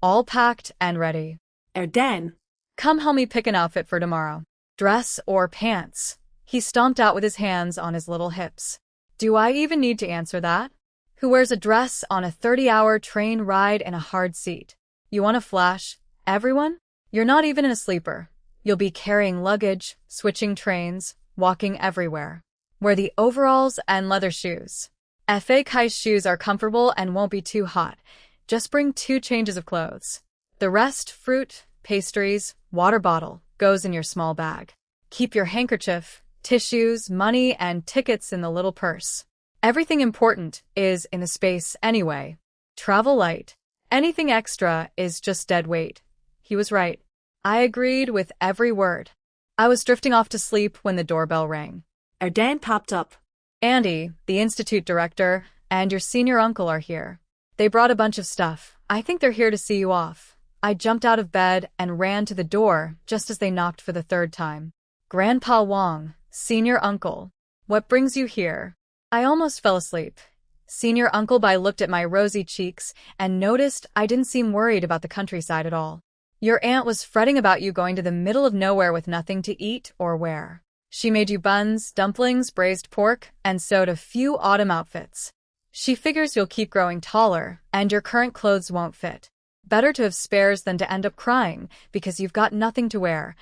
[SPEAKER 1] all packed and ready.
[SPEAKER 2] Erden.
[SPEAKER 1] Come help me pick an outfit for tomorrow. Dress or pants? He stomped out with his hands on his little hips. Do I even need to answer that? Who wears a dress on a 30-hour train ride in a hard seat? You want to flash? Everyone? You're not even in a sleeper. You'll be carrying luggage, switching trains, walking everywhere. Wear the overalls and leather shoes. Fa Kai's shoes are comfortable and won't be too hot. Just bring 2 changes of clothes. The rest, fruit, pastries, water bottle, goes in your small bag. Keep your handkerchief, tissues, money, and tickets in the little purse. Everything important is in the space anyway. Travel light. Anything extra is just dead weight. He was right. I agreed with every word. I was drifting off to sleep when the doorbell rang.
[SPEAKER 2] Erden popped up.
[SPEAKER 1] Andy, the institute director, and your senior uncle are here. They brought a bunch of stuff. I think they're here to see you off. I jumped out of bed and ran to the door just as they knocked for the 3rd time. Grandpa Wong, senior uncle. What brings you here? I almost fell asleep. Senior Uncle Bai looked at my rosy cheeks and noticed I didn't seem worried about the countryside at all. Your aunt was fretting about you going to the middle of nowhere with nothing to eat or wear. She made you buns, dumplings, braised pork, and sewed a few autumn outfits. She figures you'll keep growing taller, and your current clothes won't fit. Better to have spares than to end up crying, because you've got nothing to wear.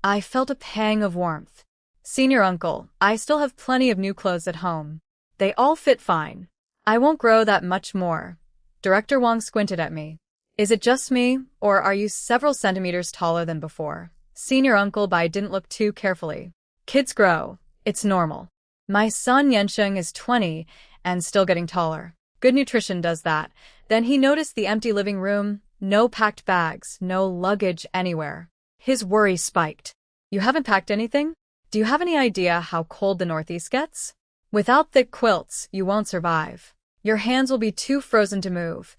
[SPEAKER 1] I felt a pang of warmth. Senior Uncle, I still have plenty of new clothes at home. They all fit fine. I won't grow that much more. Director Wong squinted at me. Is it just me, or are you several centimeters taller than before? Senior Uncle Bai didn't look too carefully. Kids grow. It's normal. My son Yensheng is 20 and still getting taller. Good nutrition does that. Then he noticed the empty living room, no packed bags, no luggage anywhere. His worry spiked. You haven't packed anything? Do you have any idea how cold the Northeast gets? Without thick quilts, you won't survive. Your hands will be too frozen to move.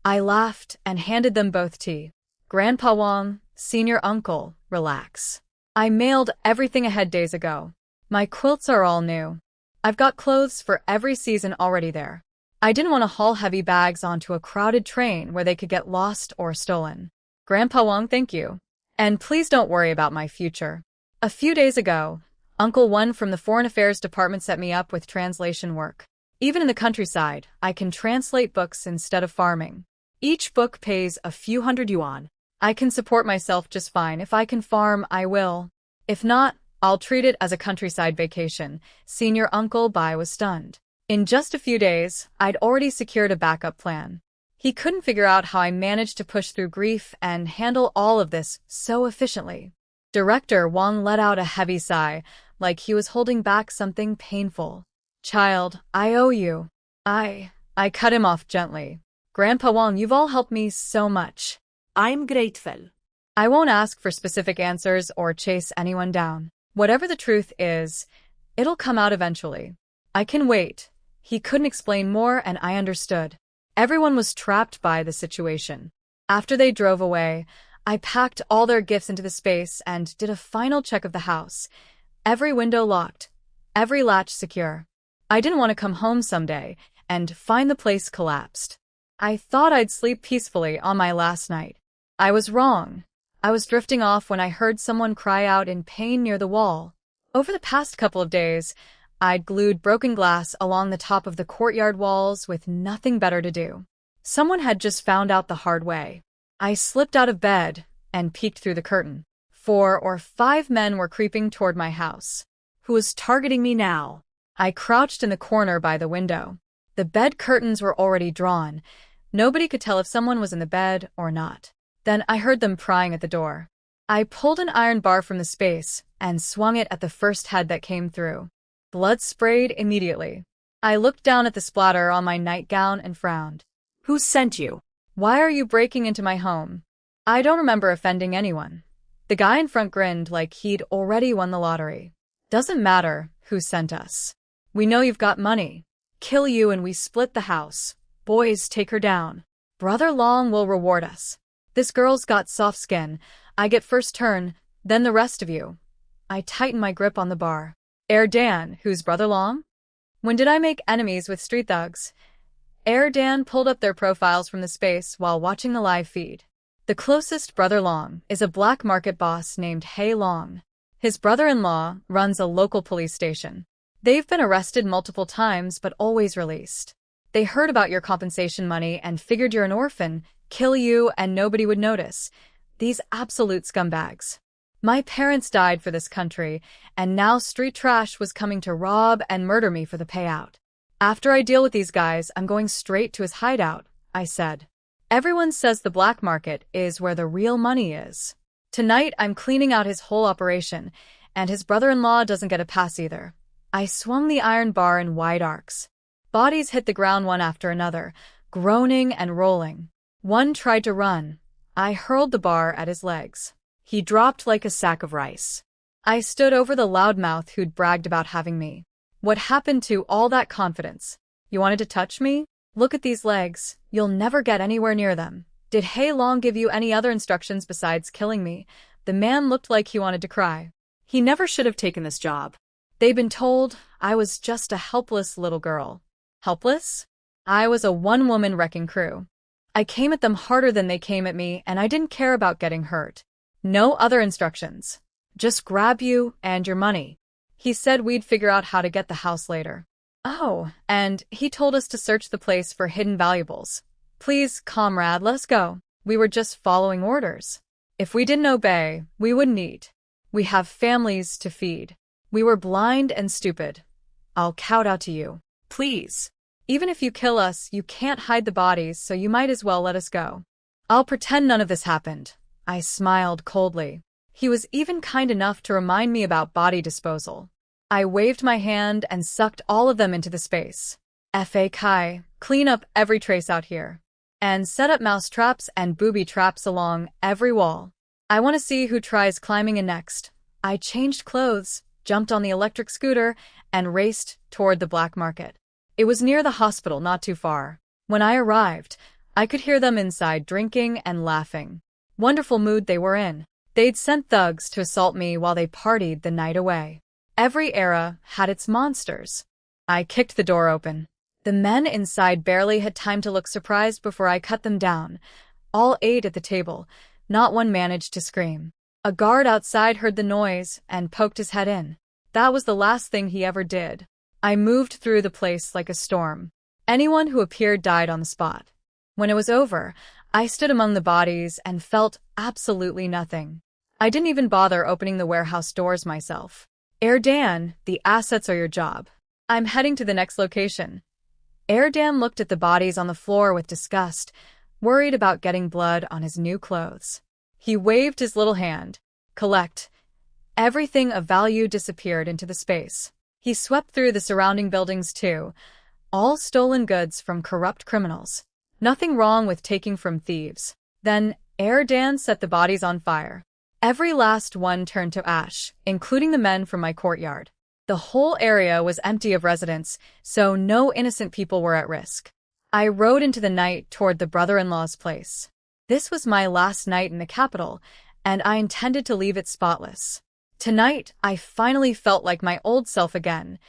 [SPEAKER 1] I laughed and handed them both tea. Grandpa Wong, senior uncle, relax. I mailed everything ahead days ago. My quilts are all new. I've got clothes for every season already there. I didn't want to haul heavy bags onto a crowded train where they could get lost or stolen. Grandpa Wong, thank you. And please don't worry about my future. A few days ago, Uncle One from the Foreign Affairs Department set me up with translation work. Even in the countryside, I can translate books instead of farming. Each book pays a few hundred yuan. I can support myself just fine. If I can farm, I will. If not, I'll treat it as a countryside vacation. Senior Uncle Bai was stunned. In just a few days, I'd already secured a backup plan. He couldn't figure out how I managed to push through grief and handle all of this so efficiently. Director Wong let out a heavy sigh, like he was holding back something painful. Child, I owe you. I cut him off gently. Grandpa Wong, you've all helped me so much.
[SPEAKER 2] I'm grateful.
[SPEAKER 1] I won't ask for specific answers or chase anyone down. Whatever the truth is, it'll come out eventually. I can wait. He couldn't explain more, and I understood. Everyone was trapped by the situation. After they drove away, I packed all their gifts into the space and did a final check of the house. Every window locked, every latch secure. I didn't want to come home someday and find the place collapsed. I thought I'd sleep peacefully on my last night. I was wrong. I was drifting off when I heard someone cry out in pain near the wall. Over the past couple of days, I'd glued broken glass along the top of the courtyard walls with nothing better to do. Someone had just found out the hard way. I slipped out of bed and peeked through the curtain. 4 or 5 men were creeping toward my house.
[SPEAKER 2] Who was targeting me now?
[SPEAKER 1] I crouched in the corner by the window. The bed curtains were already drawn. Nobody could tell if someone was in the bed or not. Then I heard them prying at the door. I pulled an iron bar from the space and swung it at the first head that came through. Blood sprayed immediately. I looked down at the splatter on my nightgown and frowned.
[SPEAKER 2] Who sent you?
[SPEAKER 1] Why are you breaking into my home? I don't remember offending anyone. The guy in front grinned like he'd already won the lottery. Doesn't matter who sent us. We know you've got money. Kill you and we split the house. Boys, take her down. Brother Long will reward us. This girl's got soft skin. I get first turn, then the rest of you. I tighten my grip on the bar. Dan, who's Brother Long? When did I make enemies with street thugs? Dan pulled up their profiles from the space while watching the live feed. The closest Brother Long is a black market boss named Hei Long. His brother-in-law runs a local police station. They've been arrested multiple times but always released. They heard about your compensation money and figured you're an orphan, kill you, and nobody would notice. These absolute scumbags. My parents died for this country, and now street trash was coming to rob and murder me for the payout. After I deal with these guys, I'm going straight to his hideout, I said. Everyone says the black market is where the real money is. Tonight, I'm cleaning out his whole operation, and his brother-in-law doesn't get a pass either. I swung the iron bar in wide arcs. Bodies hit the ground one after another, groaning and rolling. One tried to run. I hurled the bar at his legs. He dropped like a sack of rice. I stood over the loudmouth who'd bragged about having me. What happened to all that confidence? You wanted to touch me? Look at these legs. You'll never get anywhere near them. Did Hei Long give you any other instructions besides killing me? The man looked like he wanted to cry.
[SPEAKER 2] He never should have taken this job.
[SPEAKER 1] They'd been told I was just a helpless little girl. Helpless? I was a one-woman wrecking crew. I came at them harder than they came at me, and I didn't care about getting hurt. No other instructions. Just grab you and your money. He said we'd figure out how to get the house later. Oh, and he told us to search the place for hidden valuables. Please, comrade, let us go. We were just following orders. If we didn't obey, we wouldn't eat. We have families to feed. We were blind and stupid. I'll kowtow to you.
[SPEAKER 2] Please.
[SPEAKER 1] Even if you kill us, you can't hide the bodies, so you might as well let us go. I'll pretend none of this happened. I smiled coldly. He was even kind enough to remind me about body disposal. I waved my hand and sucked all of them into the space. Fa Kai, clean up every trace out here. And set up mouse traps and booby traps along every wall. I want to see who tries climbing in next. I changed clothes, jumped on the electric scooter, and raced toward the black market. It was near the hospital, not too far. When I arrived, I could hear them inside drinking and laughing. Wonderful mood they were in. They'd sent thugs to assault me while they partied the night away. Every era had its monsters. I kicked the door open. The men inside barely had time to look surprised before I cut them down. All ate at the table. Not one managed to scream. A guard outside heard the noise and poked his head in. That was the last thing he ever did. I moved through the place like a storm. Anyone who appeared died on the spot. When it was over, I stood among the bodies and felt absolutely nothing. I didn't even bother opening the warehouse doors myself. Dan, the assets are your job. I'm heading to the next location. Dan looked at the bodies on the floor with disgust, worried about getting blood on his new clothes. He waved his little hand. Collect. Everything of value disappeared into the space. He swept through the surrounding buildings too, all stolen goods from corrupt criminals. Nothing wrong with taking from thieves. Then Dan set the bodies on fire. Every last one turned to ash, including the men from my courtyard. The whole area was empty of residents, so no innocent people were at risk. I rode into the night toward the brother-in-law's place. This was my last night in the capital, and I intended to leave it spotless. Tonight, I finally felt like my old self again,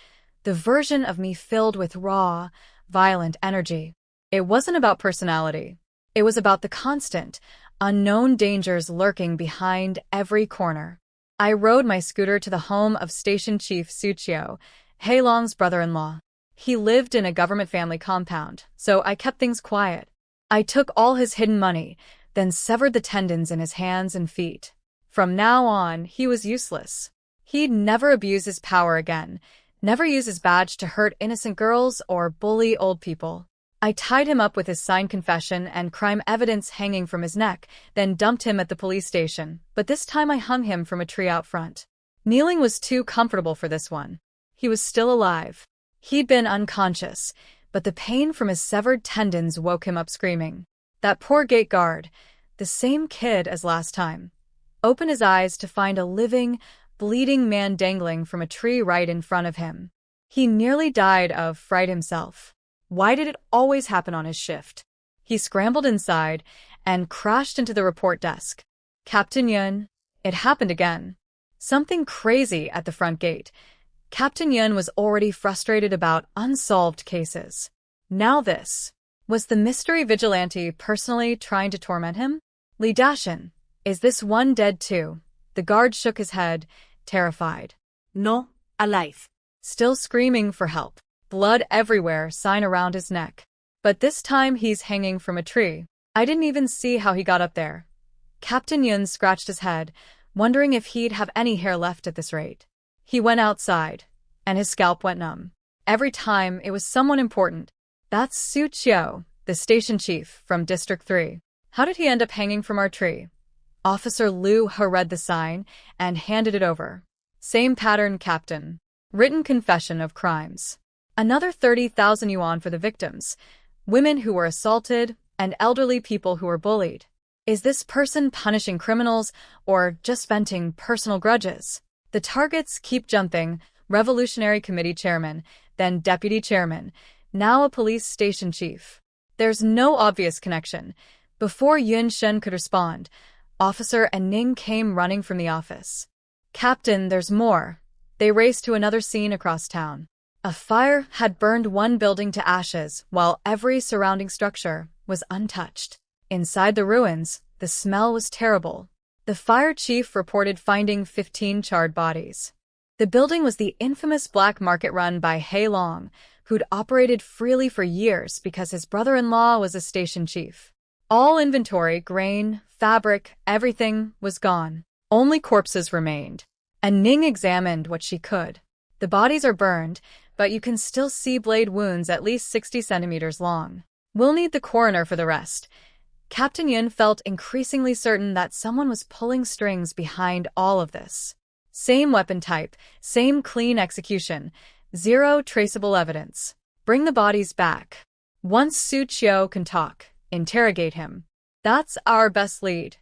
[SPEAKER 1] the version of me filled with raw, violent energy. It wasn't about personality. It was about the constant, unknown dangers lurking behind every corner. I rode my scooter to the home of Station Chief Suchio, Hei Long's brother-in-law. He lived in a government family compound, so I kept things quiet. I took all his hidden money, then severed the tendons in his hands and feet. From now on, he was useless. He'd never abuse his power again, never use his badge to hurt innocent girls or bully old people. I tied him up with his signed confession and crime evidence hanging from his neck, then dumped him at the police station, but this time I hung him from a tree out front. Kneeling was too comfortable for this one. He was still alive. He'd been unconscious, but the pain from his severed tendons woke him up screaming. That poor gate guard, the same kid as last time, opened his eyes to find a living, bleeding man dangling from a tree right in front of him. He nearly died of fright himself. Why did it always happen on his shift? He scrambled inside and crashed into the report desk. Captain Yun, it happened again. Something crazy at the front gate. Captain Yun was already frustrated about unsolved cases. Now this. Was the mystery vigilante personally trying to torment him? Li Dashin, is this one dead too? The guard shook his head, terrified.
[SPEAKER 2] No, alive.
[SPEAKER 1] Still screaming for help. Blood everywhere, sign around his neck. But this time he's hanging from a tree. I didn't even see how he got up there. Captain Yun scratched his head, wondering if he'd have any hair left at this rate. He went outside, and his scalp went numb. Every time it was someone important. That's Su Qiu, the station chief from District 3. How did he end up hanging from our tree? Officer Liu He read the sign and handed it over. Same pattern, Captain. Written confession of crimes. Another 30,000 yuan for the victims, women who were assaulted, and elderly people who were bullied. Is this person punishing criminals or just venting personal grudges? The targets keep jumping. Revolutionary Committee Chairman, then Deputy Chairman, now a police station chief. There's no obvious connection. Before Yun Shen could respond, Officer and Ning came running from the office. Captain, there's more. They raced to another scene across town. A fire had burned one building to ashes, while every surrounding structure was untouched. Inside the ruins, the smell was terrible. The fire chief reported finding 15 charred bodies. The building was the infamous black market run by He Long, who'd operated freely for years because his brother-in-law was a station chief. All inventory, grain, fabric, everything was gone. Only corpses remained. And Ning examined what she could. The bodies are burned, but you can still see blade wounds at least 60 centimeters long. We'll need the coroner for the rest. Captain Yun felt increasingly certain that someone was pulling strings behind all of this. Same weapon type, same clean execution, zero traceable evidence. Bring the bodies back. Once Su Qiu can talk, interrogate him. That's our best lead.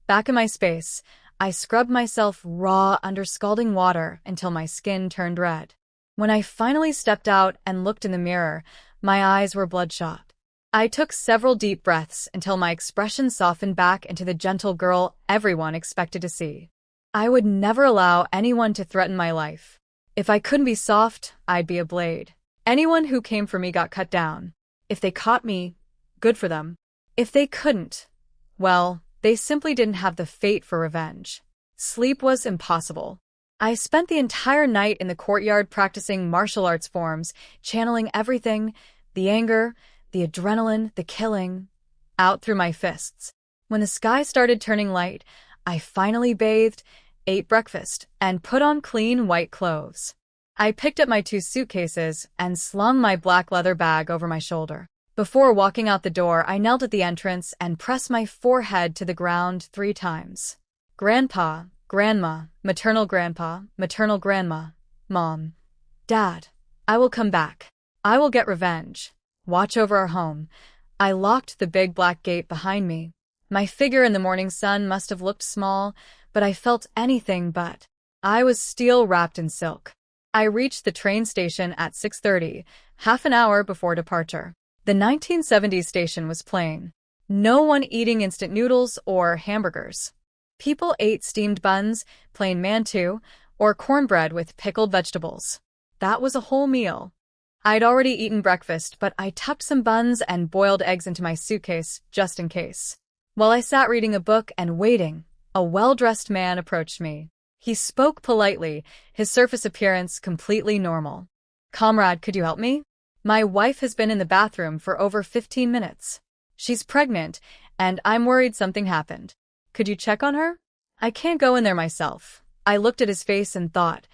[SPEAKER 1] Back in my space, I scrubbed myself raw under scalding water until my skin turned red. When I finally stepped out and looked in the mirror, my eyes were bloodshot. I took several deep breaths until my expression softened back into the gentle girl everyone expected to see. I would never allow anyone to threaten my life. If I couldn't be soft, I'd be a blade. Anyone who came for me got cut down. If they caught me, good for them. If they couldn't, well, they simply didn't have the fate for revenge. Sleep was impossible. I spent the entire night in the courtyard practicing martial arts forms, channeling everything, the anger, the adrenaline, the killing, out through my fists. When the sky started turning light, I finally bathed, ate breakfast, and put on clean white clothes. I picked up my 2 suitcases and slung my black leather bag over my shoulder. Before walking out the door, I knelt at the entrance and pressed my forehead to the ground 3 times. Grandpa, Grandma, maternal grandpa, maternal grandma, Mom, Dad, I will come back. I will get revenge. Watch over our home. I locked the big black gate behind me. My figure in the morning sun must have looked small, but I felt anything but. I was steel-wrapped in silk. I reached the train station at 6:30, half an hour before departure. The 1970s station was plain. No one eating instant noodles or hamburgers. People ate steamed buns, plain mantou, or cornbread with pickled vegetables. That was a whole meal. I'd already eaten breakfast, but I tucked some buns and boiled eggs into my suitcase, just in case. While I sat reading a book and waiting, a well-dressed man approached me. He spoke politely, his surface appearance completely normal. "Comrade, could you help me? My wife has been in the bathroom for over 15 minutes. She's pregnant, and I'm worried something happened. Could you check on her? I can't go in there myself." I looked at his face and thought,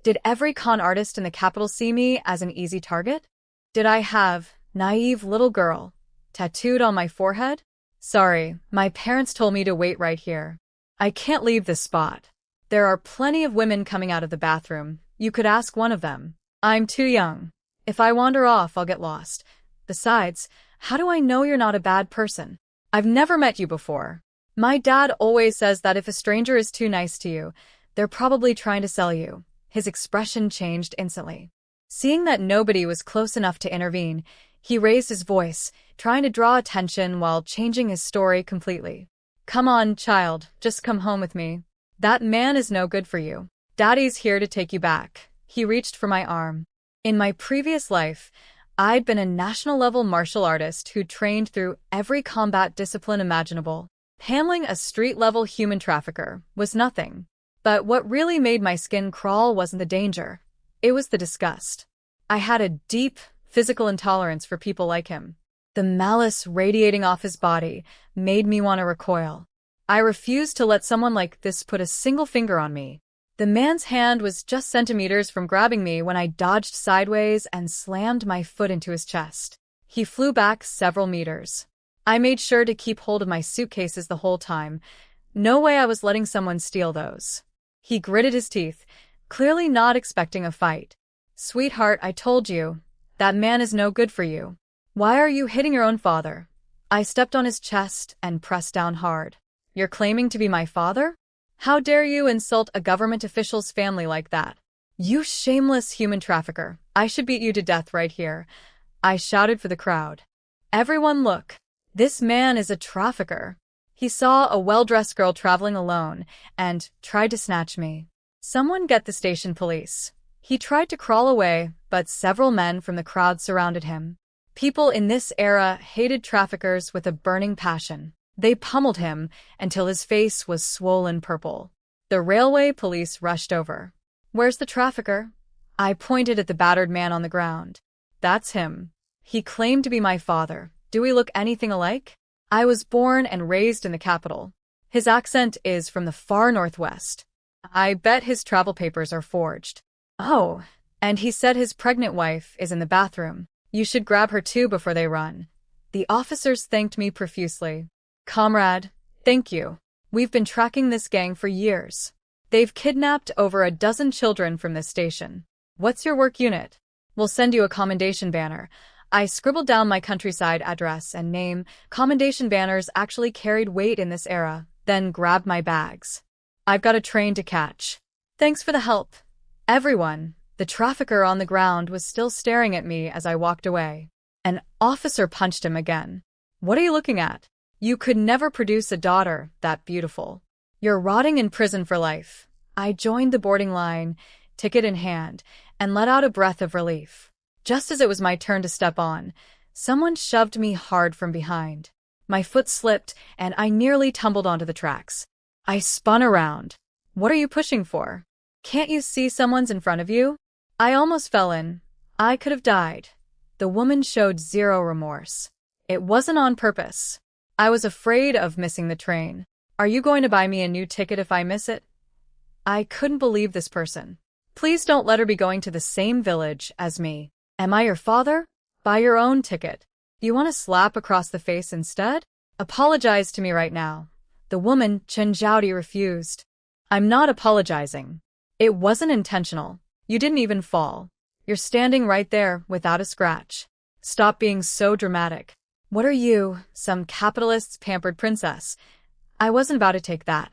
[SPEAKER 1] did every con artist in the capital see me as an easy target? Did I have Naive little girl. Tattooed on my forehead? Sorry, my parents told me to wait right here. I can't leave this spot. There are plenty of women coming out of the bathroom. You could ask one of them. I'm too young. If I wander off, I'll get lost. Besides, how do I know you're not a bad person? I've never met you before. My dad always says that if a stranger is too nice to you, they're probably trying to sell you. His expression changed instantly. Seeing that nobody was close enough to intervene, he raised his voice, trying to draw attention while changing his story completely. Come on, child, just come home with me. That man is no good for you. Daddy's here to take you back. He reached for my arm. In my previous life, I'd been a national-level martial artist who trained through every combat discipline imaginable. Handling a street-level human trafficker was nothing. But what really made my skin crawl wasn't the danger. It was the disgust. I had a deep physical intolerance for people like him. The malice radiating off his body made me want to recoil. I refused to let someone like this put a single finger on me. The man's hand was just centimeters from grabbing me when I dodged sideways and slammed my foot into his chest. He flew back several meters. I made sure to keep hold of my suitcases the whole time. No way I was letting someone steal those. He gritted his teeth, clearly not expecting a fight. Sweetheart, I told you. That man is no good for you. Why are you hitting your own father? I stepped on his chest and pressed down hard. You're claiming to be my father? How dare you insult a government official's family like that? You shameless human trafficker. I should beat you to death right here. I shouted for the crowd. Everyone look. This man is a trafficker. He saw a well-dressed girl traveling alone and tried to snatch me. Someone get the station police. He tried to crawl away, but several men from the crowd surrounded him. People in this era hated traffickers with a burning passion. They pummeled him until his face was swollen purple. The railway police rushed over. Where's the trafficker? I pointed at the battered man on the ground. That's him. He claimed to be my father. Do we look anything alike? I was born and raised in the capital. His accent is from the far northwest. I bet his travel papers are forged. Oh, and he said his pregnant wife is in the bathroom. You should grab her too before they run. The officers thanked me profusely. Comrade, thank you. We've been tracking this gang for years. They've kidnapped over a dozen children from this station. What's your work unit? We'll send you a commendation banner. I scribbled down my countryside address and name. Commendation banners actually carried weight in this era, then grabbed my bags. I've got a train to catch. Thanks for the help. Everyone. The trafficker on the ground was still staring at me as I walked away. An officer punched him again. What are you looking at? You could never produce a daughter that beautiful. You're rotting in prison for life. I joined the boarding line, ticket in hand, and let out a breath of relief. Just as it was my turn to step on, someone shoved me hard from behind. My foot slipped, and I nearly tumbled onto the tracks. I spun around. What are you pushing for? Can't you see someone's in front of you? I almost fell in. I could have died. The woman showed zero remorse. It wasn't on purpose. I was afraid of missing the train. Are you going to buy me a new ticket if I miss it? I couldn't believe this person. Please don't let her be going to the same village as me. Am I your father? Buy your own ticket. Do you want a slap across the face instead? Apologize to me right now. The woman, Chen Zhaodi, refused. I'm not apologizing. It wasn't intentional. You didn't even fall. You're standing right there without a scratch. Stop being so dramatic. What are you, some capitalist's pampered princess? I wasn't about to take that.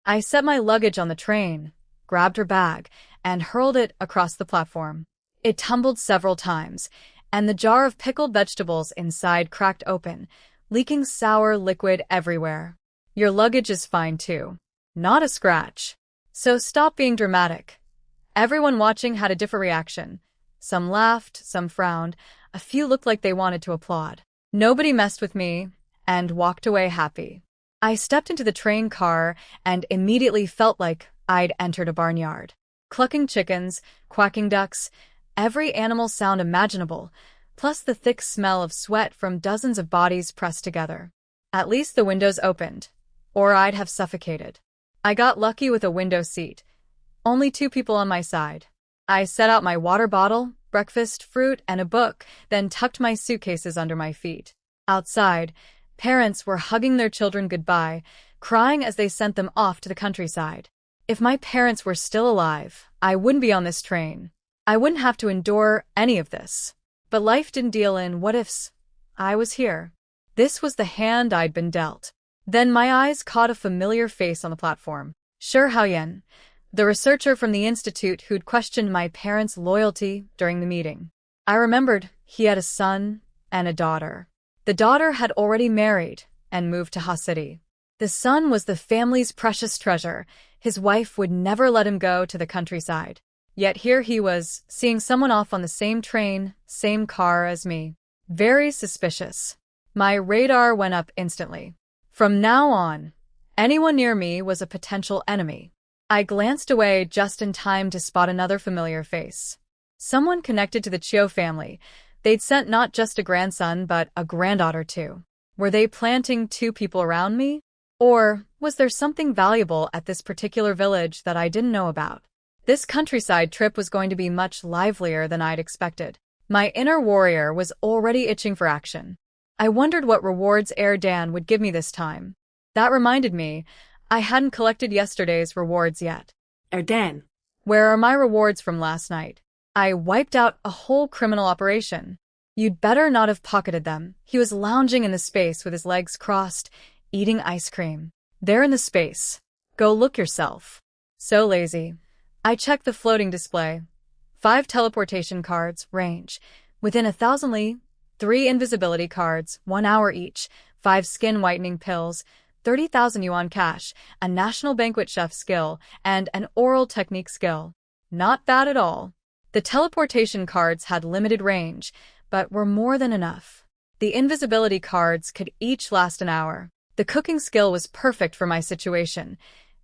[SPEAKER 1] I set my luggage on the train, grabbed her bag, and hurled it across the platform. It tumbled several times, and the jar of pickled vegetables inside cracked open, leaking sour liquid everywhere. Your luggage is fine too. Not a scratch. So stop being dramatic. Everyone watching had a different reaction. Some laughed, some frowned, a few looked like they wanted to applaud. Nobody messed with me, and walked away happy. I stepped into the train car and immediately felt like I'd entered a barnyard. Clucking chickens, quacking ducks, every animal sound imaginable, plus the thick smell of sweat from dozens of bodies pressed together. At least the windows opened, or I'd have suffocated. I got lucky with a window seat. Only 2 people on my side. I set out my water bottle, breakfast, fruit, and a book, then tucked my suitcases under my feet. Outside, parents were hugging their children goodbye, crying as they sent them off to the countryside. If my parents were still alive, I wouldn't be on this train. I wouldn't have to endure any of this. But life didn't deal in what-ifs. I was here. This was the hand I'd been dealt. Then my eyes caught a familiar face on the platform. Shi Haoyan, the researcher from the institute who'd questioned my parents' loyalty during the meeting. I remembered he had a son and a daughter. The daughter had already married and moved to Ha City. The son was the family's precious treasure. His wife would never let him go to the countryside. Yet here he was, seeing someone off on the same train, same car as me. Very suspicious. My radar went up instantly. From now on, anyone near me was a potential enemy. I glanced away just in time to spot another familiar face. Someone connected to the Chiu family. They'd sent not just a grandson, but a granddaughter too. Were they planting two people around me? Or was there something valuable at this particular village that I didn't know about? This countryside trip was going to be much livelier than I'd expected. My inner warrior was already itching for action. I wondered what rewards Erdan would give me this time. That reminded me, I hadn't collected yesterday's rewards yet.
[SPEAKER 2] Erdan.
[SPEAKER 1] Where are my rewards from last night? I wiped out a whole criminal operation. You'd better not have pocketed them. He was lounging in the space with his legs crossed, eating ice cream. There in the space. Go look yourself. So lazy. I checked the floating display. 5 teleportation cards, range. Within 1,000 li, 3 invisibility cards, 1 hour each, 5 skin whitening pills, 30,000 yuan cash, a national banquet chef skill, and an oral technique skill. Not bad at all. The teleportation cards had limited range, but were more than enough. The invisibility cards could each last an hour. The cooking skill was perfect for my situation.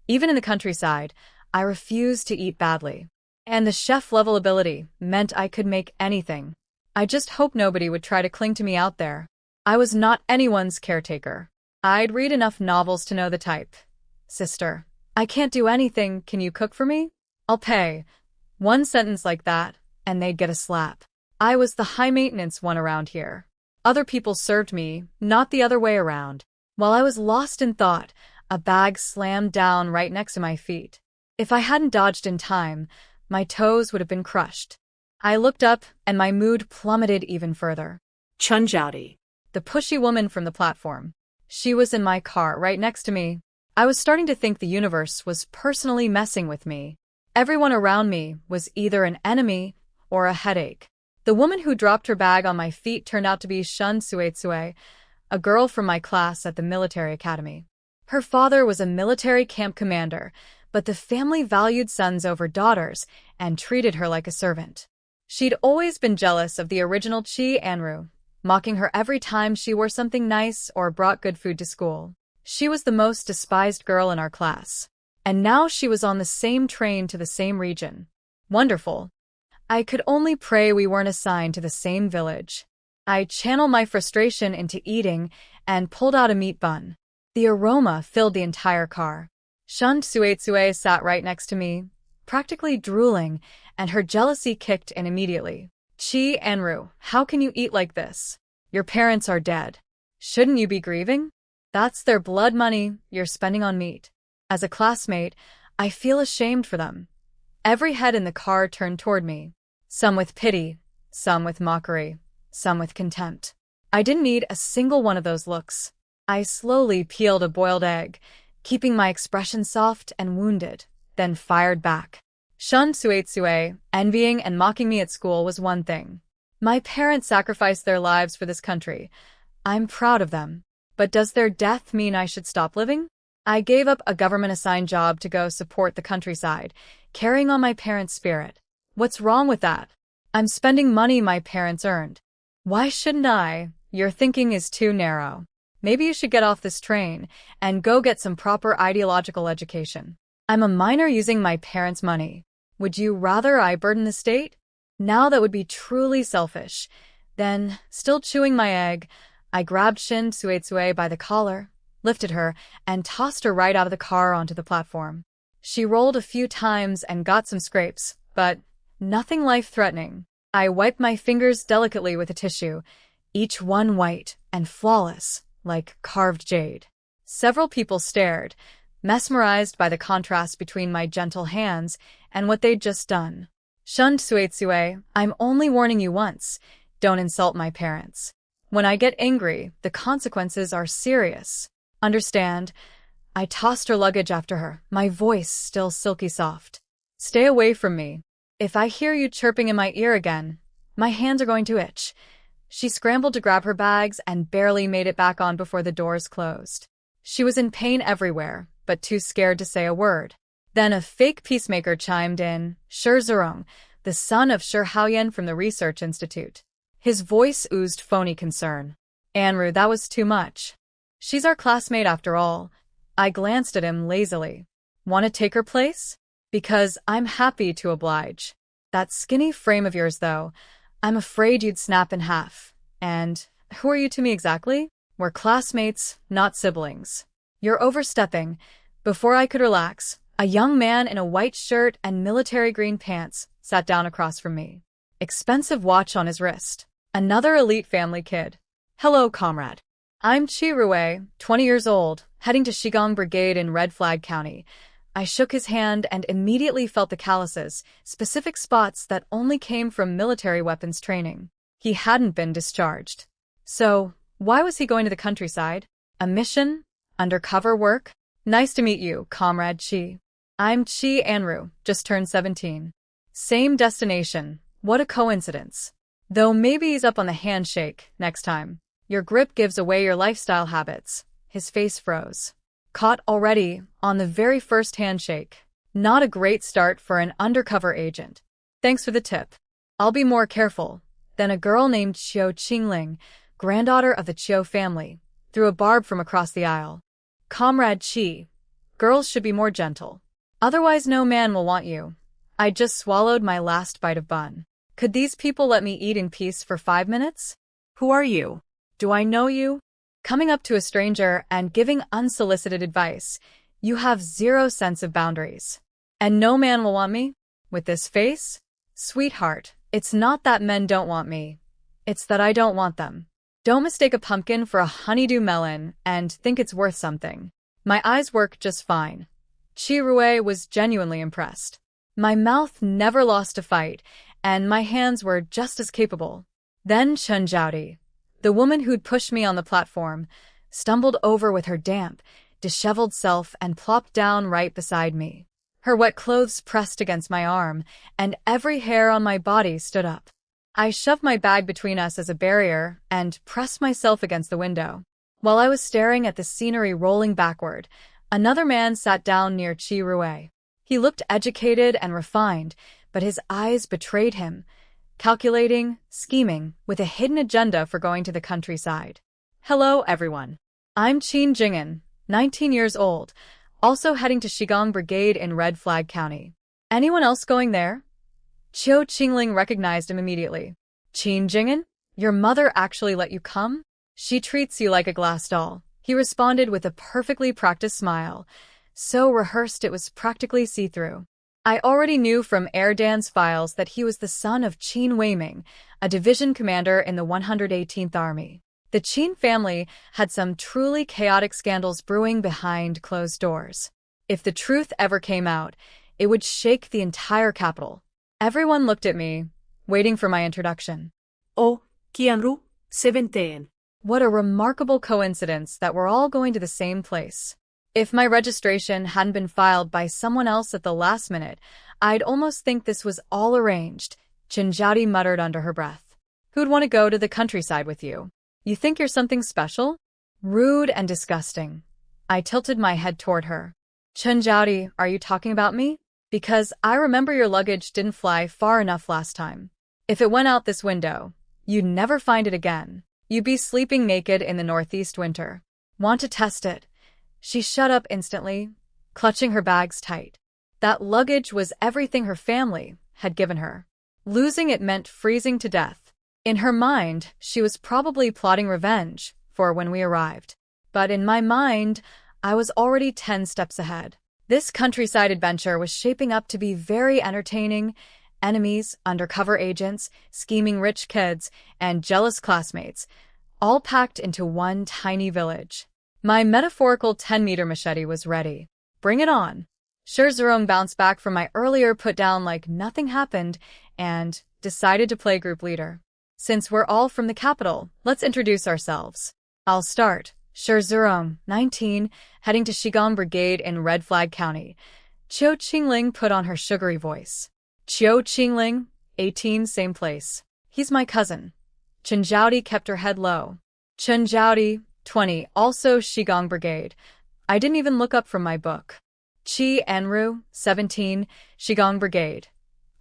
[SPEAKER 1] Even in the countryside, I refused to eat badly. And the chef-level ability meant I could make anything. I just hoped nobody would try to cling to me out there. I was not anyone's caretaker. I'd read enough novels to know the type. Sister, I can't do anything, can you cook for me? I'll pay. One sentence like that, and they'd get a slap. I was the high-maintenance one around here. Other people served me, not the other way around. While I was lost in thought, a bag slammed down right next to my feet. If I hadn't dodged in time, my toes would have been crushed. I looked up, and my mood plummeted even further.
[SPEAKER 2] Chun Zhaodi.
[SPEAKER 1] The pushy woman from the platform. She was in my car right next to me. I was starting to think the universe was personally messing with me. Everyone around me was either an enemy or a headache. The woman who dropped her bag on my feet turned out to be Shun Suetsue, a girl from my class at the military academy. Her father was a military camp commander, but the family valued sons over daughters and treated her like a servant. She'd always been jealous of the original Chi Anru, mocking her every time she wore something nice or brought good food to school. She was the most despised girl in our class. And now she was on the same train to the same region. Wonderful. I could only pray we weren't assigned to the same village. I channeled my frustration into eating and pulled out a meat bun. The aroma filled the entire car. Shun Suetsue sat right next to me, practically drooling, and her jealousy kicked in immediately. Chi Anru, how can you eat like this? Your parents are dead. Shouldn't you be grieving? That's their blood money you're spending on meat. As a classmate, I feel ashamed for them. Every head in the car turned toward me. Some with pity, some with mockery, some with contempt. I didn't need a single one of those looks. I slowly peeled a boiled egg, keeping my expression soft and wounded, then fired back. Shun Suetsue, envying and mocking me at school was one thing. My parents sacrificed their lives for this country. I'm proud of them. But does their death mean I should stop living? I gave up a government-assigned job to go support the countryside, carrying on my parents' spirit. What's wrong with that? I'm spending money my parents earned. Why shouldn't I? Your thinking is too narrow. Maybe you should get off this train and go get some proper ideological education. I'm a minor using my parents' money. Would you rather I burden the state? Now that would be truly selfish. Then, still chewing my egg, I grabbed Shin Suetsue by the collar, lifted her, and tossed her right out of the car onto the platform. She rolled a few times and got some scrapes, but nothing life-threatening. I wiped my fingers delicately with a tissue, each one white and flawless, like carved jade. Several people stared, mesmerized by the contrast between my gentle hands and what they'd just done. Shun Tsuetsue, I'm only warning you once. Don't insult my parents. When I get angry, the consequences are serious. Understand? I tossed her luggage after her, my voice still silky soft. Stay away from me. If I hear you chirping in my ear again, my hands are going to itch. She scrambled to grab her bags and barely made it back on before the doors closed. She was in pain everywhere, but too scared to say a word. Then a fake peacemaker chimed in, Shi Zerong, the son of Shi Haoyan from the Research Institute. His voice oozed phony concern. Anru, that was too much. She's our classmate after all. I glanced at him lazily. Want to take her place? Because I'm happy to oblige. That skinny frame of yours, though, I'm afraid you'd snap in half. And who are you to me exactly? We're classmates, not siblings. You're overstepping. Before I could relax, a young man in a white shirt and military green pants sat down across from me. Expensive watch on his wrist. Another elite family kid. Hello, comrade. I'm Chi Rue, 20 years old, heading to Shigong Brigade in Red Flag County. I shook his hand and immediately felt the calluses, specific spots that only came from military weapons training. He hadn't been discharged. So, why was he going to the countryside? A mission? Undercover work? Nice to meet you, Comrade Chi. I'm Chi Anru, just turned 17. Same destination. What a coincidence. Though maybe he's up on the handshake next time. Your grip gives away your lifestyle habits. His face froze. Caught already on the very first handshake. Not a great start for an undercover agent. Thanks for the tip. I'll be more careful. Then a girl named Qiu Qingling, granddaughter of the Qiu family, threw a barb from across the aisle. Comrade Chi, girls should be more gentle. Otherwise no man will want you. I just swallowed my last bite of bun. Could these people let me eat in peace for 5 minutes?
[SPEAKER 2] Who are you?
[SPEAKER 1] Do I know you? Coming up to a stranger and giving unsolicited advice, you have zero sense of boundaries. And no man will want me? With this face? Sweetheart, it's not that men don't want me. It's that I don't want them. Don't mistake a pumpkin for a honeydew melon and think it's worth something. My eyes work just fine. Chi Rue was genuinely impressed. My mouth never lost a fight, and my hands were just as capable. Then Chen Zhaodi, the woman who'd pushed me on the platform, stumbled over with her damp, disheveled self and plopped down right beside me. Her wet clothes pressed against my arm, and every hair on my body stood up. I shoved my bag between us as a barrier and pressed myself against the window. While I was staring at the scenery rolling backward, another man sat down near Chi Rue. He looked educated and refined, but his eyes betrayed him. Calculating, scheming, with a hidden agenda for going to the countryside. Hello, everyone. I'm Qin Jing'an, 19 years old, also heading to Shigong Brigade in Red Flag County. Anyone else going there? Qiu Qingling recognized him immediately. Qin Jing'an? Your mother actually let you come? She treats you like a glass doll. He responded with a perfectly practiced smile, so rehearsed it was practically see-through. I already knew from Erdan's files that he was the son of Qin Weiming, a division commander in the 118th Army. The Qin family had some truly chaotic scandals brewing behind closed doors. If the truth ever came out, it would shake the entire capital. Everyone looked at me, waiting for my introduction.
[SPEAKER 2] Oh, Qianru, 17.
[SPEAKER 1] What a remarkable coincidence that we're all going to the same place. If my registration hadn't been filed by someone else at the last minute, I'd almost think this was all arranged, Chen Zhaodi muttered under her breath. Who'd want to go to the countryside with you? You think you're something special? Rude and disgusting. I tilted my head toward her. Chen Zhaodi, are you talking about me? Because I remember your luggage didn't fly far enough last time. If it went out this window, you'd never find it again. You'd be sleeping naked in the northeast winter. Want to test it? She shut up instantly, clutching her bags tight. That luggage was everything her family had given her. Losing it meant freezing to death. In her mind, she was probably plotting revenge for when we arrived. But in my mind, I was already 10 steps ahead. This countryside adventure was shaping up to be very entertaining enemies, undercover agents, scheming rich kids, and jealous classmates, all packed into one tiny village. My metaphorical 10-meter machete was ready. Bring it on. Zurong bounced back from my earlier put-down like nothing happened and decided to play group leader. Since we're all from the capital, let's introduce ourselves. I'll start. Zurong, 19, heading to Xigong Brigade in Red Flag County. Qiu Qingling put on her sugary voice. Qiu Qingling, 18, same place. He's my cousin. Chen Zhaodi kept her head low. Chen Zhaodi, 20, also Xigong Brigade. I didn't even look up from my book. Qi Enru, 17, Xigong Brigade.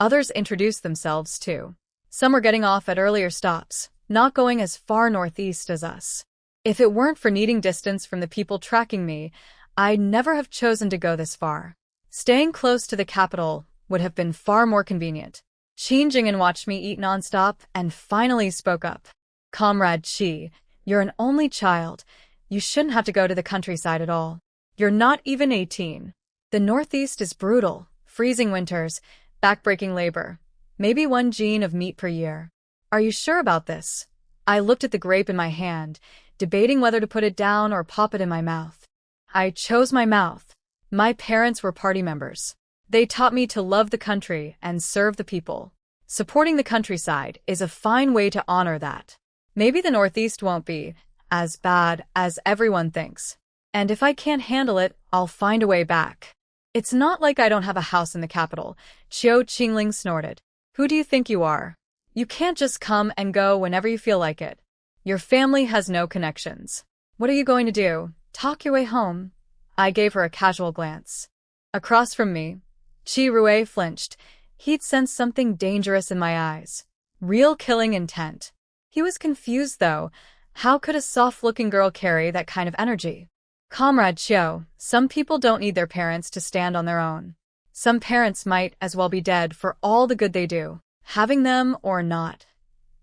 [SPEAKER 1] Others introduced themselves too. Some were getting off at earlier stops, not going as far northeast as us. If it weren't for needing distance from the people tracking me, I'd never have chosen to go this far. Staying close to the capital would have been far more convenient. Qin Jing'an watched me eat nonstop and finally spoke up. Comrade Qi, you're an only child. You shouldn't have to go to the countryside at all. You're not even 18. The Northeast is brutal, freezing winters, backbreaking labor, maybe 1 gene of meat per year. Are you sure about this? I looked at the grape in my hand, debating whether to put it down or pop it in my mouth. I chose my mouth. My parents were party members. They taught me to love the country and serve the people. Supporting the countryside is a fine way to honor that. Maybe the Northeast won't be as bad as everyone thinks. And if I can't handle it, I'll find a way back. It's not like I don't have a house in the capital, Qiu Qingling snorted. Who do you think you are? You can't just come and go whenever you feel like it. Your family has no connections. What are you going to do? Talk your way home? I gave her a casual glance. Across from me, Qi Rui flinched. He'd sensed something dangerous in my eyes. Real killing intent. He was confused, though. How could a soft-looking girl carry that kind of energy? Comrade Qiu, some people don't need their parents to stand on their own. Some parents might as well be dead for all the good they do, having them or not.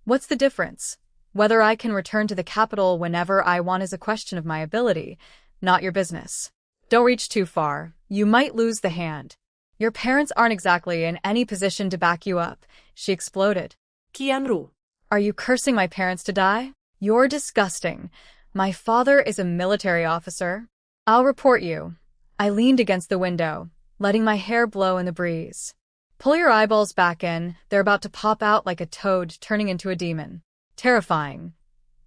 [SPEAKER 1] What's the difference? Whether I can return to the capital whenever I want is a question of my ability, not your business. Don't reach too far. You might lose the hand. Your parents aren't exactly in any position to back you up, she exploded.
[SPEAKER 2] Qianru.
[SPEAKER 1] Are you cursing my parents to die? You're disgusting. My father is a military officer. I'll report you. I leaned against the window, letting my hair blow in the breeze. Pull your eyeballs back in. They're about to pop out like a toad turning into a demon. Terrifying.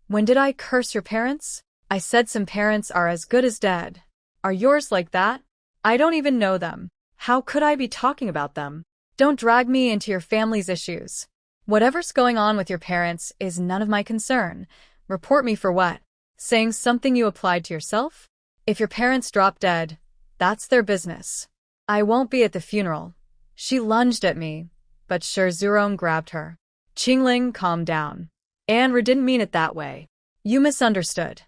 [SPEAKER 1] When did I curse your parents? I said some parents are as good as dead. Are yours like that? I don't even know them. How could I be talking about them? Don't drag me into your family's issues. Whatever's going on with your parents is none of my concern. Report me for what? Saying something you applied to yourself? If your parents drop dead, that's their business. I won't be at the funeral. She lunged at me, but Zurong grabbed her. Qingling, calm down. Anru didn't mean it that way. You misunderstood.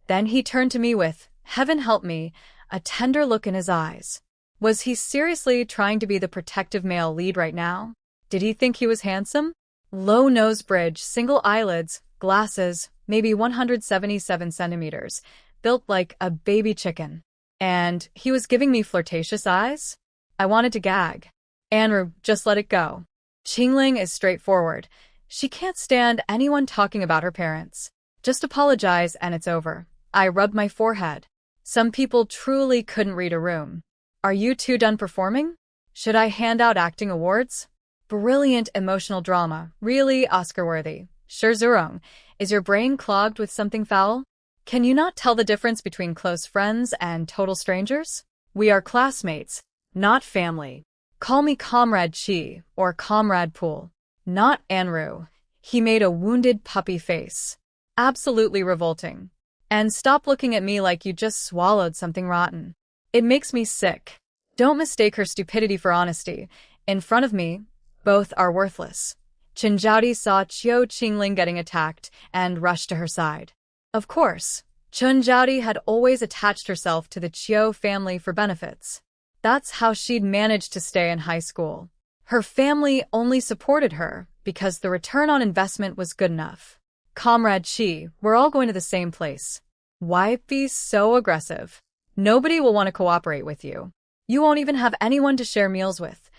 [SPEAKER 1] Then he turned to me with, heaven help me, a tender look in his eyes. Was he seriously trying to be the protective male lead right now? Did he think he was handsome? Low nose bridge, single eyelids, glasses, maybe 177 centimeters, built like a baby chicken. And he was giving me flirtatious eyes? I wanted to gag. Anru, just let it go. Qingling is straightforward. She can't stand anyone talking about her parents. Just apologize and it's over. I rubbed my forehead. Some people truly couldn't read a room. Are you two done performing? Should I hand out acting awards? Brilliant emotional drama, really Oscar-worthy. Zurong, is your brain clogged with something foul? Can you not tell the difference between close friends and total strangers? We are classmates, not family. Call me Comrade Qi or Comrade Pool, not Anru. He made a wounded puppy face. Absolutely revolting. And stop looking at me like you just swallowed something rotten. It makes me sick. Don't mistake her stupidity for honesty. In front of me, both are worthless. Chen Zhaodi saw Qiu Qingling getting attacked and rushed to her side. Of course, Chen Zhaodi had always attached herself to the Qiu family for benefits. That's how she'd managed to stay in high school. Her family only supported her because the return on investment was good enough. Comrade Qi, we're all going to the same place. Why be so aggressive? Nobody will want to cooperate with you. You won't even have anyone to share meals with.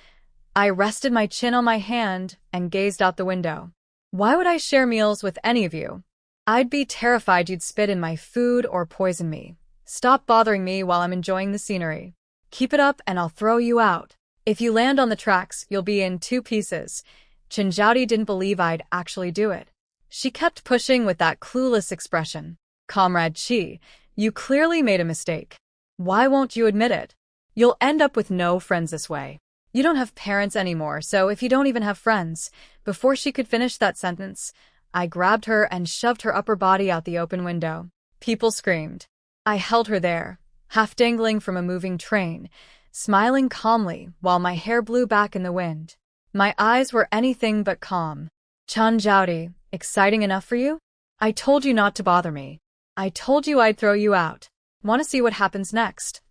[SPEAKER 1] I rested my chin on my hand and gazed out the window. Why would I share meals with any of you? I'd be terrified you'd spit in my food or poison me. Stop bothering me while I'm enjoying the scenery. Keep it up and I'll throw you out. If you land on the tracks, you'll be in 2 pieces. Chenjiao didn't believe I'd actually do it. She kept pushing with that clueless expression. Comrade Qi, you clearly made a mistake. Why won't you admit it? You'll end up with no friends this way. You don't have parents anymore, so if you don't even have friends. Before she could finish that sentence, I grabbed her and shoved her upper body out the open window. People screamed. I held her there, half dangling from a moving train, smiling calmly while my hair blew back in the wind. My eyes were anything but calm. Chenjiao, exciting enough for you? I told you not to bother me. I told you I'd throw you out. Want to see what happens next?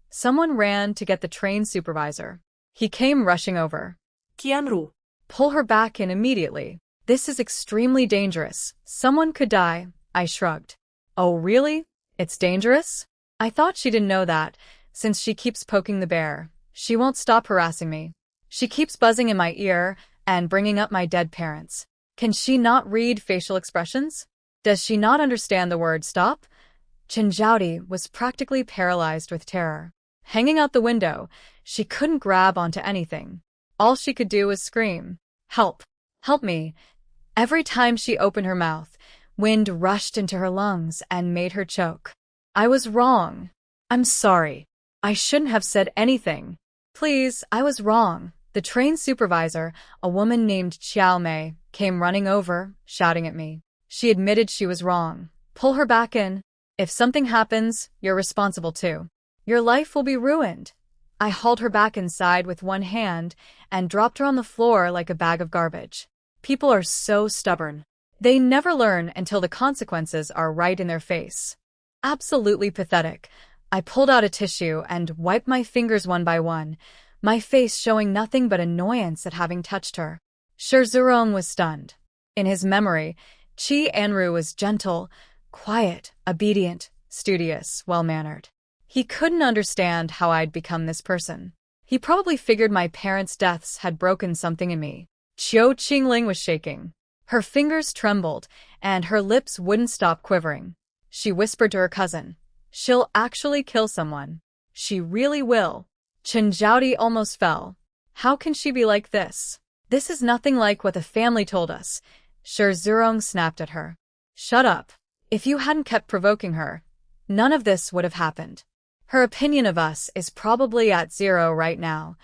[SPEAKER 1] Someone ran to get the train supervisor. He came rushing over.
[SPEAKER 2] Qianru.
[SPEAKER 1] Pull her back in immediately. This is extremely dangerous. Someone could die. I shrugged. Oh, really? It's dangerous? I thought she didn't know that, since she keeps poking the bear. She won't stop harassing me. She keeps buzzing in my ear and bringing up my dead parents. Can she not read facial expressions? Does she not understand the word stop? Chenjiao was practically paralyzed with terror. Hanging out the window, she couldn't grab onto anything. All she could do was scream, "Help! Help me!" Every time she opened her mouth, wind rushed into her lungs and made her choke. I was wrong. I'm sorry. I shouldn't have said anything. Please, I was wrong. The train supervisor, a woman named Xiao Mei, came running over, shouting at me. She admitted she was wrong. Pull her back in. If something happens, you're responsible too. Your life will be ruined. I hauled her back inside with one hand and dropped her on the floor like a bag of garbage. People are so stubborn. They never learn until the consequences are right in their face. Absolutely pathetic. I pulled out a tissue and wiped my fingers one by one, my face showing nothing but annoyance at having touched her. Shi Zhurong was stunned. In his memory, Qi Anru was gentle, quiet, obedient, studious, well-mannered. He couldn't understand how I'd become this person. He probably figured my parents' deaths had broken something in me. Qiu Qingling was shaking. Her fingers trembled, and her lips wouldn't stop quivering. She whispered to her cousin, "She'll actually kill someone. She really will." Chenjiao almost fell. How can she be like this? This is nothing like what the family told us. Shi Zhurong snapped at her. Shut up. If you hadn't kept provoking her, none of this would have happened. Her opinion of us is probably at 0 right now.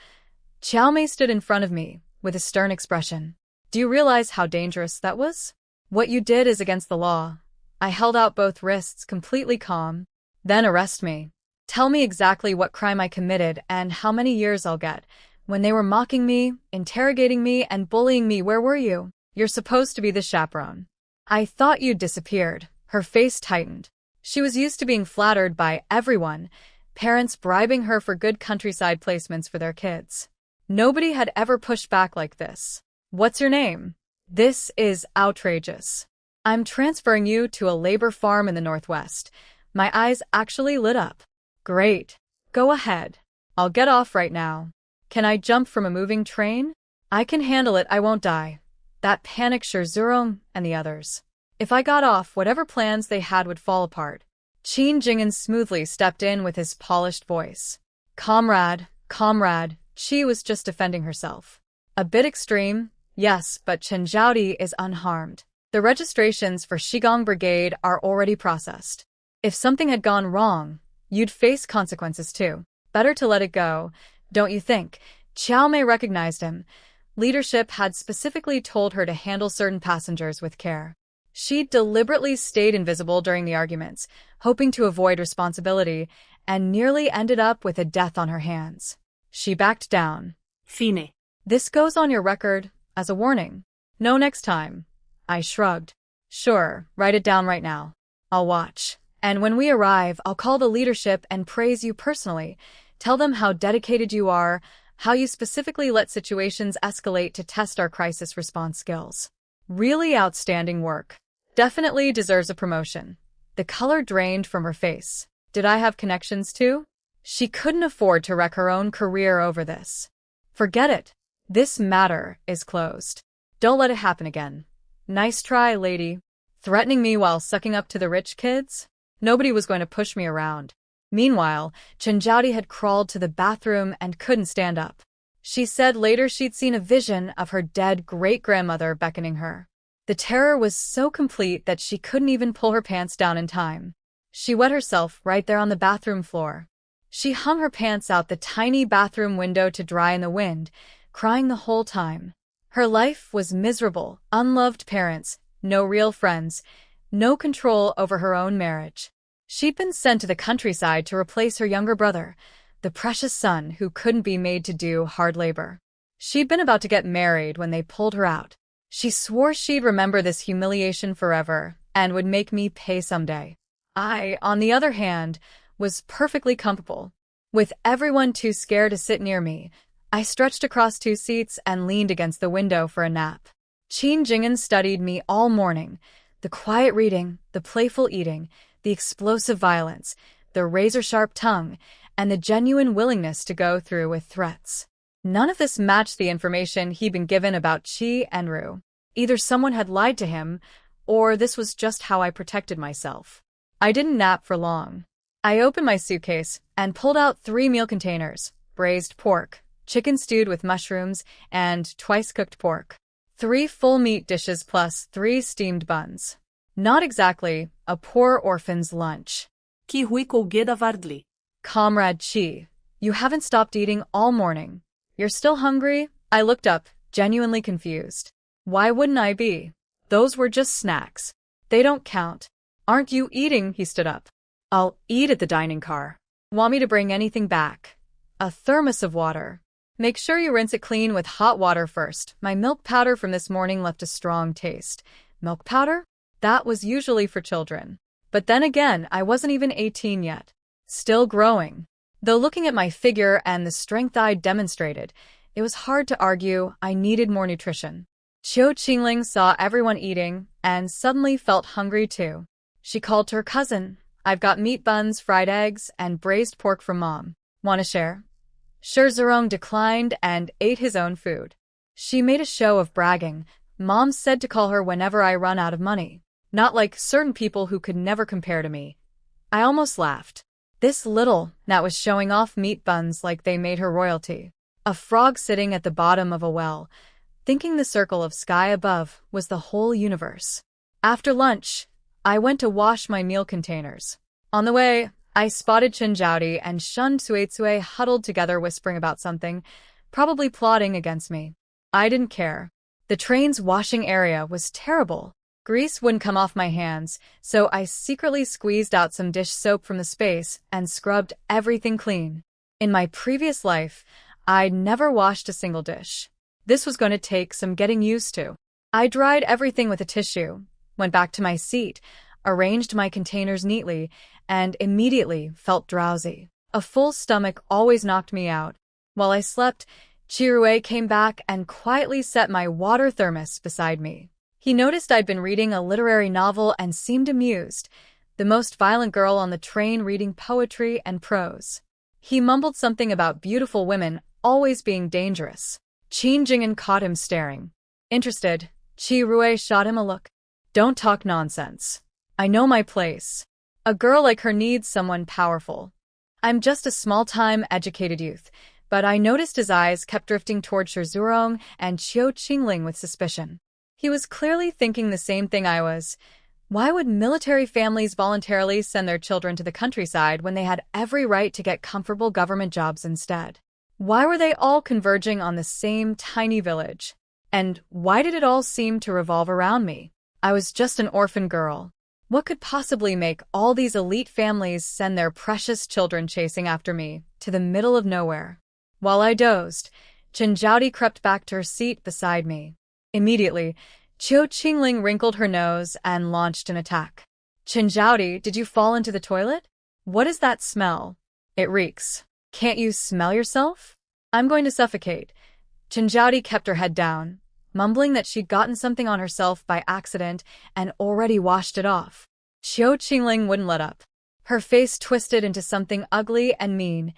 [SPEAKER 1] Xiao Mei stood in front of me with a stern expression. Do you realize how dangerous that was? What you did is against the law. I held out both wrists, completely calm. Then arrest me. Tell me exactly what crime I committed and how many years I'll get. When they were mocking me, interrogating me, and bullying me, where were you? You're supposed to be the chaperone. I thought you'd disappeared. Her face tightened. She was used to being flattered by everyone, parents bribing her for good countryside placements for their kids. Nobody had ever pushed back like this. What's your name? This is outrageous. I'm transferring you to a labor farm in the Northwest. My eyes actually lit up. Great. Go ahead. I'll get off right now. Can I jump from a moving train? I can handle it, I won't die. That panicked Shi Zhurong and the others. If I got off, whatever plans they had would fall apart. Qin Jing'an smoothly stepped in with his polished voice. Comrade, Qi was just defending herself. A bit extreme, yes, but Chenjiao is unharmed. The registrations for Shigong Brigade are already processed. If something had gone wrong, you'd face consequences too. Better to let it go, don't you think? Xiao Mei recognized him. Leadership had specifically told her to handle certain passengers with care. She deliberately stayed invisible during the arguments, hoping to avoid responsibility, and nearly ended up with a death on her hands. She backed down.
[SPEAKER 2] Fine.
[SPEAKER 1] This goes on your record as a warning. No next time. I shrugged. Sure, write it down right now. I'll watch. And when we arrive, I'll call the leadership and praise you personally. Tell them how dedicated you are, how you specifically let situations escalate to test our crisis response skills. Really outstanding work. Definitely deserves a promotion. The color drained from her face. Did I have connections too? She couldn't afford to wreck her own career over this. Forget it. This matter is closed. Don't let it happen again. Nice try, lady. Threatening me while sucking up to the rich kids? Nobody was going to push me around. Meanwhile, Chenjiaodi had crawled to the bathroom and couldn't stand up. She said later she'd seen a vision of her dead great-grandmother beckoning her. The terror was so complete that she couldn't even pull her pants down in time. She wet herself right there on the bathroom floor. She hung her pants out the tiny bathroom window to dry in the wind, crying the whole time. Her life was miserable, unloved parents, no real friends, no control over her own marriage. She'd been sent to the countryside to replace her younger brother, the precious son who couldn't be made to do hard labor. She'd been about to get married when they pulled her out. She swore she'd remember this humiliation forever and would make me pay someday. I, on the other hand, was perfectly comfortable. With everyone too scared to sit near me, I stretched across 2 seats and leaned against the window for a nap. Qin Jing'an studied me all morning. The quiet reading, the playful eating, the explosive violence, the razor-sharp tongue, and the genuine willingness to go through with threats. None of this matched the information he'd been given about Qi and Ru. Either someone had lied to him, or this was just how I protected myself. I didn't nap for long. I opened my suitcase and pulled out 3 meal containers: braised pork, chicken stewed with mushrooms, and twice-cooked pork. 3 full meat dishes plus 3 steamed buns. Not exactly a poor orphan's lunch.
[SPEAKER 2] Ki hui Kolgeda Vardli.
[SPEAKER 1] Comrade Qi, you haven't stopped eating all morning. You're still hungry? I looked up, genuinely confused. Why wouldn't I be? Those were just snacks. They don't count. Aren't you eating? He stood up. I'll eat at the dining car. Want me to bring anything back? A thermos of water. Make sure you rinse it clean with hot water first. My milk powder from this morning left a strong taste. Milk powder? That was usually for children. But then again, I wasn't even 18 yet. Still growing. Though looking at my figure and the strength I demonstrated, it was hard to argue I needed more nutrition. Qiu Qingling saw everyone eating and suddenly felt hungry too. She called to her cousin. I've got meat buns, fried eggs, and braised pork from Mom. Want to share? Shi Zhurong declined and ate his own food. She made a show of bragging. Mom said to call her whenever I run out of money. Not like certain people who could never compare to me. I almost laughed. This little Nat was showing off meat buns like they made her royalty. A frog sitting at the bottom of a well, thinking the circle of sky above was the whole universe. After lunch, I went to wash my meal containers. On the way, I spotted Chenjiaodi and Shun Suitsue huddled together whispering about something, probably plotting against me. I didn't care. The train's washing area was terrible. Grease wouldn't come off my hands, so I secretly squeezed out some dish soap from the space and scrubbed everything clean. In my previous life, I'd never washed a single dish. This was going to take some getting used to. I dried everything with a tissue, went back to my seat, arranged my containers neatly, and immediately felt drowsy. A full stomach always knocked me out. While I slept, Chirue came back and quietly set my water thermos beside me. He noticed I'd been reading a literary novel and seemed amused, the most violent girl on the train reading poetry and prose. He mumbled something about beautiful women always being dangerous. Qin Jing'an caught him staring. Interested, Chirue shot him a look. Don't talk nonsense. I know my place. A girl like her needs someone powerful. I'm just a small-time educated youth, but I noticed his eyes kept drifting toward Shi Zhurong and Qiu Qingling with suspicion. He was clearly thinking the same thing I was. Why would military families voluntarily send their children to the countryside when they had every right to get comfortable government jobs instead? Why were they all converging on the same tiny village? And why did it all seem to revolve around me? I was just an orphan girl. What could possibly make all these elite families send their precious children chasing after me to the middle of nowhere? While I dozed, Chenjiaodi crept back to her seat beside me. Immediately, Qiu Qingling wrinkled her nose and launched an attack. Chenjiaodi, did you fall into the toilet? What is that smell? It reeks. Can't you smell yourself? I'm going to suffocate. Chenjiaodi kept her head down, mumbling that she'd gotten something on herself by accident and already washed it off. Qiu Qingling wouldn't let up. Her face twisted into something ugly and mean,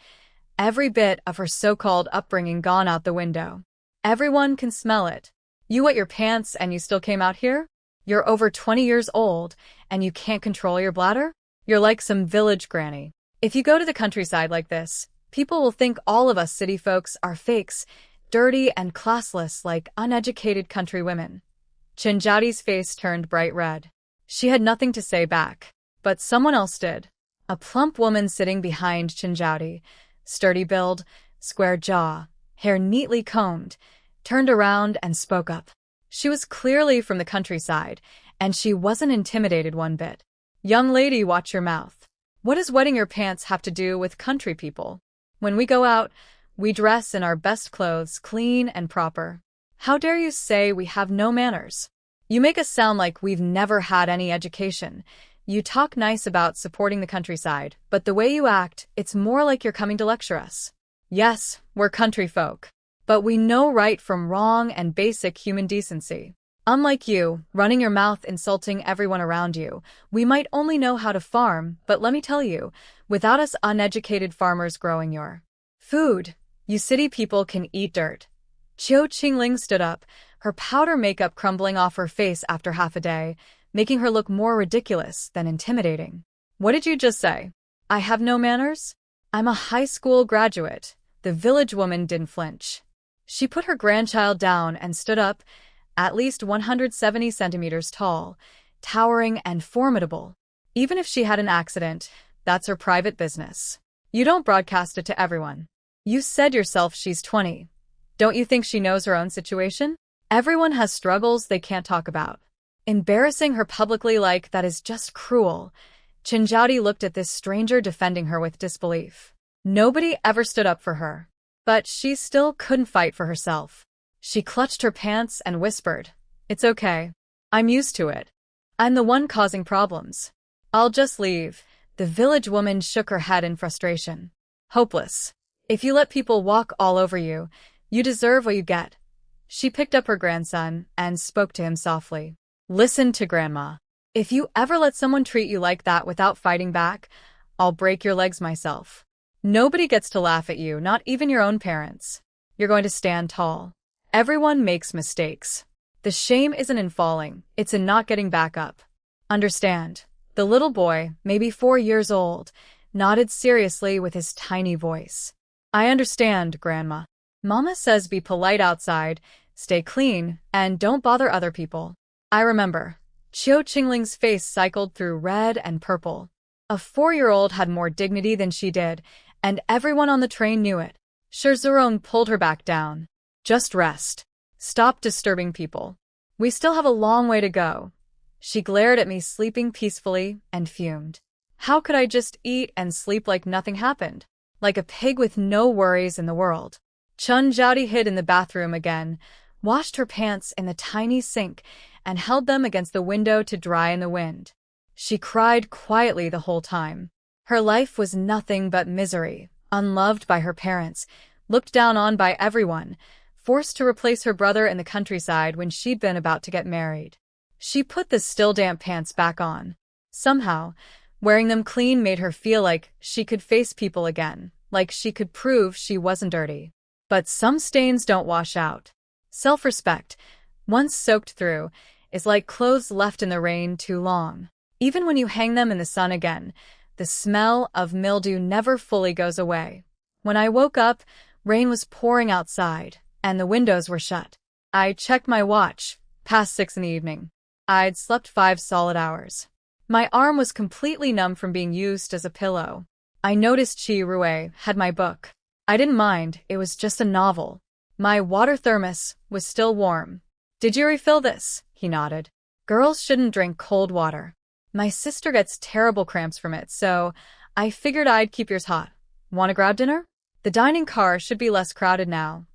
[SPEAKER 1] every bit of her so-called upbringing gone out the window. Everyone can smell it. You wet your pants and you still came out here? You're over 20 years old and you can't control your bladder? You're like some village granny. If you go to the countryside like this, people will think all of us city folks are fakes, dirty and classless like uneducated country women. Chinjati's face turned bright red. She had nothing to say back, but someone else did. A plump woman sitting behind Chinjati, sturdy build, square jaw, hair neatly combed, turned around and spoke up. She was clearly from the countryside, and she wasn't intimidated one bit. Young lady, watch your mouth. What does wetting your pants have to do with country people? When we go out, we dress in our best clothes, clean and proper. How dare you say we have no manners? You make us sound like we've never had any education. You talk nice about supporting the countryside, but the way you act, it's more like you're coming to lecture us. Yes, we're country folk, but we know right from wrong and basic human decency. Unlike you, running your mouth insulting everyone around you, we might only know how to farm, but let me tell you, without us uneducated farmers growing your food, you city people can eat dirt. Qiu Qingling stood up, her powder makeup crumbling off her face after half a day, making her look more ridiculous than intimidating. What did you just say? I have no manners? I'm a high school graduate. The village woman didn't flinch. She put her grandchild down and stood up, at least 170 centimeters tall, towering and formidable. Even if she had an accident, that's her private business. You don't broadcast it to everyone. You said yourself she's 20. Don't you think she knows her own situation? Everyone has struggles they can't talk about. Embarrassing her publicly like that is just cruel. Chinjati looked at this stranger defending her with disbelief. Nobody ever stood up for her. But she still couldn't fight for herself. She clutched her pants and whispered, "It's okay. I'm used to it. I'm the one causing problems. I'll just leave." The village woman shook her head in frustration. Hopeless. If you let people walk all over you, you deserve what you get. She picked up her grandson and spoke to him softly. Listen to Grandma. If you ever let someone treat you like that without fighting back, I'll break your legs myself. Nobody gets to laugh at you, not even your own parents. You're going to stand tall. Everyone makes mistakes. The shame isn't in falling, it's in not getting back up. Understand? The little boy, maybe 4 years old, nodded seriously with his tiny voice. I understand, Grandma. Mama says be polite outside, stay clean, and don't bother other people. I remember. Qiu Qingling's face cycled through red and purple. A 4-year-old had more dignity than she did, and everyone on the train knew it. Zhurong pulled her back down. Just rest. Stop disturbing people. We still have a long way to go. She glared at me sleeping peacefully and fumed. How could I just eat and sleep like nothing happened? Like a pig with no worries in the world. Chinjati hid in the bathroom again, washed her pants in the tiny sink, and held them against the window to dry in the wind. She cried quietly the whole time. Her life was nothing but misery, unloved by her parents, looked down on by everyone, forced to replace her brother in the countryside when she'd been about to get married. She put the still damp pants back on. Somehow, wearing them clean made her feel like she could face people again, like she could prove she wasn't dirty. But some stains don't wash out. Self-respect, once soaked through, is like clothes left in the rain too long. Even when you hang them in the sun again, the smell of mildew never fully goes away. When I woke up, rain was pouring outside, and the windows were shut. I checked my watch, past 6 in the evening. I'd slept 5 solid hours. My arm was completely numb from being used as a pillow. I noticed Qi Rui had my book. I didn't mind, it was just a novel. My water thermos was still warm. Did you refill this? He nodded. Girls shouldn't drink cold water. My sister gets terrible cramps from it, so I figured I'd keep yours hot. Want to grab dinner? The dining car should be less crowded now.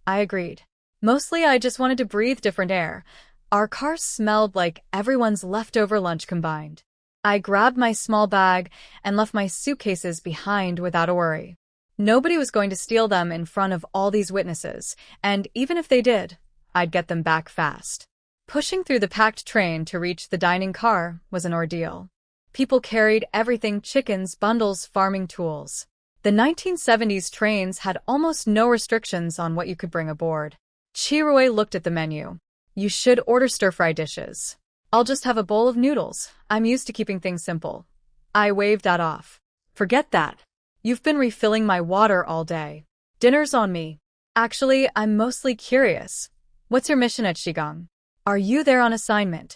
[SPEAKER 1] I agreed. Mostly I just wanted to breathe different air. Our car smelled like everyone's leftover lunch combined. I grabbed my small bag and left my suitcases behind without a worry. Nobody was going to steal them in front of all these witnesses, and even if they did, I'd get them back fast. Pushing through the packed train to reach the dining car was an ordeal. People carried everything: chickens, bundles, farming tools. The 1970s trains had almost no restrictions on what you could bring aboard. Chirui looked at the menu. You should order stir-fry dishes. I'll just have a bowl of noodles. I'm used to keeping things simple. I waved that off. Forget that. You've been refilling my water all day. Dinner's on me. Actually, I'm mostly curious. What's your mission at Shigang? Are you there on assignment?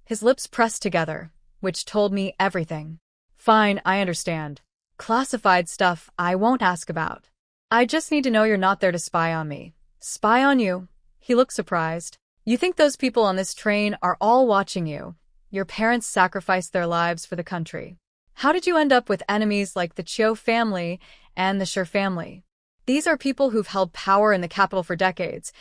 [SPEAKER 1] His lips pressed together, which told me everything. Fine, I understand. Classified stuff I won't ask about. I just need to know you're not there to spy on me. Spy on you? He looked surprised. You think those people on this train are all watching you? Your parents sacrificed their lives for the country. How did you end up with enemies like the Chiu family and the Shi family? These are people who've held power in the capital for decades.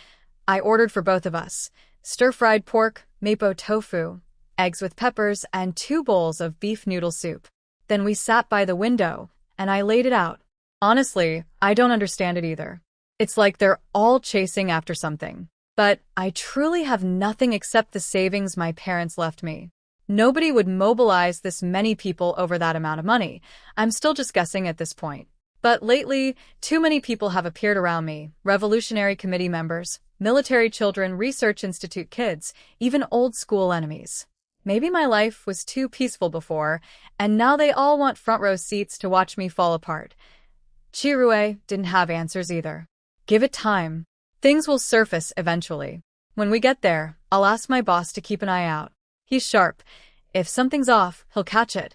[SPEAKER 1] I ordered for both of us. Stir-fried pork, mapo tofu, eggs with peppers, and 2 bowls of beef noodle soup. Then we sat by the window, and I laid it out. Honestly, I don't understand it either. It's like they're all chasing after something. But I truly have nothing except the savings my parents left me. Nobody would mobilize this many people over that amount of money. I'm still just guessing at this point. But lately, too many people have appeared around me. Revolutionary Committee members, military children, Research Institute kids, even old school enemies. Maybe my life was too peaceful before, and now they all want front row seats to watch me fall apart. Chirui didn't have answers either. Give it time. Things will surface eventually. When we get there, I'll ask my boss to keep an eye out. He's sharp. If something's off, he'll catch it.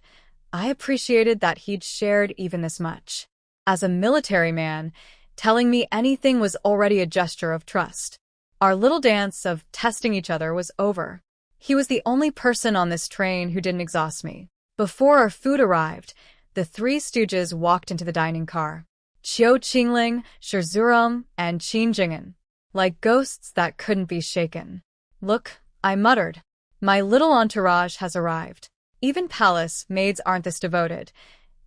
[SPEAKER 1] I appreciated that he'd shared even this much. As a military man, telling me anything was already a gesture of trust. Our little dance of testing each other was over. He was the only person on this train who didn't exhaust me. Before our food arrived, the 3 stooges walked into the dining car. Chiu Qingling, Shi Zhurong, and Qin Jing'an. Like ghosts that couldn't be shaken. Look, I muttered. My little entourage has arrived. Even palace maids aren't this devoted.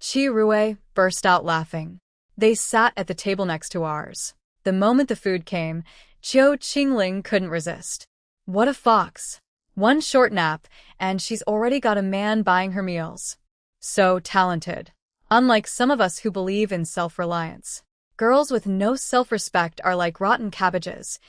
[SPEAKER 1] Chirui burst out laughing. They sat at the table next to ours. The moment the food came, Chiu Qingling couldn't resist. What a fox. One short nap, and she's already got a man buying her meals. So talented. Unlike some of us who believe in self-reliance. Girls with no self-respect are like rotten cabbages.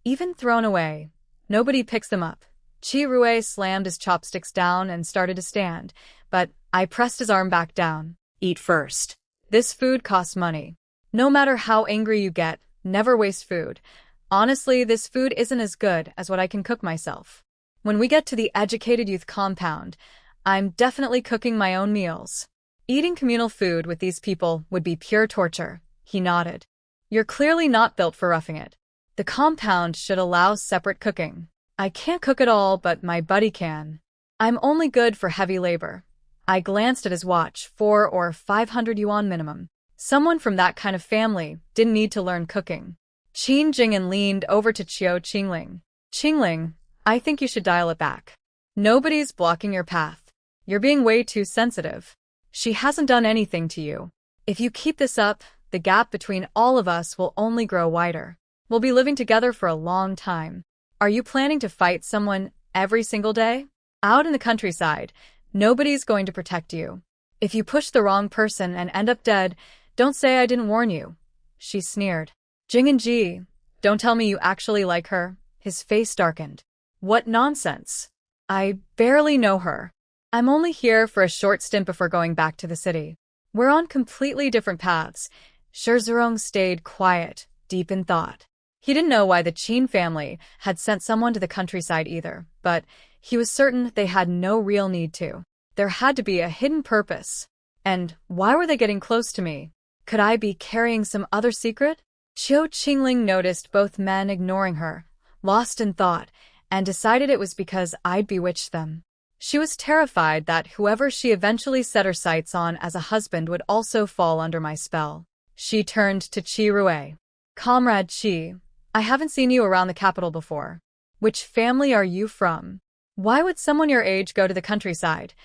[SPEAKER 1] Even thrown away, nobody picks them up. Chirui slammed his chopsticks down and started to stand, but I pressed his arm back down. Eat first. This food costs money. No matter how angry you get, never waste food. Honestly, this food isn't as good as what I can cook myself. When we get to the educated youth compound, I'm definitely cooking my own meals. Eating communal food with these people would be pure torture. He nodded. You're clearly not built for roughing it. The compound should allow separate cooking. I can't cook at all, but my buddy can. I'm only good for heavy labor. I glanced at his watch, 400 or 500 yuan minimum. Someone from that kind of family didn't need to learn cooking. Qin Jing'an leaned over to Chiu Qingling. Qingling, I think you should dial it back. Nobody's blocking your path. You're being way too sensitive. She hasn't done anything to you. If you keep this up, the gap between all of us will only grow wider. We'll be living together for a long time. Are you planning to fight someone every single day? Out in the countryside, nobody's going to protect you. If you push the wrong person and end up dead, don't say I didn't warn you. She sneered. Jing'an Ji, don't tell me you actually like her. His face darkened. What nonsense. I barely know her. I'm only here for a short stint before going back to the city. We're on completely different paths. Shi Zhurong stayed quiet, deep in thought. He didn't know why the Qin family had sent someone to the countryside either, but he was certain they had no real need to. There had to be a hidden purpose. And why were they getting close to me? Could I be carrying some other secret? Chiu Qingling noticed both men ignoring her, lost in thought, and decided it was because I'd bewitched them. She was terrified that whoever she eventually set her sights on as a husband would also fall under my spell. She turned to Chirui. Comrade Chi, I haven't seen you around the capital before. Which family are you from? Why would someone your age go to the countryside?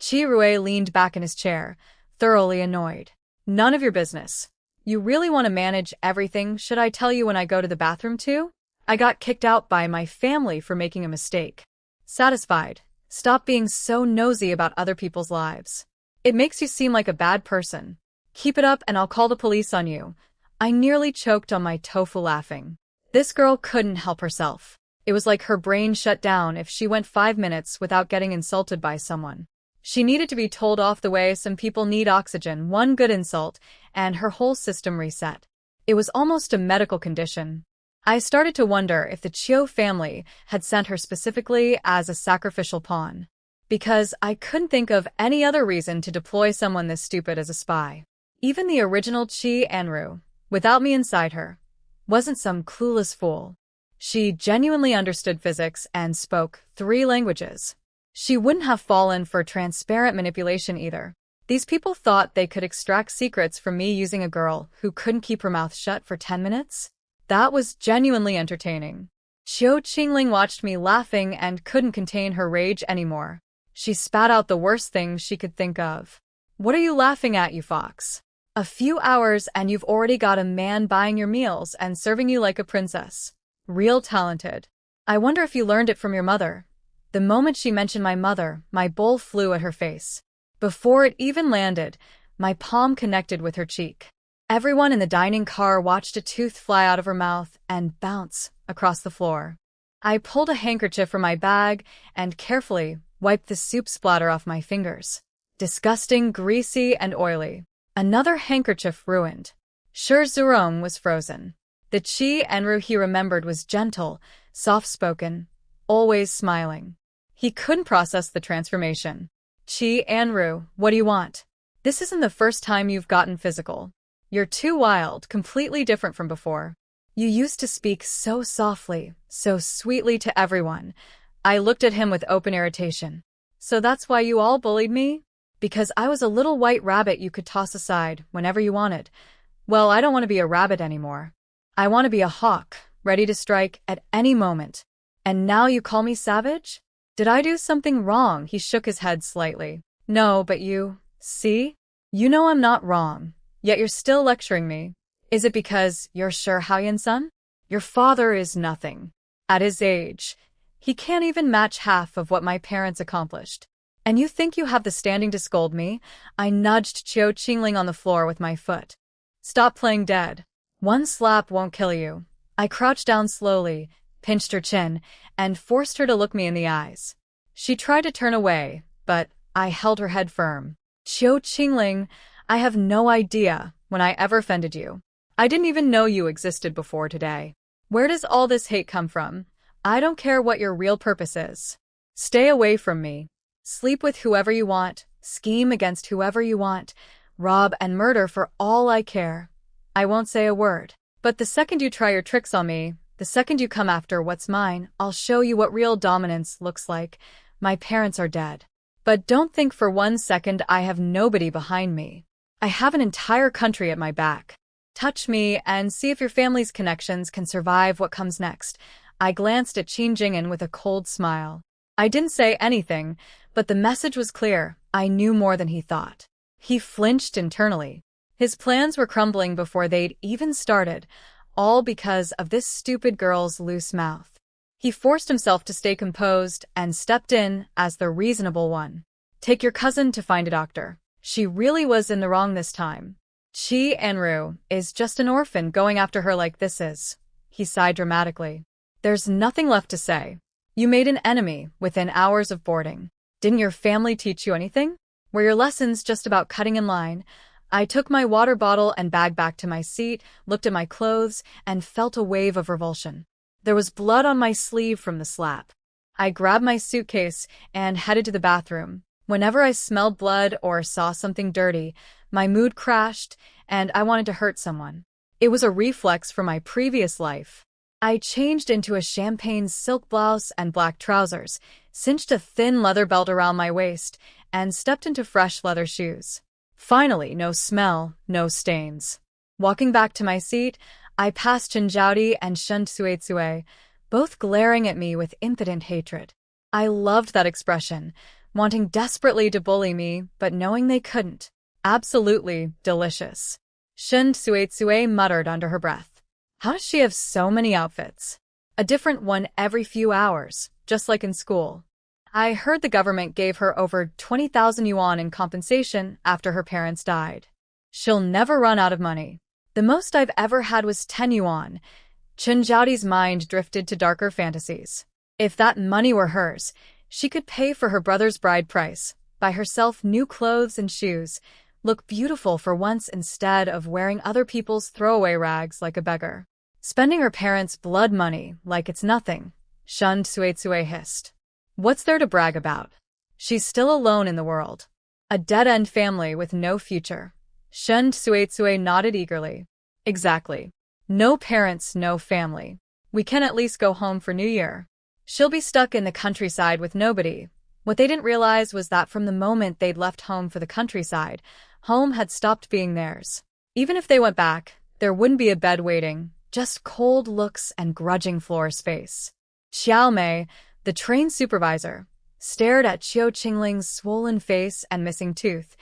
[SPEAKER 1] Chirui leaned back in his chair, thoroughly annoyed. None of your business. You really want to manage everything? Should I tell you when I go to the bathroom too? I got kicked out by my family for making a mistake. Satisfied. Stop being so nosy about other people's lives. It makes you seem like a bad person. Keep it up and I'll call the police on you. I nearly choked on my tofu laughing. This girl couldn't help herself. It was like her brain shut down if she went 5 minutes without getting insulted by someone. She needed to be told off the way some people need oxygen, one good insult, and her whole system reset. It was almost a medical condition. I started to wonder if the Chiu family had sent her specifically as a sacrificial pawn. Because I couldn't think of any other reason to deploy someone this stupid as a spy. Even the original Chi Anru, without me inside her, wasn't some clueless fool. She genuinely understood physics and spoke 3 languages. She wouldn't have fallen for transparent manipulation either. These people thought they could extract secrets from me using a girl who couldn't keep her mouth shut for 10 minutes? That was genuinely entertaining. Qiu Qingling watched me laughing and couldn't contain her rage anymore. She spat out the worst things she could think of. What are you laughing at, you fox? A few hours and you've already got a man buying your meals and serving you like a princess. Real talented. I wonder if you learned it from your mother. The moment she mentioned my mother, my bowl flew at her face. Before it even landed, my palm connected with her cheek. Everyone in the dining car watched a tooth fly out of her mouth and bounce across the floor. I pulled a handkerchief from my bag and carefully wiped the soup splatter off my fingers. Disgusting, greasy, and oily. Another handkerchief ruined. Sure, Zurong was frozen. The Chi Enru he remembered was gentle, soft-spoken, always smiling. He couldn't process the transformation. Chi Enru, what do you want? This isn't the first time you've gotten physical. You're too wild, completely different from before. You used to speak so softly, so sweetly to everyone. I looked at him with open irritation. So that's why you all bullied me? Because I was a little white rabbit you could toss aside whenever you wanted. Well, I don't want to be a rabbit anymore. I want to be a hawk, ready to strike at any moment. And now you call me savage? Did I do something wrong? He shook his head slightly. No, but you, see? You know I'm not wrong, yet you're still lecturing me. Is it because you're sure, Haoyan-san? Your father is nothing. At his age, he can't even match half of what my parents accomplished. And you think you have the standing to scold me? I nudged Qiu Qingling on the floor with my foot. Stop playing dead. One slap won't kill you. I crouched down slowly, pinched her chin, and forced her to look me in the eyes. She tried to turn away, but I held her head firm. Qiu Qingling, I have no idea when I ever offended you. I didn't even know you existed before today. Where does all this hate come from? I don't care what your real purpose is. Stay away from me. Sleep with whoever you want, scheme against whoever you want, rob and murder for all I care. I won't say a word. But the second you try your tricks on me, the second you come after what's mine, I'll show you what real dominance looks like. My parents are dead. But don't think for 1 second I have nobody behind me. I have an entire country at my back. Touch me and see if your family's connections can survive what comes next. I glanced at Qin Jing'an with a cold smile. I didn't say anything, but the message was clear. I knew more than he thought. He flinched internally. His plans were crumbling before they'd even started, all because of this stupid girl's loose mouth. He forced himself to stay composed and stepped in as the reasonable one. Take your cousin to find a doctor. She really was in the wrong this time. Chi Enru is just an orphan going after her like this is. He sighed dramatically. There's nothing left to say. You made an enemy within hours of boarding. Didn't your family teach you anything? Were your lessons just about cutting in line? I took my water bottle and bag back to my seat, looked at my clothes, and felt a wave of revulsion. There was blood on my sleeve from the slap. I grabbed my suitcase and headed to the bathroom. Whenever I smelled blood or saw something dirty, my mood crashed and I wanted to hurt someone. It was a reflex from my previous life. I changed into a champagne silk blouse and black trousers, cinched a thin leather belt around my waist, and stepped into fresh leather shoes. Finally, no smell, no stains. Walking back to my seat, I passed Chen Zhaodi and Shen Tsuetsue, both glaring at me with impotent hatred. I loved that expression, wanting desperately to bully me, but knowing they couldn't. Absolutely delicious. Shen Tsuetsue muttered under her breath. How does she have so many outfits? A different one every few hours, just like in school. I heard the government gave her over 20,000 yuan in compensation after her parents died. She'll never run out of money. The most I've ever had was 10 yuan. Chen Zhaodi's mind drifted to darker fantasies. If that money were hers, she could pay for her brother's bride price, buy herself new clothes and shoes, look beautiful for once instead of wearing other people's throwaway rags like a beggar. Spending her parents' blood money like it's nothing, Shen Suitsue hissed. What's there to brag about? She's still alone in the world. A dead-end family with no future. Shen Suitsue nodded eagerly. Exactly. No parents, no family. We can at least go home for New Year. She'll be stuck in the countryside with nobody. What they didn't realize was that from the moment they'd left home for the countryside, home had stopped being theirs. Even if they went back, there wouldn't be a bed waiting, just cold looks and grudging floor space. Xiao Mei, the train supervisor, stared at Qiu Qingling's swollen face and missing tooth,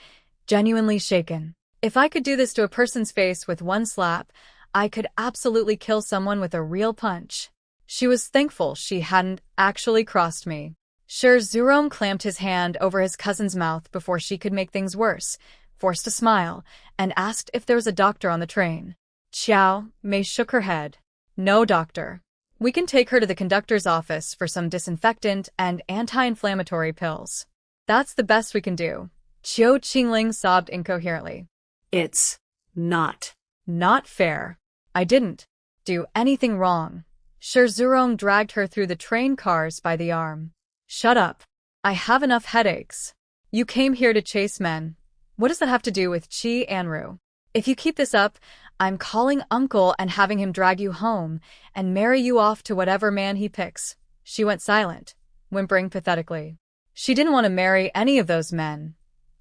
[SPEAKER 1] genuinely shaken. If I could do this to a person's face with one slap, I could absolutely kill someone with a real punch. She was thankful she hadn't actually crossed me. Sure, Zurong clamped his hand over his cousin's mouth before she could make things worse, forced a smile, and asked if there was a doctor on the train. Xiao Mei shook her head. No doctor. We can take her to the conductor's office for some disinfectant and anti-inflammatory pills. That's the best we can do. Qiu Qingling sobbed incoherently.
[SPEAKER 2] It's not
[SPEAKER 1] fair. I didn't do anything wrong. Sure, Zurong dragged her through the train cars by the arm. Shut up. I have enough headaches. You came here to chase men. What does that have to do with Qi Anru? If you keep this up, I'm calling Uncle and having him drag you home and marry you off to whatever man he picks. She went silent, whimpering pathetically. She didn't want to marry any of those men.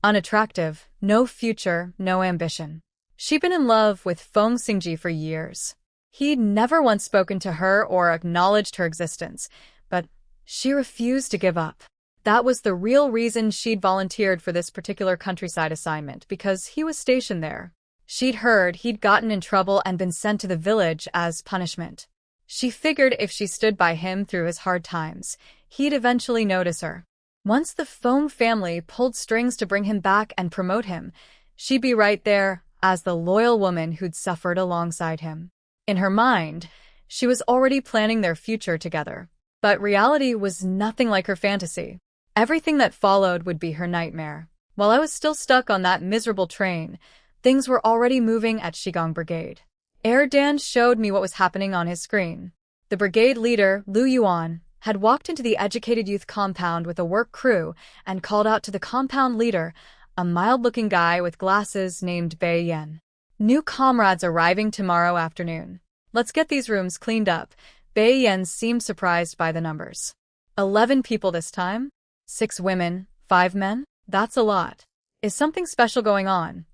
[SPEAKER 1] Unattractive, no future, no ambition. She'd been in love with Feng Xingji for years. He'd never once spoken to her or acknowledged her existence, but she refused to give up. That was the real reason she'd volunteered for this particular countryside assignment, because he was stationed there. She'd heard he'd gotten in trouble and been sent to the village as punishment. She figured if she stood by him through his hard times, he'd eventually notice her. Once the Feng family pulled strings to bring him back and promote him, she'd be right there as the loyal woman who'd suffered alongside him. In her mind, she was already planning their future together. But reality was nothing like her fantasy. Everything that followed would be her nightmare. While I was still stuck on that miserable train, things were already moving at Shigong Brigade. Erdan showed me what was happening on his screen. The brigade leader, Lu Yuan, had walked into the educated youth compound with a work crew and called out to the compound leader, a mild-looking guy with glasses named Bai Yan. New comrades arriving tomorrow afternoon. Let's get these rooms cleaned up. Bai Yan seemed surprised by the numbers. 11 people this time? 6 women, 5 men? That's a lot. Is something special going on?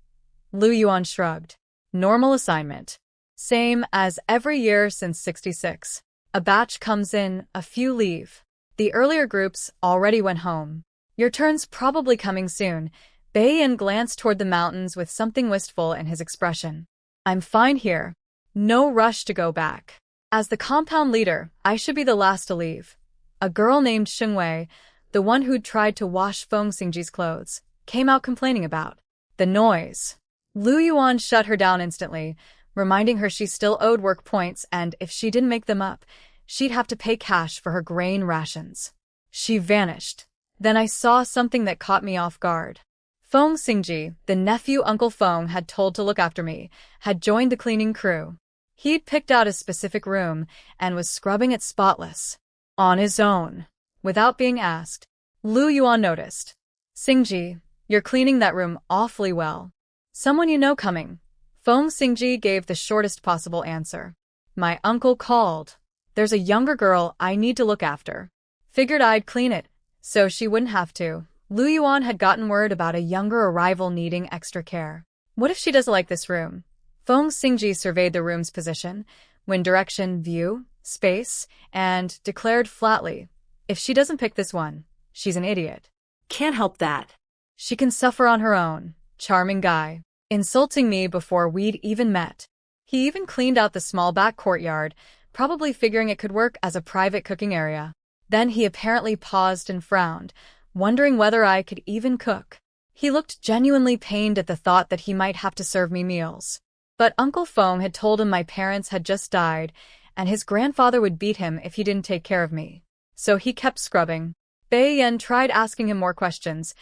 [SPEAKER 1] Lu Yuan shrugged. Normal assignment. Same as every year since '66. A batch comes in, a few leave. The earlier groups already went home. Your turn's probably coming soon. Bai Yan glanced toward the mountains with something wistful in his expression. I'm fine here. No rush to go back. As the compound leader, I should be the last to leave. A girl named Shengwei, the one who'd tried to wash Feng Xingji's clothes, came out complaining about the noise. Lu Yuan shut her down instantly, reminding her she still owed work points and if she didn't make them up, she'd have to pay cash for her grain rations. She vanished. Then I saw something that caught me off guard. Feng Xingji, the nephew Uncle Feng had told to look after me, had joined the cleaning crew. He'd picked out a specific room and was scrubbing it spotless. On his own. Without being asked, Lu Yuan noticed. Xingji, you're cleaning that room awfully well. Someone you know coming. Feng Xingji gave the shortest possible answer. My uncle called. There's a younger girl I need to look after. Figured I'd clean it, so she wouldn't have to. Lu Yuan had gotten word about a younger arrival needing extra care. What if she doesn't like this room? Feng Xingji surveyed the room's position, wind direction, view, space, and declared flatly, if she doesn't pick this one, she's an idiot.
[SPEAKER 2] Can't help that.
[SPEAKER 1] She can suffer on her own. Charming guy. Insulting me before we'd even met. He even cleaned out the small back courtyard, probably figuring it could work as a private cooking area. Then he apparently paused and frowned, wondering whether I could even cook. He looked genuinely pained at the thought that he might have to serve me meals. But Uncle Feng had told him my parents had just died, and his grandfather would beat him if he didn't take care of me. So he kept scrubbing. Bai Yan tried asking him more questions.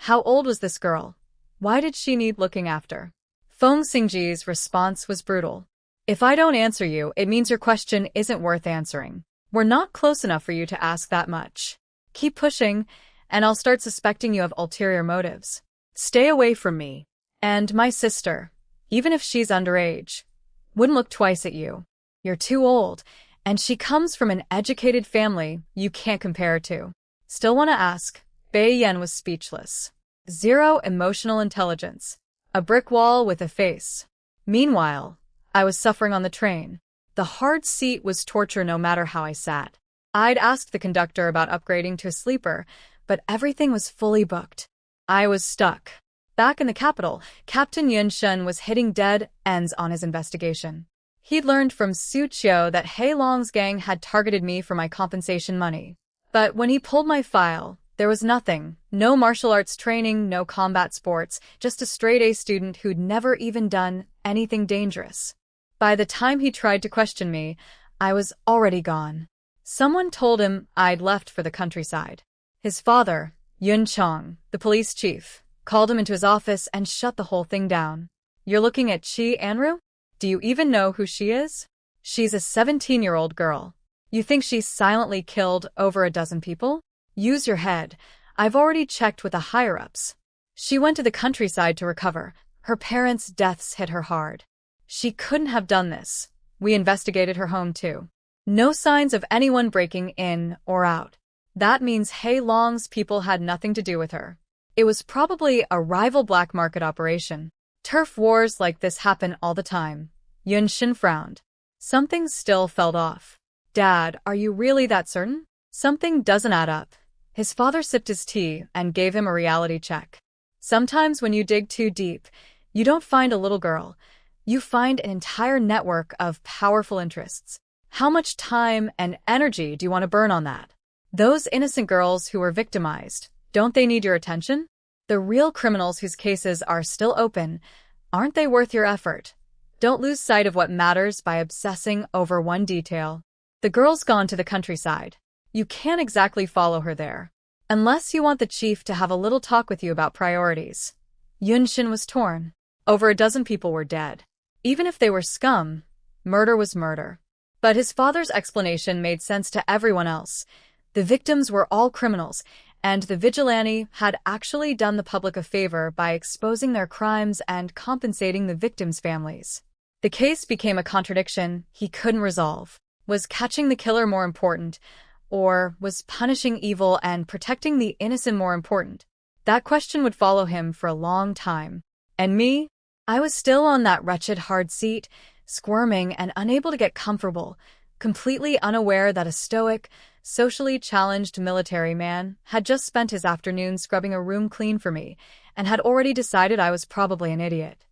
[SPEAKER 1] How old was this girl? Why did she need looking after? Feng Xingji's response was brutal. If I don't answer you, it means your question isn't worth answering. We're not close enough for you to ask that much. Keep pushing, and I'll start suspecting you of ulterior motives. Stay away from me. And my sister, even if she's underage, wouldn't look twice at you. You're too old, and she comes from an educated family you can't compare to. Still want to ask? Bai Yan was speechless. Zero emotional intelligence. A brick wall with a face. Meanwhile, I was suffering on the train. The hard seat was torture no matter how I sat. I'd asked the conductor about upgrading to a sleeper, but everything was fully booked. I was stuck. Back in the capital, Captain Yun Shun was hitting dead ends on his investigation. He'd learned from Su Qiu that He Long's gang had targeted me for my compensation money. But when he pulled my file, there was nothing. No martial arts training, no combat sports, just a straight-A student who'd never even done anything dangerous. By the time he tried to question me, I was already gone. Someone told him I'd left for the countryside. His father, Yun Chong, the police chief, called him into his office and shut the whole thing down. You're looking at Chi Anru? Do you even know who she is? She's a 17-year-old girl. You think she's silently killed over a dozen people? Use your head. I've already checked with the higher-ups. She went to the countryside to recover. Her parents' deaths hit her hard. She couldn't have done this. We investigated her home too. No signs of anyone breaking in or out. That means He Long's people had nothing to do with her. It was probably a rival black market operation. Turf wars like this happen all the time. Yun Shin frowned. Something still felt off. Dad, are you really that certain? Something doesn't add up. His father sipped his tea and gave him a reality check. Sometimes when you dig too deep, you don't find a little girl. You find an entire network of powerful interests. How much time and energy do you want to burn on that? Those innocent girls who were victimized, don't they need your attention? The real criminals whose cases are still open, aren't they worth your effort? Don't lose sight of what matters by obsessing over one detail. The girl's gone to the countryside. You can't exactly follow her there. Unless you want the chief to have a little talk with you about priorities. Yun Shin was torn. Over a dozen people were dead. Even if they were scum, murder was murder. But his father's explanation made sense to everyone else. The victims were all criminals, and the vigilante had actually done the public a favor by exposing their crimes and compensating the victims' families. The case became a contradiction he couldn't resolve. Was catching the killer more important, or was punishing evil and protecting the innocent more important? That question would follow him for a long time. And me? I was still on that wretched hard seat, squirming and unable to get comfortable, completely unaware that a stoic, socially challenged military man had just spent his afternoon scrubbing a room clean for me and had already decided I was probably an idiot.